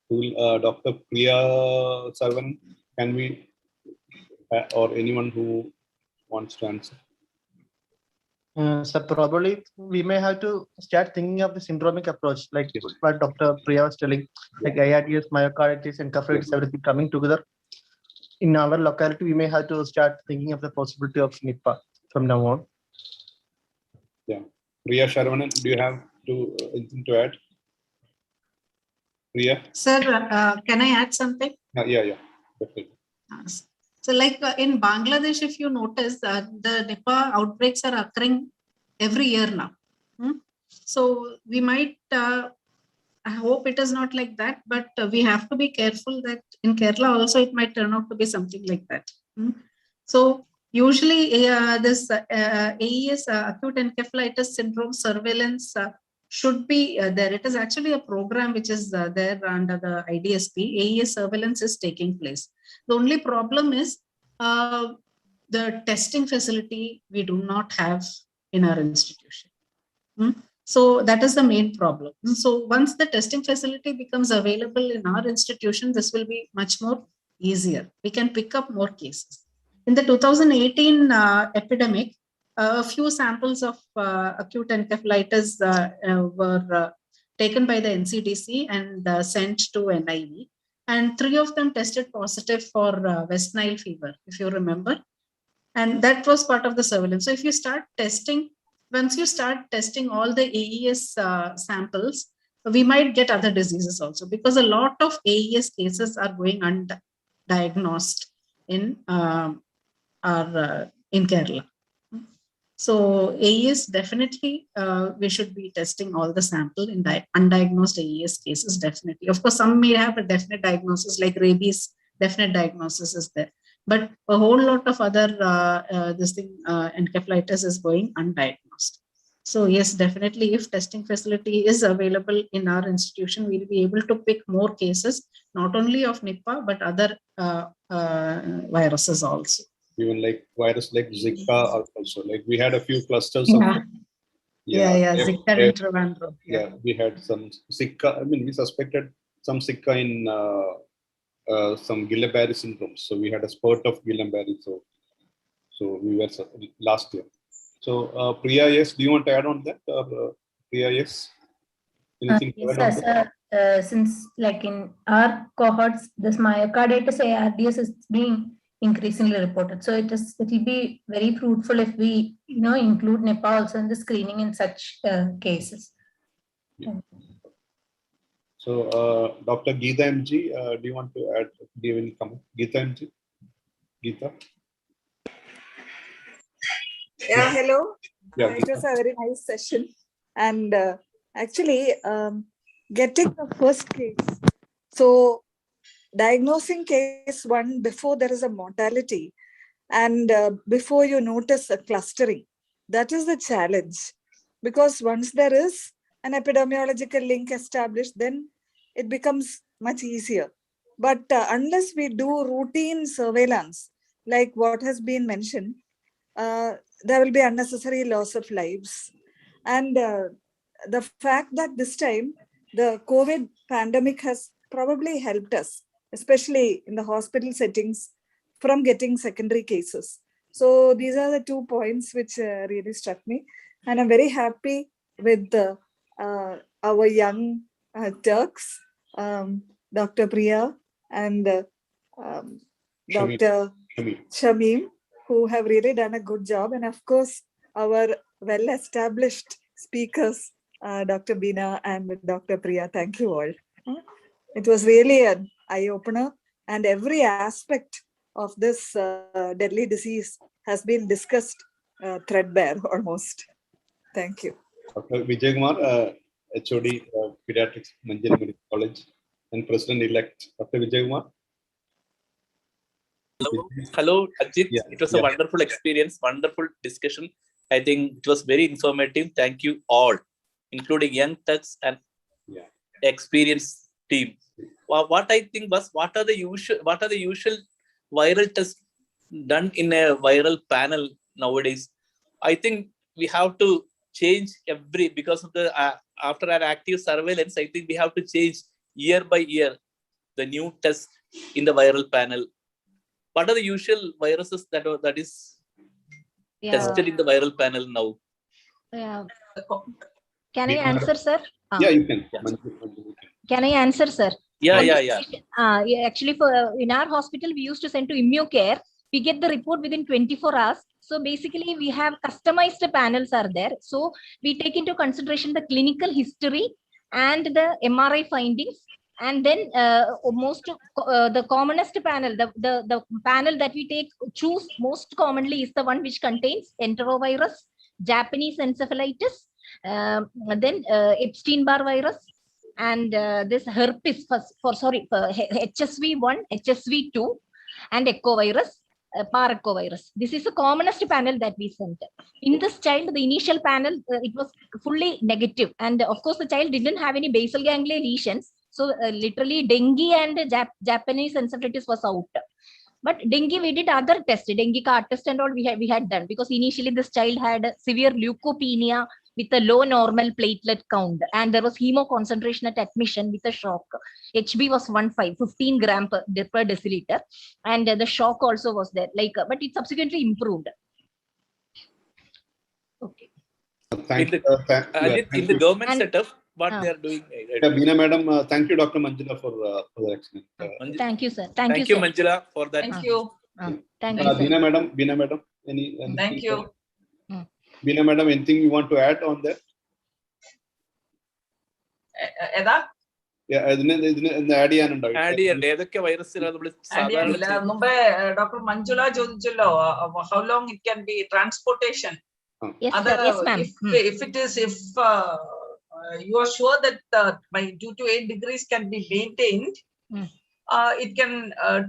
Dr. Priya Sarvan, can we, or anyone who wants to answer? So probably we may have to start thinking of the syndromic approach, like what Dr. Priya was telling, like ARDS, myocarditis, and encephalitis, everything coming together. In our locality, we may have to start thinking of the possibility of Nipah from now on. Yeah. Priya Sharvanan, do you have anything to add? Priya? Sir, can I add something? Yeah, definitely. So like in Bangladesh, if you notice, the Nipah outbreaks are occurring every year now. So we might, I hope it is not like that, but we have to be careful that in Kerala also it might turn out to be something like that. So usually this AES, acute encephalitis syndrome surveillance should be there. It is actually a program which is there under the IDSP. AES surveillance is taking place. The only problem is the testing facility we do not have in our institution. So that is the main problem. So once the testing facility becomes available in our institution, this will be much more easier. We can pick up more cases. In the 2018 epidemic, a few samples of acute encephalitis were taken by the NCDC and sent to NIV. and 3 of them tested positive for West Nile fever, if you remember. And that was part of the surveillance. So if you start testing, once you start testing all the AES samples, we might get other diseases also, because a lot of AES cases are going undiagnosed in Kerala. So AES, definitely, we should be testing all the sample in undiagnosed AES cases, definitely. Of course, some may have a definite diagnosis, like rabies, definite diagnosis is there. But a whole lot of other encephalitis is going undiagnosed. So yes, definitely, if testing facility is available in our institution, we'll be able to pick more cases, not only of Nipah, but other viruses also. Even like virus like Zika also. Like we had a few clusters Yeah. of Zika and Trivandrum. Yeah, we had some Zika. I mean, we suspected some Zika in some Guillain-Barré syndrome. So we had a spurt of Guillain-Barré. So we were last year. So Priya, yes, do you want to add on that? Or, Priya, yes. Anything to add on that? Since like in our cohorts, this myocarditis ARDS is being increasingly reported. So it will be very fruitful if we include Nipah also in the screening in such cases. Yeah. So Dr. Geeta MG, do you want to add, give any comment? Geeta MG? Geeta? Yeah, hello. Yeah, it was a very nice session. And actually, getting the first case. So diagnosing case 1 before there is a mortality and before you notice a clustering, that is the challenge. Because once there is an epidemiological link established, then it becomes much easier. But unless we do routine surveillance, like what has been mentioned, there will be unnecessary loss of lives. And the fact that this time the COVID pandemic has probably helped us, especially in the hospital settings, from getting secondary cases. So these are the 2 points which really struck me. And I'm very happy with our young Turks, Dr. Priya and Dr. Shamim, who have really done a good job. And of course, our well-established speakers, Dr. Bina and Dr. Priya. Thank you all. It was really an eye-opener, and every aspect of this deadly disease has been discussed threadbare almost. Thank you. Dr. Vijay Kumar, HOD Pediatrics, Manjari Medical College, and President-elect Dr. Vijay Kumar. Hello, Ajit. Yeah, it was a wonderful experience, wonderful discussion. I think it was very informative. Thank you all, including young Turks and experienced team. What I think was, what are the usual viral tests done in a viral panel nowadays? I think we have to change because of the after our active surveillance. I think we have to change year by year the new test in the viral panel. What are the usual viruses that is tested in the viral panel now? Yeah. Can I answer, sir? Yeah, you can. Can I answer, sir? Yeah. Actually, in our hospital, we used to send to ImmuCare. We get the report within 24 hours. So basically, we have customized panels are there. So we take into consideration the clinical history and the MRI findings. And then the commonest panel, the panel that we choose most commonly is the one which contains enterovirus, Japanese encephalitis, then Epstein-Barr virus, and this herpes for HSV1, HSV2, and echovirus, paraechovirus. This is the commonest panel that we sent. In this child, the initial panel, it was fully negative. And of course, the child didn't have any basal ganglia lesions. So literally dengue and Japanese encephalitis was out. But dengue, we did other tests, dengue card test and all we had done, because initially this child had severe leukopenia with a low normal platelet count, and there was hemo concentration at admission with a shock. HB was 15 gram per deciliter, and the shock also was there. But it subsequently improved. Okay. In the government setup, what they are doing. Beena Madam, thank you, Dr. Manjula, for the excellent. Thank you, sir. Thank you, sir. Manjula, for that. Thank you. Thank you, sir. Beena Madam, Thank you. Beena Madam, anything you want to add on that? ഏതാ add ചെയ്യാനുണ്ടോ? ഏതൊക്കെ വൈറസിലാണ് മുമ്പേ doctor Manjula ചോദിച്ചല്ലോ how long it can be transportation. Yes, ma'am. If you are sure that by 2 to 8 degrees can be maintained, it can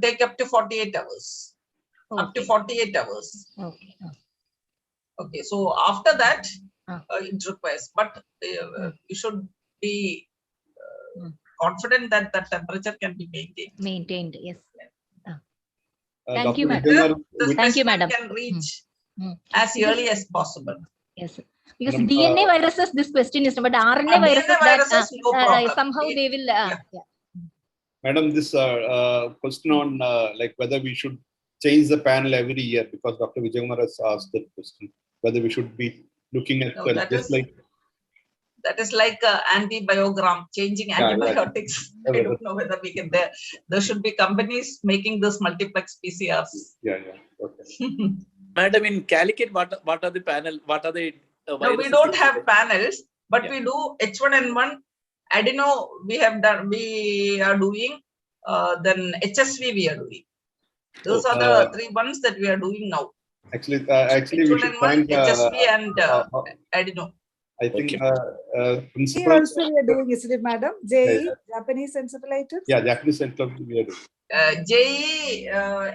take up to 48 hours. Okay. Up to 48 hours. Okay. Okay, so after that, it requires, but you should be confident that the temperature can be maintained. Maintained, yes. Thank you, madam. Thank you, madam. Can reach as early as possible. Yes, because DNA viruses, this question is, but RNA viruses, no problem. somehow they will. Madam, this question on like whether we should change the panel every year, because Dr. Vijayakumar has asked that question, whether we should be looking at that is like antibiogram, changing antibiotics. I don't know whether we can. There should be companies making this multiplex PCRs. Okay. Madam, in Calicut, what are the panel? What are the no, we don't have panels, but we do H1N1, adeno. We are doing. Then HSV we are doing. Those are the 3 ones that we are doing now. Actually, H1N1, we should find HSV and adeno. I think principal also we are doing, is it, madam? JE, Japanese encephalitis? Yeah, Japanese encephalitis we are doing. JE,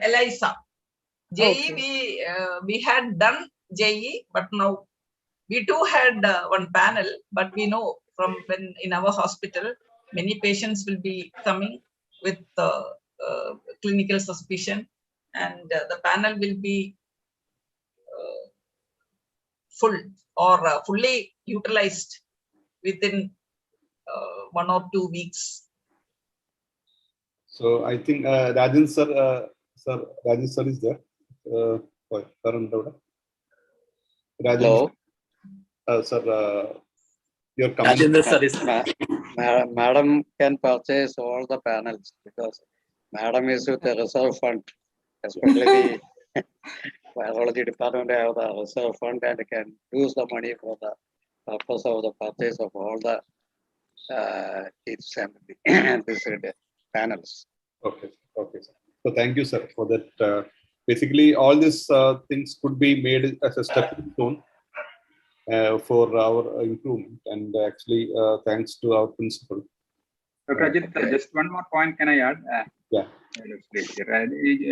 ELISA. JE, we had done JE, but now we too had one panel, but we know from when in our hospital, many patients will be coming with clinical suspicion, and the panel will be full or fully utilized within 1 or 2 weeks. So I think Rajan sir is there. Hello. Sir, your comment. Madam can purchase all the panels because Madam is with the reserve fund, especially the biology department have the reserve fund and can use the money for the purpose of the purchase of all the kits and this panels. Okay, sir. So thank you, sir, for that. Basically, all these things could be made as a stepping stone for our improvement, and actually, thanks to our principal. Dr. Ajit, just one more point can I add? Yeah.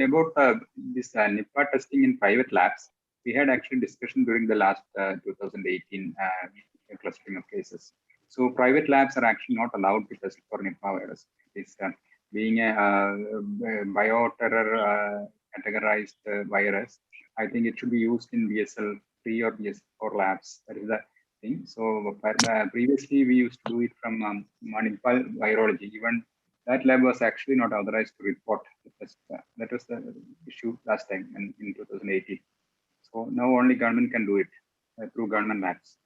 About this Nipah testing in private labs, we had actually discussion during the last 2018 clustering of cases. So private labs are actually not allowed to test for Nipah virus. It's being a bioterror categorized virus. I think it should be used in BSL-3 or BSL-4 labs. That is the thing. So previously we used to do it from Nipah virology. Even that lab was actually not authorized to report the test. That was the issue last time in 2018. So now only government can do it through government labs.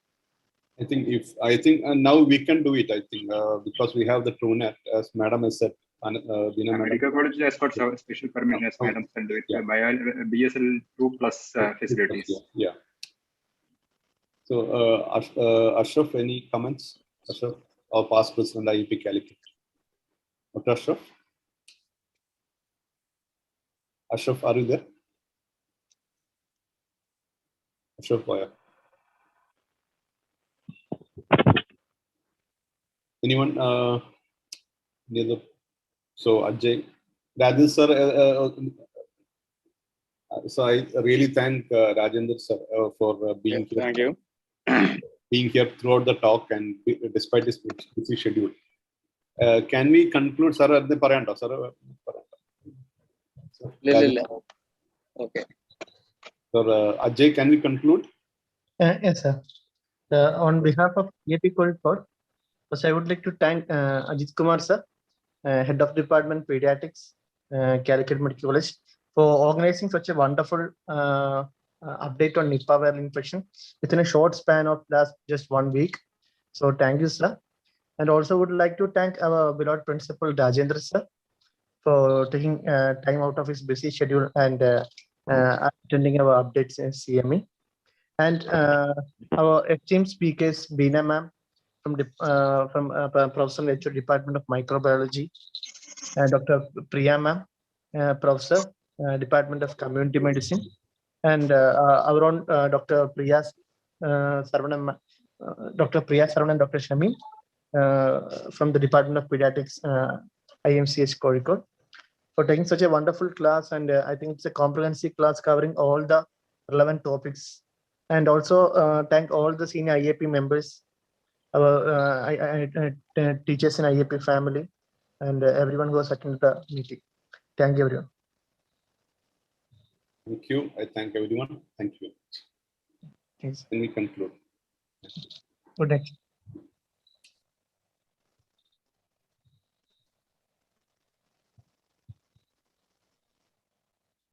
I think now we can do it. I think because we have the TrueNet, as Madam has said. Medical college has got special permission, as Madam said, with BSL-2 plus facilities. Yeah. So Ashraf, any comments? Ashraf, our past president IEP Calicut. Dr. Ashraf? Ashraf, are you there? Ashraf, anyone? So Ajay, Rajan sir. So I really thank Rajendra sir for being here. Thank you. Being here throughout the talk and despite this busy schedule. Can we conclude, sir? Okay. So Ajay, can we conclude? Yes, sir. On behalf of EAP Kozhikode, first I would like to thank Ajit Kumar sir, Head of Department Pediatrics, Calicut Medical College, for organizing such a wonderful update on Nipah viral infection within a short span of just 1 week. So thank you, sir. And also would like to thank our beloved principal Rajendra sir for taking time out of his busy schedule and attending our updates in CME. And our esteemed speakers, Beena ma'am from Professor H.O. Department of Microbiology, Dr. Priya ma'am, Professor, Department of Community Medicine, and our own Dr. Priya Saravanan, Dr. Priya Saravanan, Dr. Shamim from the Department of Pediatrics, IMCH Kozhikode, for taking such a wonderful class. And I think it's a comprehensive class covering all the relevant topics. And also thank all the senior IAP members, our teachers in IAP family, and everyone who has attended the meeting. Thank you, everyone. Thank you. I thank everyone. Thank you. Thanks. Can we conclude? Good night.